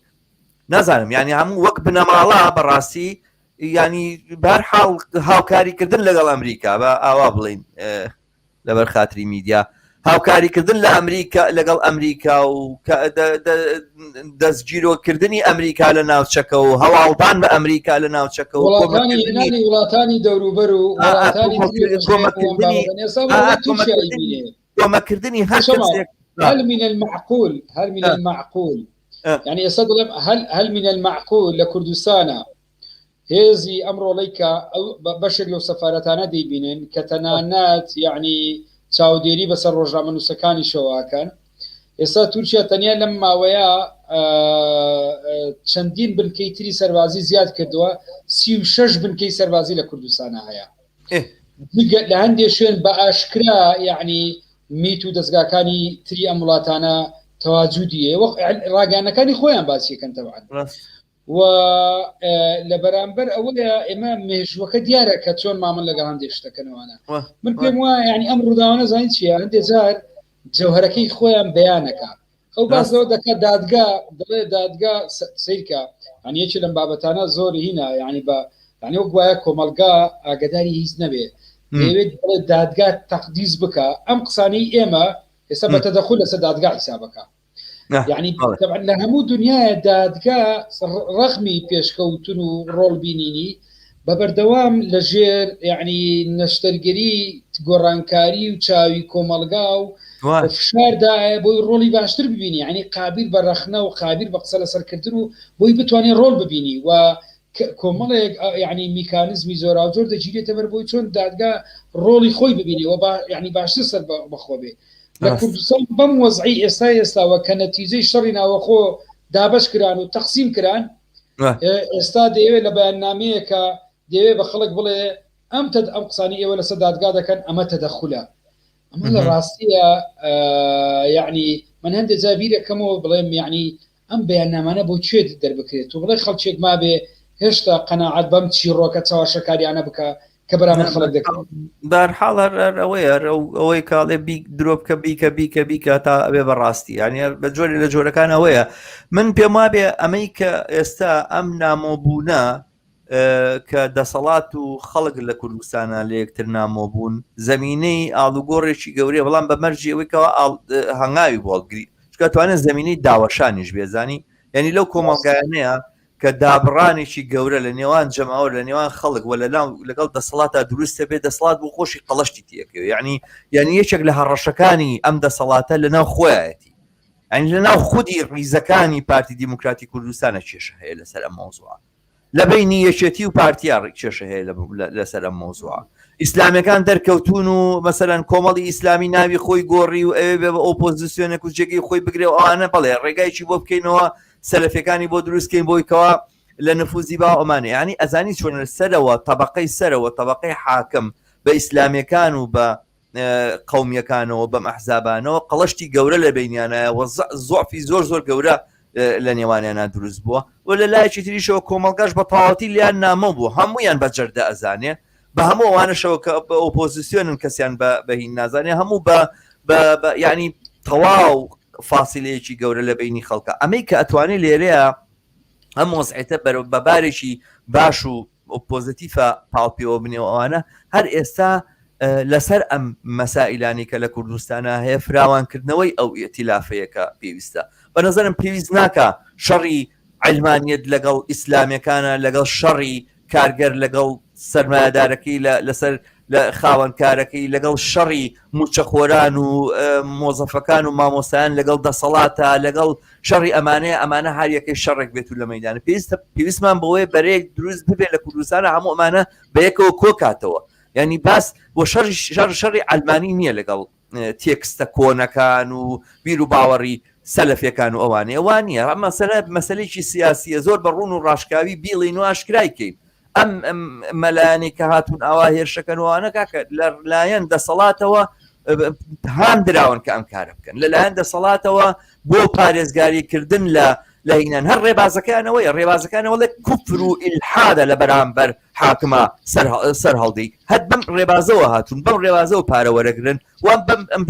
نازانم ینی هەموو وەک بنەماڵا بەڕاستی ینی بەرحاڵ هاوکاریکردن لەگەڵ ئەمریکا بە ئاوا بڵین لەبەر خاتری میدیا هاوکاریکردن لە ئەمریکا لەگەڵ ئەمریکا و دەستگیرۆکردنی ئەمریکا لە ناوچەکە و هەواڵدان بە ئەمریکا لە ناوچەکە و وڵاتانی دەوروبەر و کۆمەکردنی هەر هل من المعقول يعني يصدق هل من المعقول لكردستان هذه أمر ليك بشر لو سفارتنا دي بينن كتنانات يعني سعوديري بس الرجل من سكاني شواكن ئێستا تورکیا تەنیا لەم ماوەیە چەندین بنکەی سەربازی زیاد کردووە 36 بنکەی سەربازی لە کوردستانە هەیە لە هەندێک شوێن بە ئاشکرا یعنی میت و دەستگاکانی تری ئەم وڵاتانە تەواجودیە وەک ڕاگەیانەکانی خۆیان باسیەکەن تەبعاً و لە بەرامبەر ئەوەیە ئێمە مێژوەکە دیارە کە چۆن مامن لەگەڵ هەندێک شتەکەنەوەە من پێم وایە یعنی ئەم ڕووداوانە زانین چیە هەندێک جار جەوهرەکەی خۆیان بەیانەکە ئەو باسەوە دەکات دادگا دەڵێ دادگا سیرکە هەنی یەکی لەم بابەتانە زۆر هینە یعنی بە یعنی وەک وایە کۆمەلگا ئاگداری هیچ نەبێ دەیەوێت دادگا تەقدیس بکە ئەم قسانەی ئێمە ئێستا بە تەدەخل لەسەر دادگا حیسابەکە يعني طبعا لهمو دنيا دادگا رغمي پێشکەوتن و ڕۆڵ بینینی بەبەردەوام لەژێر يعني نەشتەرگەری گۆڕانکاری و چاوی کۆمەلگا و فشاردایە بۆی ڕۆڵی باشتر ببینی يعني قابل بە ڕەخنە و قابل بە قسە لەسەرکردن و بۆی بتوانێت ڕۆڵ ببینی و کۆمەڵێک يعني میکانزمی زۆر زۆر دەگیرێتە بەر بۆی چۆن دادگا ڕۆڵی خۆی ببینی و يعني باشتر سەر بەخۆ بێ لە کوردستان بەم وەزعی ئێستاوە کە نەتیجەی شەڕی ناوەخۆ دابش کران و تەقسیم کران ئێستا دەیەوێت لە بەیاننامەیەکە دەیەوێت بە خەڵک بڵێ ئەم قسانی ئێوە لەسەر دادگا دەکەن ئەمە تەدەخولە ئەمە لە ڕاستیە یعنی من هەندێک جا بیرەکەمەوە بڵێم یعنی ئەم بەیاننامانە بۆ کوێ دەربکرێت و بڵێ خەڵکێک مابێ هێشتا قەناعەت بەم چیرۆکە چاوەشەکاریانە بکە کە بەرامبەر خەڵک دەکەن بەرحاڵ ئەوەیە کاڵێ درۆ بکە بیکە تا ئەبێ بەڕاستی یعنی بە جۆری لە جۆرەکان ئەوەیە من پێم وابێ ئەمەی کە ئێستا ئەم نامۆبوونە کە دەسەڵات و خەڵک لە کوردستانە لە یەکتر نامۆبوون زەمینەی ئاڵوگۆڕێکی گەورەیە بەڵام بە مەرجی ئەوەیەوە هەنگاوی بۆڵگری چکاتوانێت زەمینەی داوەشانیش بێزانی یعنی لەو کۆمەڵگایانەیە کە دابڕانێکی گەورە لە نێوان جەماوە لە نێوان خەڵک و لەگەڵ دەسەڵاتە دروستە بێت دەسەڵات بۆ خۆشی قەڵەشتی تێکەوە یعنی یەکێک لە هەڕەشەکانی ئەم دەسەڵاتە لەناو خۆیەتی ئەنی لەناو خودی ڕیزەکانی پارتی دیموکراتی کوردستانە کێشە هەیە لەسەر ئەم مۆزوعە لە بینی یەکێتی و پارتیا کێشە هەیە لەسەر ئەم مۆزوعە ئیسلامیەکان دەرکەوتون و مەسەرەن کۆمەڵی ئیسلامی ناوی خۆی گۆڕی و ئەوێ بە ئۆپۆزیسیۆنێک و جێگەی خۆی بگرێ و ئەوانە بەڵێ ڕێگایکی بۆ بکەینەوە سەلەفیەکانی بۆ دروستکەین بۆی کەوا لە نفوزی با ئەمانە یعنی ئەزانی چۆن سەرەوە تەبەقەی سەرەوە تەبەقەی حاکم بە ئیسلامیەکان و بە قەومیەکانەوە بەم ئەحزابانەوە قەڵەشتی گەورە لە بینیانایە زۆعفی زۆر گەورە لە نێوانیانە دروست بووە و لە لایەکی تریشەوە کۆمەڵگەش بە تەواوەتی لیان نامە بوو هەمویان بە جەردە ئەزانێ بە هەموو ئەوانەشەوە کە بە ئۆپۆزیسیۆنن کەسیان بەهین نازانێ هەموو بە ینی تەواو فاسیلەیەکی گەورە لە بینی خەڵکە ئەمەی کە ئەتوانێت لێرەیە ئەم وەزعیتە بەبارێکی باش و ئۆپۆزیتیفە پاڵپیەوە بنێەوەوانە هەر ئێستا لەسەر ئەم مەسائلانی کە لە کوردستانە هەیە فراوانکردنەوەی ئەو ئێتیلافەیەکە پێویستە بە نظرم پێویست ناکە شەڕی علمانیت لەگەڵ ئیسلامیەکانە لەگەڵ شەڕی کارگەر لەگەڵ سەرمایه‌دارەکەی لەسەر لە خاوەنکارەکەی لەگەڵ شەڕی موچەخۆران و مۆزەفەکان و مامۆسایان لەگەڵ دەسەڵاتە لەگەڵ شەڕی ئەمانە هەر یەکەی شەڕێک بێت و لە مەیدانە پێویستمان بەوەی بەرەیەک دروست ببێت لە کوردستانە هەموو ئەمانە بەیەکەوە کۆکاتەوە ینی باس بۆ شەڕی ئەلمانی نییە لەگەڵ تێکستە کۆنەکان و بیر و باوەڕی سەلەفیەکان و ئەوان نییە ئەم مەسەلەیەکی سیاسیە زۆر بە ڕوون و ڕاشکاوی بیڵین و ئاشکرایکەین ئەم مەلایانی کە هاتوون ئاوا هێرشەکەنەوەوانە کاکە لەلایەن دەسەڵاتەوە هام دراون کە ئەم کارە بکەن لەلایەن دەسەڵاتەوە بۆ پارێزگاریکردن لە هینەن هەر ڕێبازەکانەوە لە کوفر و ئیلحادە لە بەرامبەر حاکمە سەر هەڵدەی هەر بەم ڕێبازەوە هاتوون بەم ڕێبازەوە پارەوەرەگرن وان بەم ئەم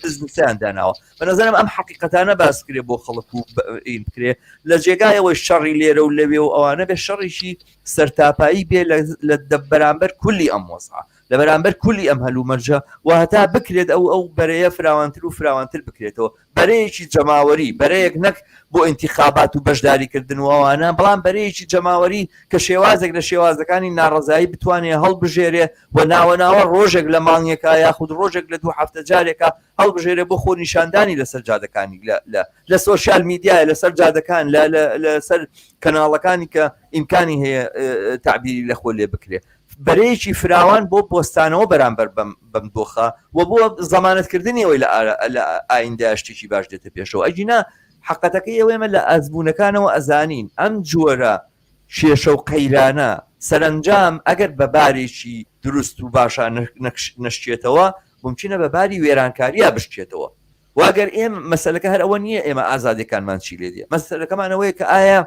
بزنسیان داناوە بەنظرم ئەم حەقیقەتانە باس کرێ بۆ خەڵک و ئین بکرێ لە جێگایەوەی شەڕی لێرە و لەوێ و ئەوانە بێ شەڕیشی سەرتاپایی بێ لە بەرامبەر کولی ئەم وەزعە لە بەرامبەر کولی ئەم هەلومەرجە و هەتا بکرێت ئەو بەرەیە فراوانتر و فراوانتر بکرێتەوە بەرەیەکی جەماوەری بەرەیەک نەک بۆ ئینتیخابات و بەشداریکردن و ئەوانە بەڵام بەرەیەکی جەماوەری کە شێوازێک لە شێوازەکانی ناڕەزایی بتوانێت هەڵبژێرێ و ناوەناوە ڕۆژێک لە مانگێکە یاخود ڕۆژێک لە 2 هەفتە جارێکە هەڵبژێرێ بۆ خۆ نیشاندانی لەسەر جادەکانی لە سۆشیال میدیایە لەسەر جادەکان لەسەر کەناڵەکانی کە ئیمکانی هەیە تعبیری لە خۆ لێ بکرێت بەرەیەکی فراوان بۆ پۆستانەوە بەرامبەر بەم دۆخە و بۆ زەمانەتکردنیەوەی لە ئایندە شتێکی باش دێتە پێشەوە ئەجینا حقەتەکەی ئەوێمە لە ئەزبوونەکانەوە ئەزانین ئەم جۆرە شێشە و قەیرانە سەرنجام ئەگەر بەبارێکی دروست و باشە نەشتێتەوە ممکنە بەباری وێرانکاریە بشتێتەوە واگەر ئێمە مەسەلەکە هەر ئەوە نییە ئێمە ئازادەکانمان چی لێ دێ مەسەلەکەمانەوەی کە ئایا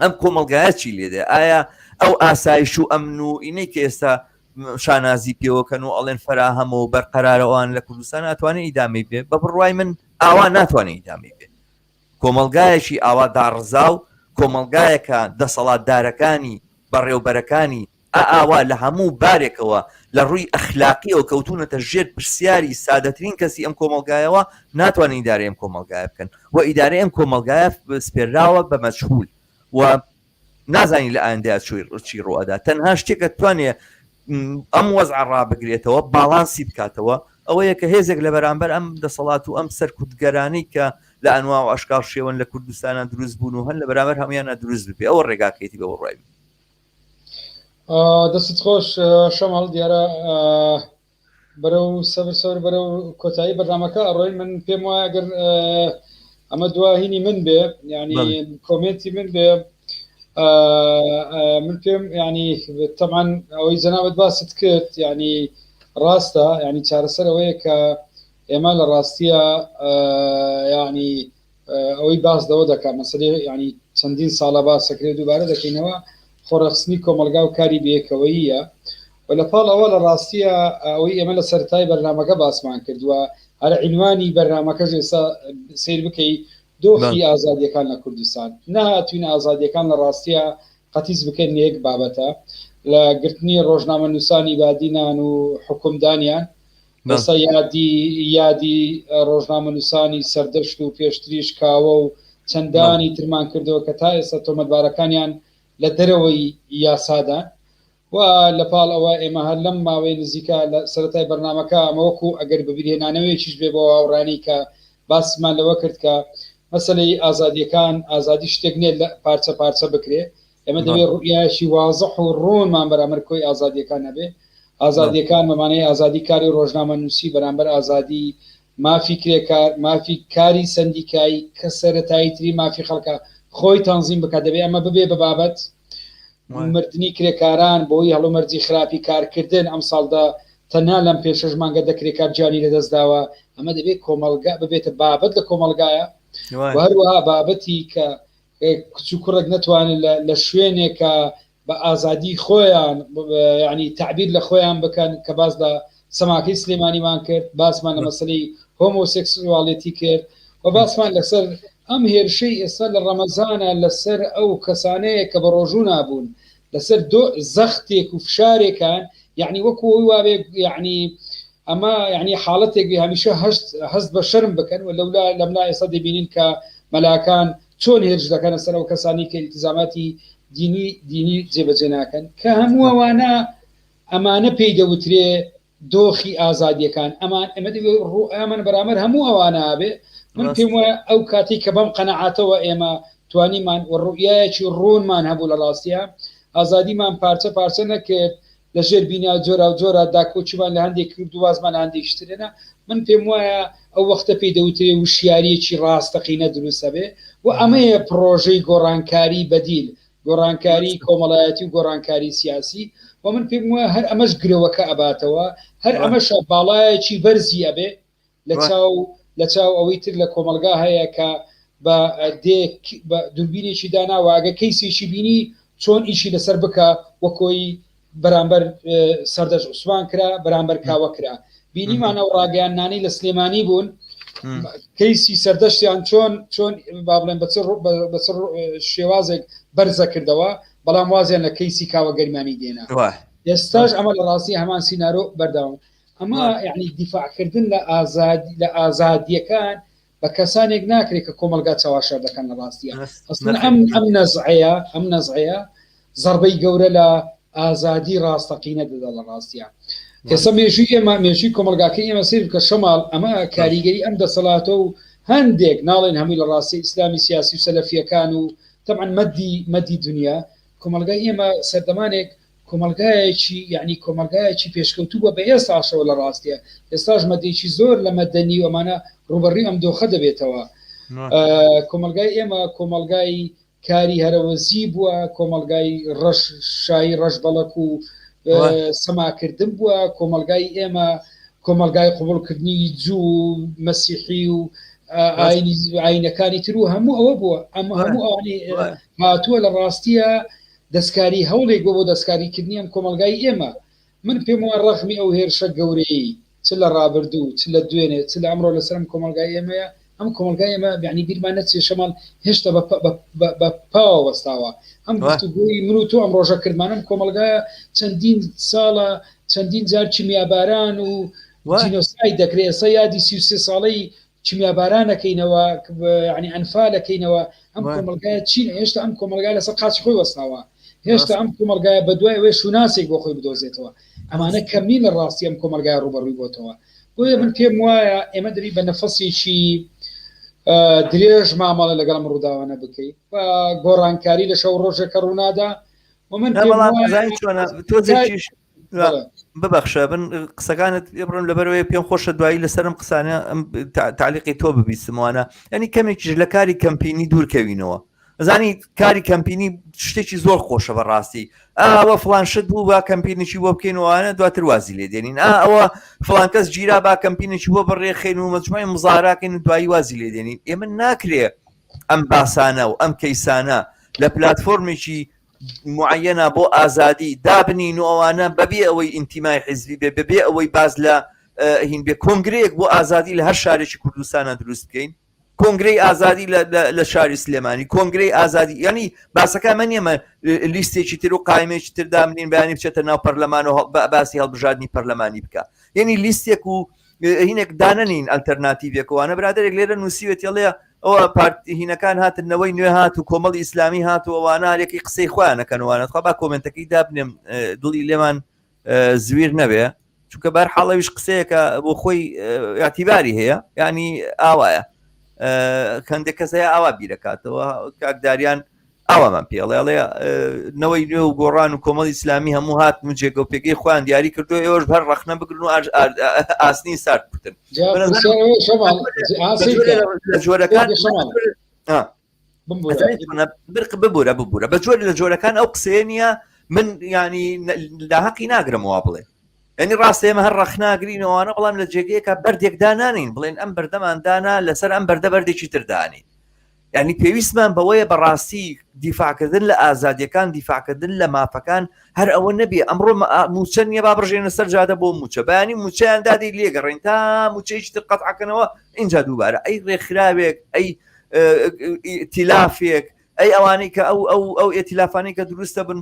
ئەم کۆمەڵگایە چی لێ دێ ئایا ئەو ئاسایش و ئەمن و ئینەی کە ئێستا شانازی پێوەکەن و ئەڵێن فراهەمە و بەرقەرارەوەوان لە کوردستان ناتوانێت ئیدامی بێ بە بڕوای من ئاوا ناتوانێت ئیدامی بێ کۆمەڵگایەکی ئاوا داڕزا و کۆمەڵگایەکە دەسەڵاتدارەکانی بەڕێوبەرەکانی ئاوا لە هەموو بارێکەوە لە ڕووی ئەخلاقیەوە کەوتونەتە ژێر پرسیاری سادەترین کەسی ئەم کۆمەڵگایەوە ناتوانین ئیدارەی ئەم کۆمەڵگایە بکەن و ئیدارەی ئەم کۆمەڵگایە سپێراوە بە مەجهول و نازانی لە ئایندەیە چی ڕوئەدا تەنها شتێکە توانێت ئەم وەزع ڕابگرێتەوە باڵانسی بکاتەوە ئەوەیە کە هێزێک لە بەرامبەر ئەم دەسەڵات و ئەم سەرکوتگەرانەی کە لە ئەنوا و ئەشکال شێوەن لە کوردستانە دروست بوون و هەن لە بەرامبەر هەمویانە دروست ببێ ئەوە ڕێگاکەیتی بە ڕای دەست خۆش شەماڵ دیارە بەرەو سەر بەرەو کۆتایی بەرنامەکە ئەڕۆی من پێم وایە ئەگەر ئەمە دواهینی من بێ ینی کۆمنتی من بێ من پێم ینی طبعا ئەوەی جەنابەت باست کرد ینی ڕاستە ینی چارەسەر ئەوەیە کە ئێمە لە ڕاستیە ینی ئەوەی باس دەوە دەکات مەسەلەی ینی چەندین ساڵە باسەکرێت دووبارە دەکەینەوە خۆڕەخستنی کۆمەلگا و کاری بەیەکەوەییە و لە پاڵ ئەوە لە ڕاستیە ئەوەی ئێمە لە سەرەتای بەرنامەکە باسمان کردووە هەر عنوانی بەرنامەکەش ئێستا سیر بکەی دۆخی ئازادیەکان لە کوردستان نهاتوینە ئازادیەکان لە ڕاستیە قەتیز بکەین یەک بابەتە لە گرتنی ڕۆژنامە نووسانی بادینان و حکومدانیان بەسە یادی ڕۆژنامە نووسانی سەردەشت و پێشتریش کاوە و چەندانی ترمان کردەوە کە تا ئێستا تۆمەتبارەکانیان لە دەرەوەی یاسادان و لە پاڵ ئەوە ئێمە هەر لەم ماوەی نزیکە لە سەرەتای بەرنامەکە ئەمەوەکو ئەگەر ببیرهێنانەوەیکیش بێ بۆ هاوڕانی کە باسمان لەوە کرد کە مەسەلەی ئازادیەکان ئازادی شتێک نیە لە پارچە پارچە بکرێ ئێمە دەوێت ڕوئیایشی وازەح و ڕوونمان بەرامبەر کۆی ئازادیەکان نەبێ ئازادیەکان بەمانەیە ئازادی کاری ڕۆژنامە نووسی بەرامبەر ئازادی مافی کرێکار مافی کاری سندیکایی کە سەرەتایی تری مافی خەڵکە خۆی تەنزیم بکات دەبێت ئەمە ببێ بە بابەت مردنی کرێکاران بۆی هەڵومەرجی خراپی کارکردن ئەم ساڵدا تەنها لەم پێشەش مانگە دەکرێکار جانی لەدەستداوە ئەمە دەبێت کۆمەلگا ببێتە بابەت لە کۆمەلگایە هەروەها بابەتی کە کچ و کوڕێک نەتوانن لە شوێنێکە بە ئازادی خۆیان ینی تعبیر لە خۆیان بکەن کە باز لە سەماکەی سلێمانیمان کرد باسمان لە مەسلەی هۆمۆسێکسواڵێتی کرد و باسمان لەسەر ئەم هێرشەی ئێستا لە ڕەمەزانە لەسەر ئەو کەسانەیە کە بە ڕۆژوو نابوون لەسەر زەختێک و فشارێکان یعنی وەکو وابێ یعنی ئەمە یعنی حاڵەتێک هەمیشە هەست بە شەرم بکەن و لەولا لەملا ئێستا دەبینین کە مەلاکان چۆن هێرش دەکەنە سەر ئەو کەسانی کە التزاماتی دینی جێبەجێ ناکەن کە هەموو ئەوانە ئەمانە پێی دەوترێ دۆخی ئازادیەکان ئەمان بەرامبەر هەموو ئەوانە بێ من پێم وایە ئەو کاتی کە بەم قەنەعاتەوە ئێمە توانیمان ڕوئایەکی ڕوونمان هەبوو لە ڕاستیە ئازادیمان پارچە پارچە نەکرد لە ژێر بینا جۆرا و جۆرە داکۆچیمان لە هەندێک کرد و وازمان هەندێکشترێنە من پێم وایە ئەو وەختە پێی دەوترێ وشیاریەکی ڕاستەقینە دروستە بێ و ئەمەیە پرۆژەی گۆڕانکاری بەدیل گۆڕانکاری کۆمەڵایەتی و گۆڕانکاری سیاسی و من پێم وایە هەر ئەمەش گرەوەکە ئەباتەوە هەر ئەمەشە باڵایەکی بەرزی ئەبێ لە چاو ئەوەی تر لە کۆمەلگا هەیە کە بە دووربینێکی داناواگە کەیسێکی بینی چۆن ئیشی لەسەر بکە وەکۆی بەرامبەر سەردەش عوسمان کرا بەرامبەر کاوە کرا بینیمانە و ڕاگەیاننانی لە سلێمانی بوون کەیسی سەردەشتیان چۆن با بڵێن بەچ شێوازێک بەرزە کردەوە بەڵام وازیان لە کەیسی کاوە گەرمانی دێنا ئێستاش ئەمە لە ڕاستی هەمان سینارۆ بەرداوم ئەمە یعنی دیفاعکردن لە ئازادیەکان بە کەسانێک ناکرێت کە کۆمەلگا چاواشەر دەکەن لە ڕاستیە ئەم نەزعەیە زەربەی گەورە لە ئازادی ڕاستەقینە دەدا لە ڕاستیە ئێستا مێژوی ئێمە مێژوی کۆمەلگاکەی ئێمە سیر کە شەماڵ ئەمە کاریگەری ئەم دەسەڵاتە و هەندێک ناڵێن هەمووی لە ڕاستی ئیسلامی سیاسی و سەلەفیەکان و طبعا مەدی دنیا کۆمەلگای ئێمە سەردەمانێک کۆمەلگایەکی یعنی کۆمەلگایەکی پێشکەوتوو بە ئێستاشەوە لە ڕاستیە ئێستاش مەدەیکی زۆر لە مەدەنی و ئەمانە ڕوبەڕی ئەم دۆخە دەبێتەوە کۆمەلگای ئێمە کۆمەلگای کاری هەرەوەزی بووە کۆمەلگای شایی ڕەشبەڵک و سەماکردن بووە کۆمەلگای ئێمە کۆمەلگای قوبولکردنی جوو مەسیحی و ئاینەکانی تر و هەموو ئەوە بووە ئەمە هەموو ئەوانی هاتووە لە ڕاستیە دەستکاری هەوڵێک بۆ دەستکاریکردنی ئەم کۆمەلگای ئێمە من پێم وایە ڕەخمی ئەو هێرشە گەورەی چ لە ڕابردوو چ لە دوێنێ چ لە ئەمڕۆ لەسەر کۆمەلگای ئێمەیە ئەم کۆمەلگای ئێمە یعنی بیرمان نەچێ شەماڵ هێشتا بە پاوە وەستاوە ئەم گفتوگۆی من و تۆ ئەم ڕۆژە کردمانم کۆمەلگایە چەندین ساڵە چەندین جار چیمیاباران و جینۆسای دەکرێت ئێستا یادی 33 ساڵەی چیمیابارانەکەینەوە یعنی ئەنفالەکەینەوە ئەم کۆمەلگایە چین هێشتا ئەم کۆمەلگای لەسەر قاچی خۆی وەستاوە هێشتا ئەم کۆمەلگایە بە دوای ئەوەی شوناسێک بۆ خۆی بدۆزێتەوە ئەمانە کەمین لە ڕاستی ئەم کۆمەلگای ڕوبەڕووی بۆتەوە بۆیە من پێم وایە ئێمە دەبی بە نەفەسێکی درێژ مامەڵە لەگەڵ ئەم ڕووداوانە بکەیت و گۆڕانکاری لە شەو ڕۆژێکە ڕوونادا و من ببەخشە بن قسەکانت بڕن لەبەرەوەی پێم خۆشە دوایی لەسەرم قسانە تعلیقی تۆ ببیستموانە ینی کەمێکیش لە کاری کەمپینی دوورکەوینەوە زانی کاری کەمپینی شتێکی زۆر خۆشە بەڕاستی ئەوە فلانشت بوو با کەمپینێکی بۆ بکەینەوەوانە دواتر وازی لێ دێنین ئەوە فلان کەس گیرا با کەمپینێکی بۆ بڕێخێن و مەجموعی مزاراکەین و دوایی وازی لێ دێنین ئێمە ناکرێ ئەم باسانە و ئەم کەیسانە لە پلاتفۆرمێکی معەنە بۆ ئازادی دابنین و ئەوانە بەبێ ئەوەی ئینتیمای حیزبی بێ بەبێ ئەوەی باز لە هین بێ کۆنگرەیەک بۆ ئازادی لە هەر شارێکی کوردستانە دروست بکەین کۆنگرەی ئازادی لە شاری سلێمانی کۆنگرەی ئازادی ینی باسەکە من ئێمە لیستێکی تر و قایمێکی تر دامنین بەیانی بچێتە ناو پەرلەمان و باسی هەڵبژاردننی پەرلەمانی بکە یعنی لیستێک و هینێک دانەنین ئەلتەرناتیڤێکەوەوانە برادێک لێرە نووسیوێت هەڵەیە ئەوە هینەکان هاتنەوەی نوێ هات و کۆمەڵی ئیسلامی هات و ئەوانە هەرێکی قسەی خۆیانەکەنوانە خۆ با کۆمنتەکەی دابنێم دڵی لێمان زویر نەبێ چونکە بەر حاڵەویش قسەیەکە بۆ خۆی یاعتیباری هەیە ینی ئاوایە هەندێک کەس هەیە ئاوا بیرەکاتەوە کاکداریان ئەوەمان پێڵێڵێ نەوەی نوێ و گۆڕان و کۆمەڵی ئیسلامی هەموو هات جێگە و پێگەی خۆیان دیاری کردو ئێوەش هەر ڕەخنە بگرن و ئاسنی سارد بکردن لە جۆرەکان ببوورە بە جۆر لە جۆرەکان ئەو قسەیە نیە من ینی لە حەقی ناگرمەوە بڵێ ینی ڕاستی ئێمە هەر ڕەخناگرینەوەوانە بەڵام لە جێگەیەکە بەردێکدا نانین بڵێن ئەم بەردەماندانا لەسەر ئەم بەردە بەردێکی تردانین یعنی پێویستمان بەوەیە بەڕاستی دیفاعکردن لە ئازادیەکان دیفاعکردن لە مافەکان هەر ئەوە نەبێ ئەمڕۆ موچە نیە با بڕژێنە سەر جادە بۆ موچە بەیانی موچەیان دادی لێگەڕین تا موچەیەکی تر قەتعکردنەوە اینجا دووبارە ئەی ڕێکخراوێک ئەی ئیتیلافێک ئەی ئەوانەی کە ئەو ئێتیلافانەی کە دروستە بن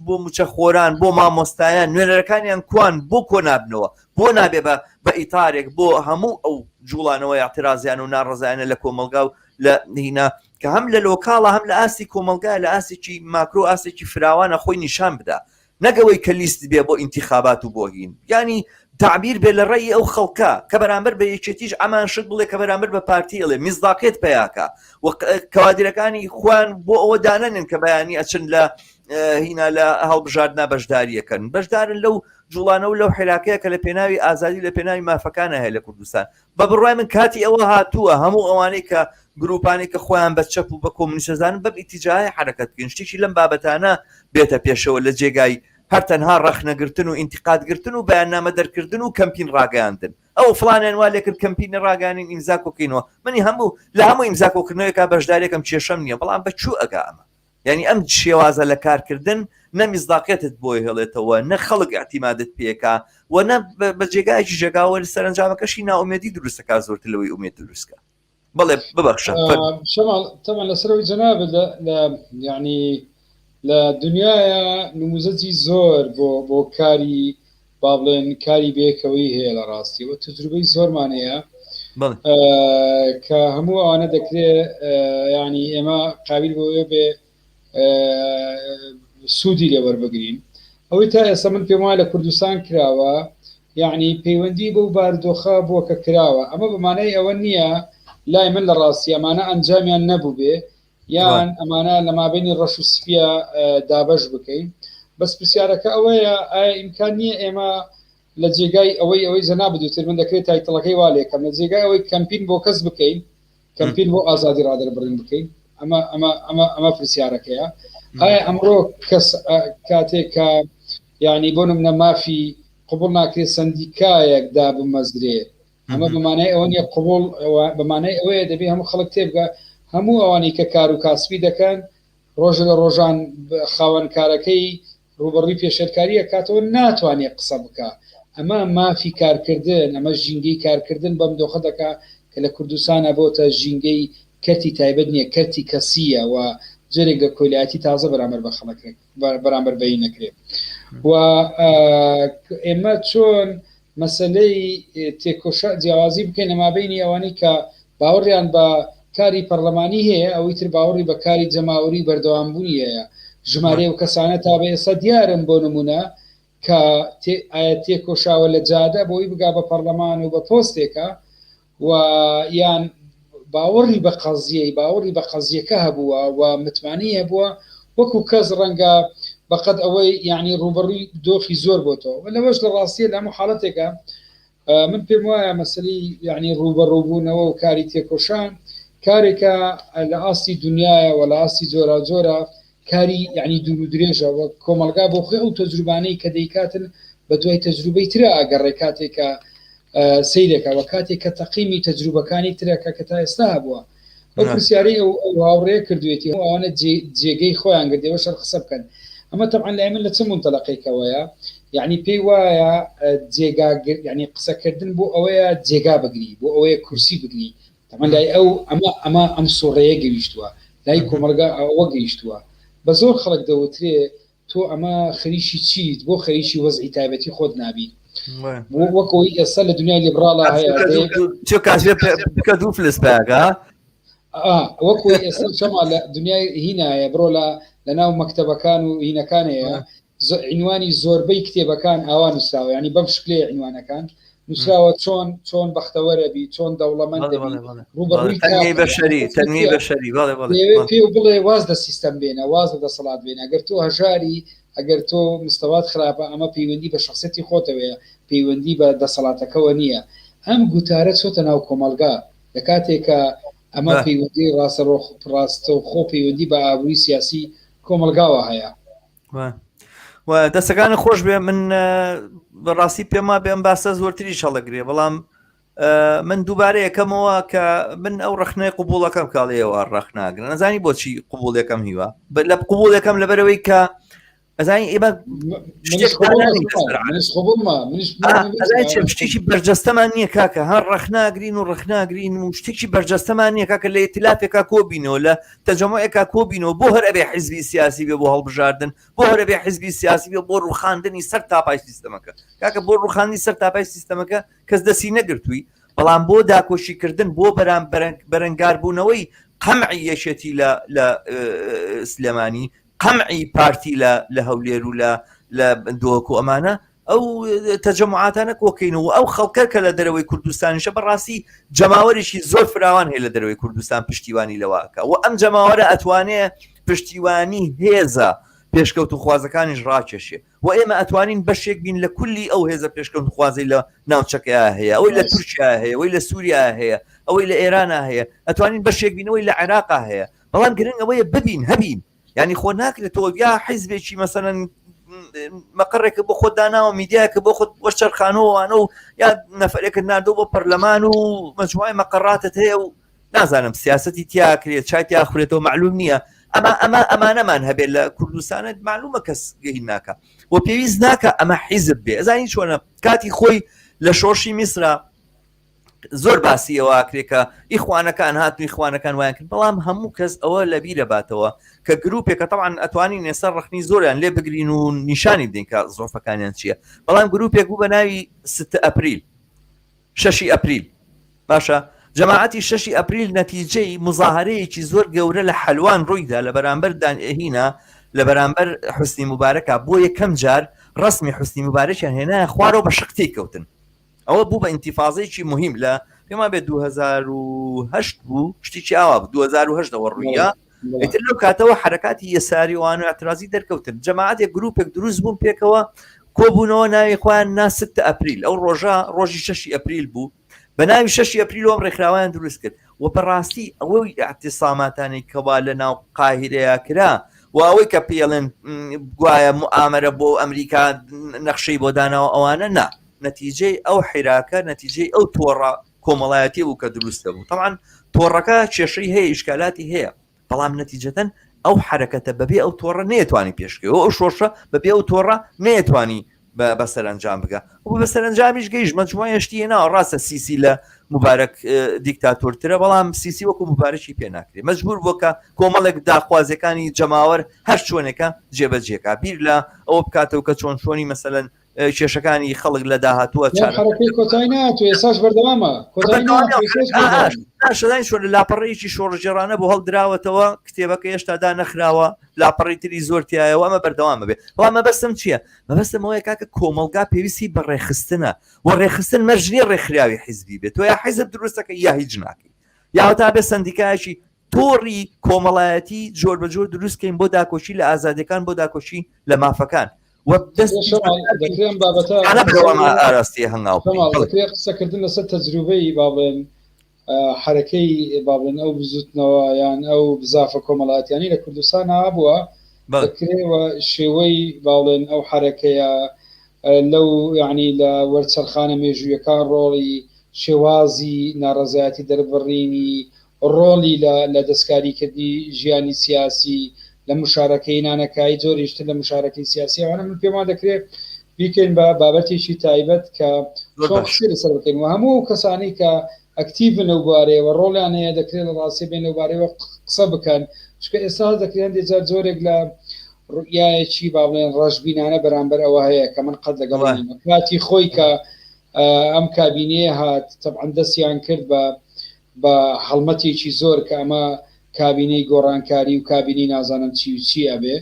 بۆ موچە خۆران بۆ مامۆستایان نوێنەرەکانیان کوان بۆ کۆ نابنەوە بۆ نابێ بە ئیتارێک بۆ هەموو ئەو جوڵانەوە اعتراضیان و ناڕزایانە لە کۆمەلگا و لە هینا کە هەم لە لۆکاڵە هەم لە ئاسی کۆمەلگا لە ئاسێکی ماکرۆ ئاسێکی فراوانە خۆی نیشان بدا نەگەوەی کە لیست بێ بۆ ئینتیخابات و بۆ هین ینی تعبیر بێ لە ڕێی ئەو خەڵکە کە بەرامبەر بە یەکێتیش ئەمان شت بڵێ کە بەرامبەر بە پارتی ئەڵێ میزداقێت پیاکە و کەوادرەکانی خوان بۆ ئەوە دانەنن کە بەیانی ئەچن لە هینا لە هەڵبژاردنا بەشداریەکەن بەشدارن لەو جوڵانە و لەو حێراکەیە کە لە پێناوی ئازادی لە پێناوی مافەکانە هەیە لە کوردستان بە بڕای من کاتی ئەوە هاتووە هەموو ئەوانەی کە گروپانی کە خۆیان بە چەپ و بە کۆمونیستەزان بەم ئیتیجاهی حرەکەت بکەن شتێکی لەم بابەتانە بێتە پێشەوە لە جێگای هەر تەنها ڕەخنەگرتن و ئینتیقادگرتن و بەیاننامە دەرکردن و کەمپین ڕاگەاندن ئەو فڵانیان وا لێ کرد کەمپینە ڕاگەاندن ئیمزا کۆکەینەوە منی هەموو لە هەموو ئیمزا کۆکردنەوەیەکە بەشدارێکم کێشەم نییە بەڵام بەچوو ئەگا ئەمە یعنی ئەم شێوازە لە کارکردن نە میزداقێتت بۆی هێڵێتەوە نە خەڵک اعتیمادت پێکا و نە بە جێگایکی ژێگاوە لە سەرنجامەکەشی ناومێدی دروستەکە زۆرتر لەوەی ئومێد دروستکە بەڵێ ببەخشە شەماڵ تەمان لەسەرەوەی جەنابە یعنی لە دنیاە نموزەجی زۆر بۆ کاری با بڵێن کاری بێکەوەی هەیە لە ڕاستی و تجروبەی زۆرمانەیە کە هەموو ئەوانە دەکرێت ینی ئێمە قابل بۆیە بێ سوودی لێوەربگرین ئەوەی تا ئێستا من پێم وایە لە کوردستان کراوە یعنی پەیوەندی بۆ بارودۆخە بووە کە کراوە ئەمە بەمانەی ئەوە نییە لای من لە ڕاستی ئەمانە ئەنجامیان نەبوو بێ یان ئەمانە لە مابینی ڕەش و سپیە دابەش بکەین بەس پرسیارەکە ئەوەیە ئایا ئیمکان نییە ئێمە لە جێگای ئەوەی زەنا بدوتر من دەکرێت تایتڵەکەی وا لێکەم لە جێگای ئەوەی کەمپین بۆ کەس بکەین کەمپین بۆ ئازادی ڕادەربڕین بکەین ئەمە پرسیارەکەیە ئایا ئەمڕۆ کەس کاتێکە یعنی بۆ نمونە مافی قبول ناکرێت سندیکایەکدا بمەزرێ ئەمە بمانای ئەوە نیە قبول بمانای ئەوەیە دەبێت هەموو خەڵک تێبگە هەموو ئەوانی کە کار و کاسبی دەکەن ڕۆژە لە ڕۆژان خاوەنکارەکەی ڕوبەڕووی پێشەرکاریە کاتەوە ناتوانێت قسە بکە ئەمە مافی کارکردن ئەمە ژینگەی کارکردن بەم دۆخە دەکا کە لە کوردستانە بۆتە ژینگەی کەرتی تایبەت نییە کەرتی کەسیە و جۆرێک لە کۆلیاتی تازە بەرامبەر بە خەڵک بەرامبەر بەی نەکرێت و ئێمە چۆن مەسلەی تێکۆشە جیاوازی بکەین لە مابینی ئەوانەی کە باوەڕیان بە کاری پەرلەمانی هەیە ئەوەی تر باوەڕی بە کاری جەماوەری بەردەوامبوونی هەیە ژمارە و کەسانە تا بە ئێستا دیارم بۆ نمونە کە تێکۆشاوە لە جادە بۆی بگا بە پەرلەمان و بە پۆستێکە و یان باوەڕی بە قەزیەی باوەڕی بە قەزیەکە هەبووە و متمانی هەبووە وەکو کەس ڕەنگە بەقەد ئەوەی یعنی ڕوبەڕووی دۆخی زۆر بۆتەوە لەوەش لە ڕاستیە لە هەموو حاڵەتێکە من پێم وایە مەسەلی یعنی ڕوبەڕووبوونەوە و کاری تێکۆشان کارێکە لە ئاستی دنیاە و لە ئاستی جۆرە کاری یعنی دوور و درێژە و کۆمەلگا بۆ خۆی ئەو تەجروبانەی کە دەیکاتن بە دوای تەجروبەی ترە ئەگەڕێ کاتێکە سیرێکە و کاتێک کە تەقیمی تەجروبەکانی ترەکە کە تا ئێستا هەبووە ئەو پرسیارەی ئەو هاوڕێ کردوێتی ئەوانە جێگەی خۆیان گردەوە شەر قسە بکەن ئەمە طبعا لای من لە چه منتەلەقێکەوەیە یعنی پێی وایە جێگا یعنی قسەکردن بۆ ئەوەیە جێگا بگری بۆ ئەوەیە کورسی بگری طبعا لای ئەمە ئەم سۆڕەیە گەیشتووە لای کۆمەلگا ئەوە گەیشتووە بە زۆر خەڵک دەوترێ تۆ ئەمە خەریشی چیت بۆ خەریشی وەزعی تایبەتی خۆت نابی وەکەوەی ئێستا لە دنیای لیبراڵە هەیە بکە دوو فلسپاگە وەکوی ئێستا شەما لە دنیای هینایە بڕۆ لە ناو مەکتەبەکان و هینەکانەیە عنوانی زۆربەی کتێبەکان ئاوان وساوە ینی بەم شکلێ عنوانەکان نووسراوە چۆن بەختەوەرە بی چۆن دەوڵەمەند دەبی ڕوبەڕووی تەنگەی بەشەری پێ بڵێ واز لە سیستەم بێنە واز لە دەسەڵات بێنە ئەگەر تۆ هەژاری ئەگەر تۆ مستەوات خراپە ئەمە پەیوەندی بە شخصەتی خۆتەوەیە پەیوەندی بە دەسەڵاتەکەەوە نییە ئەم گوتارە چۆتە ناو کۆمەلگا لە کاتێکە ئەمە پەیوەندی ڕاستە و خۆ پەیوەندی بە ئابووری سیاسی کۆمەلگاوە هەیە و دەستەکانە خۆش بێ من بەڕاستی پێما بێم باسە زۆرتری شەڵەگرێ بەڵام من دووبارە یەکەمەوە کە من ئەو ڕخنەی قوبوڵەکەم کاڵەیەوە ڕخناگرن نەزانی بۆچی قوبوڵەکەم هیوە لە قوبوڵەکەم لەبەرەوەی کە ئەزانی ئێمە شتێکی بەرجەستەمان نییە کاکە هەر ڕخناگرین و ڕخناگرین و شتێکی بەرجەستەمان نییە کاکە لە ئێتلافێکا کۆبینەوە لە تەجەمۆعێکا کۆبینەوە بۆ هەر ئەبێ حیزبی سیاسی بێ بۆ هەڵبژاردن بۆ هەر ئەبێ حیزبی سیاسی بێ بۆ ڕوخاندنی سەر تاپای سیستەمەکە کاکە بۆ ڕوخاندنی سەر تاپای سیستەمەکە کەس دەستی نەگرتووی بەڵام بۆ داکۆشیکردن بۆ بەرەنگاربوونەوەی قەمعی یەشێتی لە سلێمانی قەمعی پارتی لە هەولێر و لە دۆکو ئەمانە ئەو تەجەمعاتانە کۆکەینەوە ئەو خەڵکە کە لە دەرەوەی کوردستانیشە بەڕاستی جەماوەێکی زۆر فراوان هەیە لە دەرەوەی کوردستان پشتیوانی لەواکە و ئەم جەماوەرە ئەتوانێت پشتیوانی هێزە پێشکەوت و خوازەکانیش ڕاکێشێ و ئێمە ئەتوانین بەشێک بین لە کولی ئەو هێزە پێشکەوت و خوازەی لە ناوچەکەیە هەیە ئەوەی لە تورکیا هەیە ئەوەی لە سووریا هەیە ئەوەی لە ئێرانە هەیە ئەتوانین بەشێک بینەوەی لە عێراقا هەیە بەڵام گرنگ ئەوەیە ببین هەبین یعنی خۆ ناکرێتەوە یا حیزبێکی مەسەلەن مەقڕێکە بۆ خۆت داناوە میدیایەکە بۆ خۆت وەشەرخانەوەوانە و یا نەفرێکت نردۆ بۆ پەرلەمان و مەجموعی مەقڕاتت هەیە و نازانم سیاسەتی تیاکرێت چای تیاخورێتەوە معلوم نییە ئەمانەمان هەبێت لە کوردستانت معلومە کەس گەهی ناکە و پێویست ناکە ئەمە حیزب بێ ئەزانی چۆنە کاتی خۆی لە شۆڕشی میسرا زۆر باسیەوە کرێکە ئیخوانەکان هاتووی خوانەکان وایان کرد بەڵام هەموو کەس ئەوە لە بیرە باتەوە کە گروپێکە تەعاان ئەتوانین ێستا ڕخنی زۆریان لێ بگرین و نیشانی بدەین کە زۆرفەکانیان چییە بەڵام گروپێک بوو بە ناوی 6 ئەپریل 6 ئەپریل باشە جەماعەتی 6 ئەپریل نەتیجەی مزاهرەیەکی زۆر گەورە لە حەلوان ڕوویدا لە بەرامبەر دانهینە لە بەرامبەر حوسنی مبارەکە بۆ یەکەم جار ڕسمی حوسنی مبارەکیان هێنایە خوارەوە بە شقتی کەوتن ئەوە بوو بە ئینتیفاازەیەکی مهم لە پێما بێت 2008 بوو شتێکی ئاوا 2010ەوە ڕوویە ئیتر لەو کاتەوە حرکاتی یەساریوان و اعترازی دەرکەوتن جەماعەتێک گروپێک دروست بوون پێکەوە کۆبوونەوە ناوی خۆیان نا 6 ئەپریل ئەو ڕۆژە ڕۆژی 6 ئەپریل بوو بە ناوی 6 ئەپریل ئەم ڕێکخراویان دروست کرد و بەڕاستی ئەوەی اعتیساماتانی کەوا لە ناو قاهیرەیە کرا و ئەوەی کە پێڵێن گوایە موئامەرە بۆ ئەمریکا نەخشەی بۆ داناوە ئەوانە نا نەتیجەی ئەو حیراکە نەتیجەی ئەو تۆڕە کۆمەڵایەتی بوو کە دروستە بوو طبعاً تۆڕەکە کێشەی هەیە ئیشکالاتی هەیە بەڵام نەتیجەتەن ئەو حرەکەتە بەبێ ئەو تۆڕە نێتوانی پێشکەوە ئەو شۆشە بەبێ ئەو تۆڕە نێتوانی بە سەرنجام بگە و بە سەرنجامیش گەیشت مەجموعە شتی هێناوە ڕاستە سیسی لە مبارەک دیکتاتۆرترە بەڵام سیسی وەکو مبارەکی پێ ناکرێت مەجبور بۆکە کۆمەڵێک داخوازیەکانی جەماوەر هەر چۆنێکە جێبەجێکە بیر لە ئەوە بکاتەوە کە چۆنی مەسەلەن کێشەکانی خەڵک لە داهاتووە کۆتای ناتوە ئێساش بەردەوامە شدانی شۆ لە لاپەڕێکی شۆڕژێرانە بۆ هەڵدراوەتەوە کتێبەکە هێشتادا نەخراوە لاپەڕی تری زۆرتیایەوە ئەمە بەردەوامە بێ بەڵام مەبەستم چییە مەبەستمەوەی کاکە کۆمەلگا پێویستی بە ڕێخستنە و ڕێخستن مەرجنی ڕێکخراوی حیزبی بێت تۆ یا حیزب دروستەکە یا هیچ ناکەی یا تا بێ سندیکایەکی تۆڕی کۆمەڵایەتی جۆر بە جۆر دروستکەین بۆ داکۆشی لە ئازادەکان بۆ داکۆشی لە مافەکان ئاراستی هەنگاو قسەکردن لەسەر تەجروبەی باڵێن حرەکەی باڵێن ئەو بزوتنەوە یان ئەو بزافە کۆمەڵاتیانی لە کوردستان هابووە دەکرێەوە شێوەی باڵێن ئەو حرەکەیە لەو یعنی لە وەرچەرخانە مێژوویەکان ڕۆڵی شێوازی ناڕەزایەتی دەربڕینی ڕۆڵی لە دەستکاریکردنی ژیانی سیاسی لە مشارەکەینانەکایی زۆریشتر لە مشارەکەی سیاسیوانە من پێمان دەکرێت بیکەین بە بابەتێکی تایبەت کە لەسەر بکەین و هەموو کەسانی کە ئەکتیڤن لەو بارەیەوە ڕۆڵیان هەیە دەکرێت لە ڕاستی بێن لەو بارەیەوە قسە بکەن چکە ئێستا دەکرێن دێجار زۆرێک لە ڕوئایەکی با بڵێن ڕەشبینانە بەرامبەر ئەوە هەیە کە من قەت لەگەڵ کاتی خۆی کە ئەم کابینەیە هات طبعاً دەستیان کرد بە هەڵمەتێکی زۆر کە ئەمە کابینەی گۆڕانکاری و کابینی نازانم چی و چیە بێ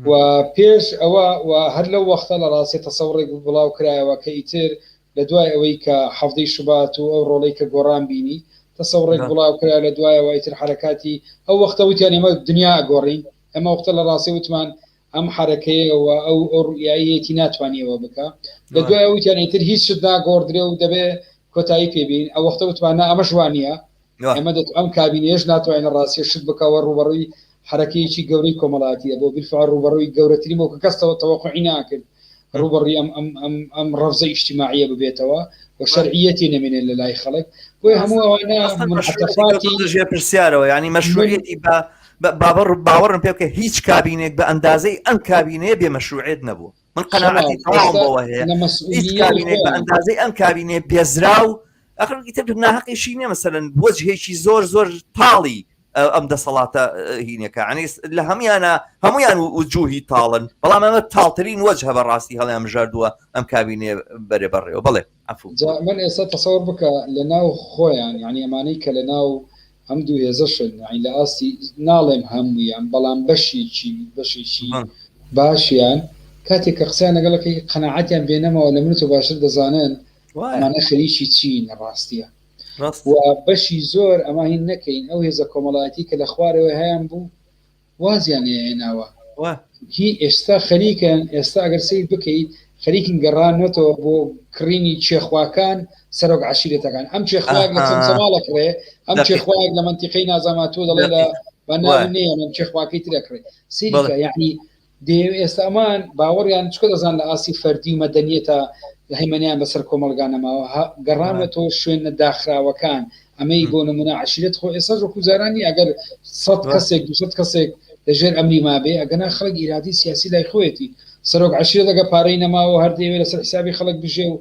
و پێش ئەوە و هەر لەو وەختە لە ڕاستی تەسەوڕێک بڵاو کرایەوە کە ئیتر لە دوای ئەوەی کە حەفدەی شوبات و ئەو ڕۆڵەی کە گۆڕان بینی تەسەوڕێک بڵاوکرا لە دوایەوە ئیتر حرەکاتی ئەو وەختە وتیان ئێمە دنیا ئەگۆڕین ئەمە وەختە لە ڕاستی وتمان ئەم حرەکەیەوە ئەو ڕوئایەتی ناتوانیەوە بکە لە دوای وتیان ئیتر هیچ شت ناگۆڕدرێ و دەبێ کۆتایی پێبین ئەو وەختە وتمانە ئەمە ژوانیە ئەمە ئەم کابینێش ناتوانێت ڕاستی شت بکەوە ڕوبەڕووی حرەکەیەکی گەورەی کۆمەڵاتیە بۆ بالفعل ڕوبەڕووی گەورەترین بۆ کە کەسەوە تەوەقعی ناکرد ڕوبەڕووی ئەم ڕەفزە ئیجتیماعیە ببێتەوە و شەرعیەتی نەمێنێت لە لای خەڵک بۆی هەموو ئەوانە منحەتەفاتی پرسیارەوە ینی مەشروعیەتی باوەڕم پێ بکە هیچ کابینێک بە ئەندازەی ئەم کابینەیە بێ مەشروعیت نەبوو من قەناعەتی تەواو بەوە هەیە هیچ کابینێک بە ئەندازەی ئەم کابینێ بێزرا و ئەخرگیتر ناحەقیشی نییە مەسەرەن وەجهێکی زۆر تاڵی ئەم دەسەڵاتە هینەکە عنی لە هەمویان وجوهی تاڵن بەڵام ئەمە تاڵترین وەجهە بەڕاستی هەڵیان بژاردووە ئەم کابینێ بەرێ بەڕێەوە بڵێ من ئێستا تەسەوەر بکە لە ناو خۆیان یعنی ئەمانەی کە لە ناو هەم دوو هێزەشن لە ئاستی ناڵێم هەموویان بەڵام بەشێکی باشیان کاتێک کە قسەیان لەگەڵەکەی قەناعەتیان بێنەمەوە لە منت و باشتر دەزانن ئەمانە خەریکی چین ڕاستیە و بەشی زۆر ئەمە هین نەکەین ئەو هێزە کۆمەڵایەتی کە لە خوارەوە هەیەیان بوو وازیان هێناوە هی ئێستا خەریکن ئێستا ئەگەر سیر بکەیت خەریکن گەڕانەوە بۆ کڕینی چێخواکان سەرۆک عشیرەتەکان ئەم چێخواک لە چەمسەماڵەکڕێ ئەم چێخواک لە منتیقەی نازاماتوە دەڵێ لە بەناونەیە ئەم چێخواکەی ترەکڕێ سیریکە یعنی ئێستامان باوەڕیان چکە دەزان لە ئاسی فەردی مەدەنیەتە لە هەیمەنیان بەسەر کۆمەلگانەماوە گەڕانەوە شوێنە داخراوەکان ئەمەی بۆ نمونە عشیرەت خۆ ئێستا وەکوزارانی ئەگەر 100 کەسێک 200 کەسێک لەژێر ئەمری مابێ ئەگەنا خەڵک ئیرادی سیاسی لای خۆیەتی سەرۆک عشیرەت دەگە پارەی نەماوە هەردەوێت لەسەر حسابی خەڵک بژێ و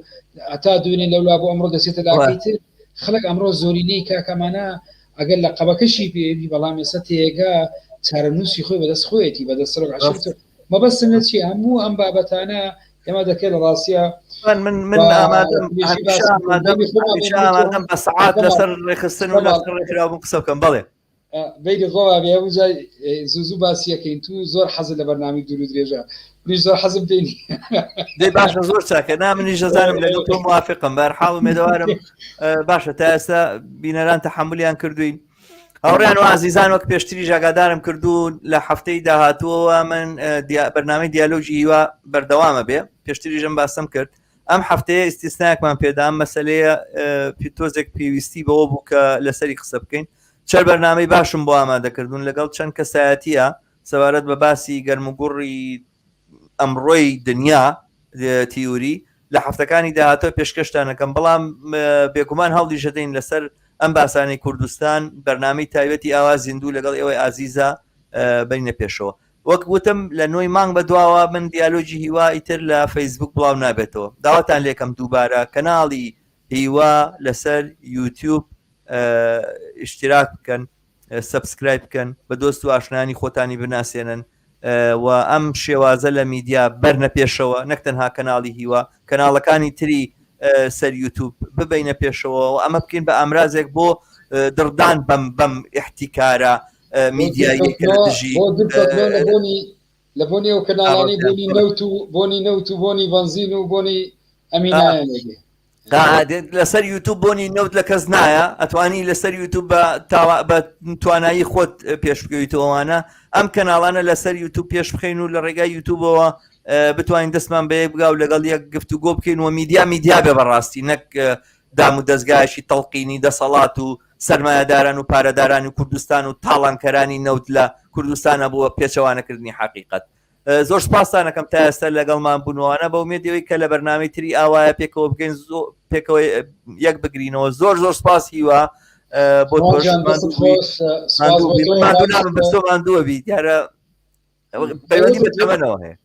ئەتا دوێنێ لەولا بۆ ئەمڕۆ دەسێتە لاکەیتر خەڵک ئەمڕۆ زۆرینەی کاکەمانە ئەگەر لە قەبەکەشی پێوی بەڵام ێستا تێگا چارەنووسی خۆی بەدەست خۆیەتی بەدەست سەرۆک عشیرەت مەبەستم چی هەموو ئەم بابەتانە ئێمە دەکەێت لە ڕاستیە من ئامادەم بە سەعات لەسەر ڕێخستن و لەسەر ڕێکراون قسە بکەم بڵێ بەیدی خۆوا بێ جای زوو باسیەکەین تو زۆر حەزت لە بەرنامی دوور و درێژە زۆر حەزم دێنی دەی باشە زۆر چاکە نامنیش دەزانم لە تۆ موافقم بەرحاڵ و مێدەوارم باشە تا ئێستا بینەران تەحملیان کردوین هەوڕیان و عزیزان وەک پێشتری ژاگادارم کردوون لە هەفتەی داهاتووەوە من بەرنامەی دیالۆژی هیوا بەردەوامە بێ پێشتریژم باسم کرد ئەم هەفتەیە ئیسtisنایەکمان پێدام مەسەلەیە تۆزێک پێویستی بەوە بوو کە لەسەری قسە بکەین چەر بەرنامەی باشم بۆ ئامادەکردوون لەگەڵ چەند کەسایەتیە سەبارەت بە باسی گەرموگوڕی ئەمڕۆی دنیا تیوری لە هەفتەکانی داهاتوە پێشکەشتانەکەم بەڵام بێگومان هەڵی ژەدەین لەسەر ئەم باسانی کوردستان بەرنامەی تایبەتی ئاوا زیندوو لەگەڵ ئێوەی ئازیزە بینە پێشەوە وەک وتم لە 9 مانگ بە دواوە من دیالۆجی هیوا ئیتر لە فەیسبوک بڵاو نابێتەوە داواتان لێکم دووبارە کەناڵی هیوا لەسەر یوتیوب ئیشتراک بکەن سبسکرایب بکەن بە دۆست و ئاشنانی خۆتانی بناسێنن و ئەم شێوازە لە میدیا بەرنە پێشەوە نەکتەنها کەناڵی هیوا کەناڵەکانی تری سەر یوتیوب ببینە پێشەوە و ئەمە بکەین بە ئامرازێک بۆ دڕدان بەم احتیکارە میدیایی لە بۆنی و کەناڵانی بۆنی نەوت و بۆنی بنزین و بۆنی ئەمینایە لەسەر یوتیوب بۆنی نەوت لە کەس نایە ئەتوانی لەسەر یوتیوب بە توانایی خۆت پێش بکەیتەوەوانە ئەم کەناڵانە لەسەر یوتیوب پێش بخەین و لە ڕێگای یوتیوبەوە بتوانین دەستمان بە بگا و لەگەڵ یەک گفتوگۆ بکەین و میدیا بێ بەڕاستی نەک دام و دەستگایشی تەڵقینی دەسەڵات و سەرمایهداران و پارەدارانی و کوردستان و تاڵانکەرانی نەوت لە کوردستانە بووە پێچەوانەکردنی حقیقەت زۆر سپاسانەکەم تا ئێستا لەگەڵمان بوونەوەوانە بە ئومێدەوەی کە لە بەرنامەی تری ئاوایە پێکەوە بگەین پێکەوە یەک بگرینەوە زۆر سپاس هیوا بۆ تۆشماندووە بی دیارە پەیوەندی بەتەمەنەوە هەیە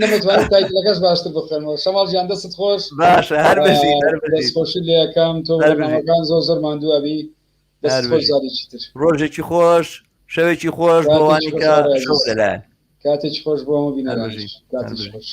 نەمەتوانێت تایت لەگەش باشتر بخێنەوە شەماڵ گیان دەست خۆش باشە هەر دەستخۆشی لە یەکەم تۆ بەرنامەکان زۆر ماندووە بی دەست خۆش زادێکی تر ڕۆژێکی خۆش شەوێکی خۆش بۆوانی کە شەو دەلایەن کاتێکی خۆش بۆ ئەمە بینەرانیش کاتێکی خۆش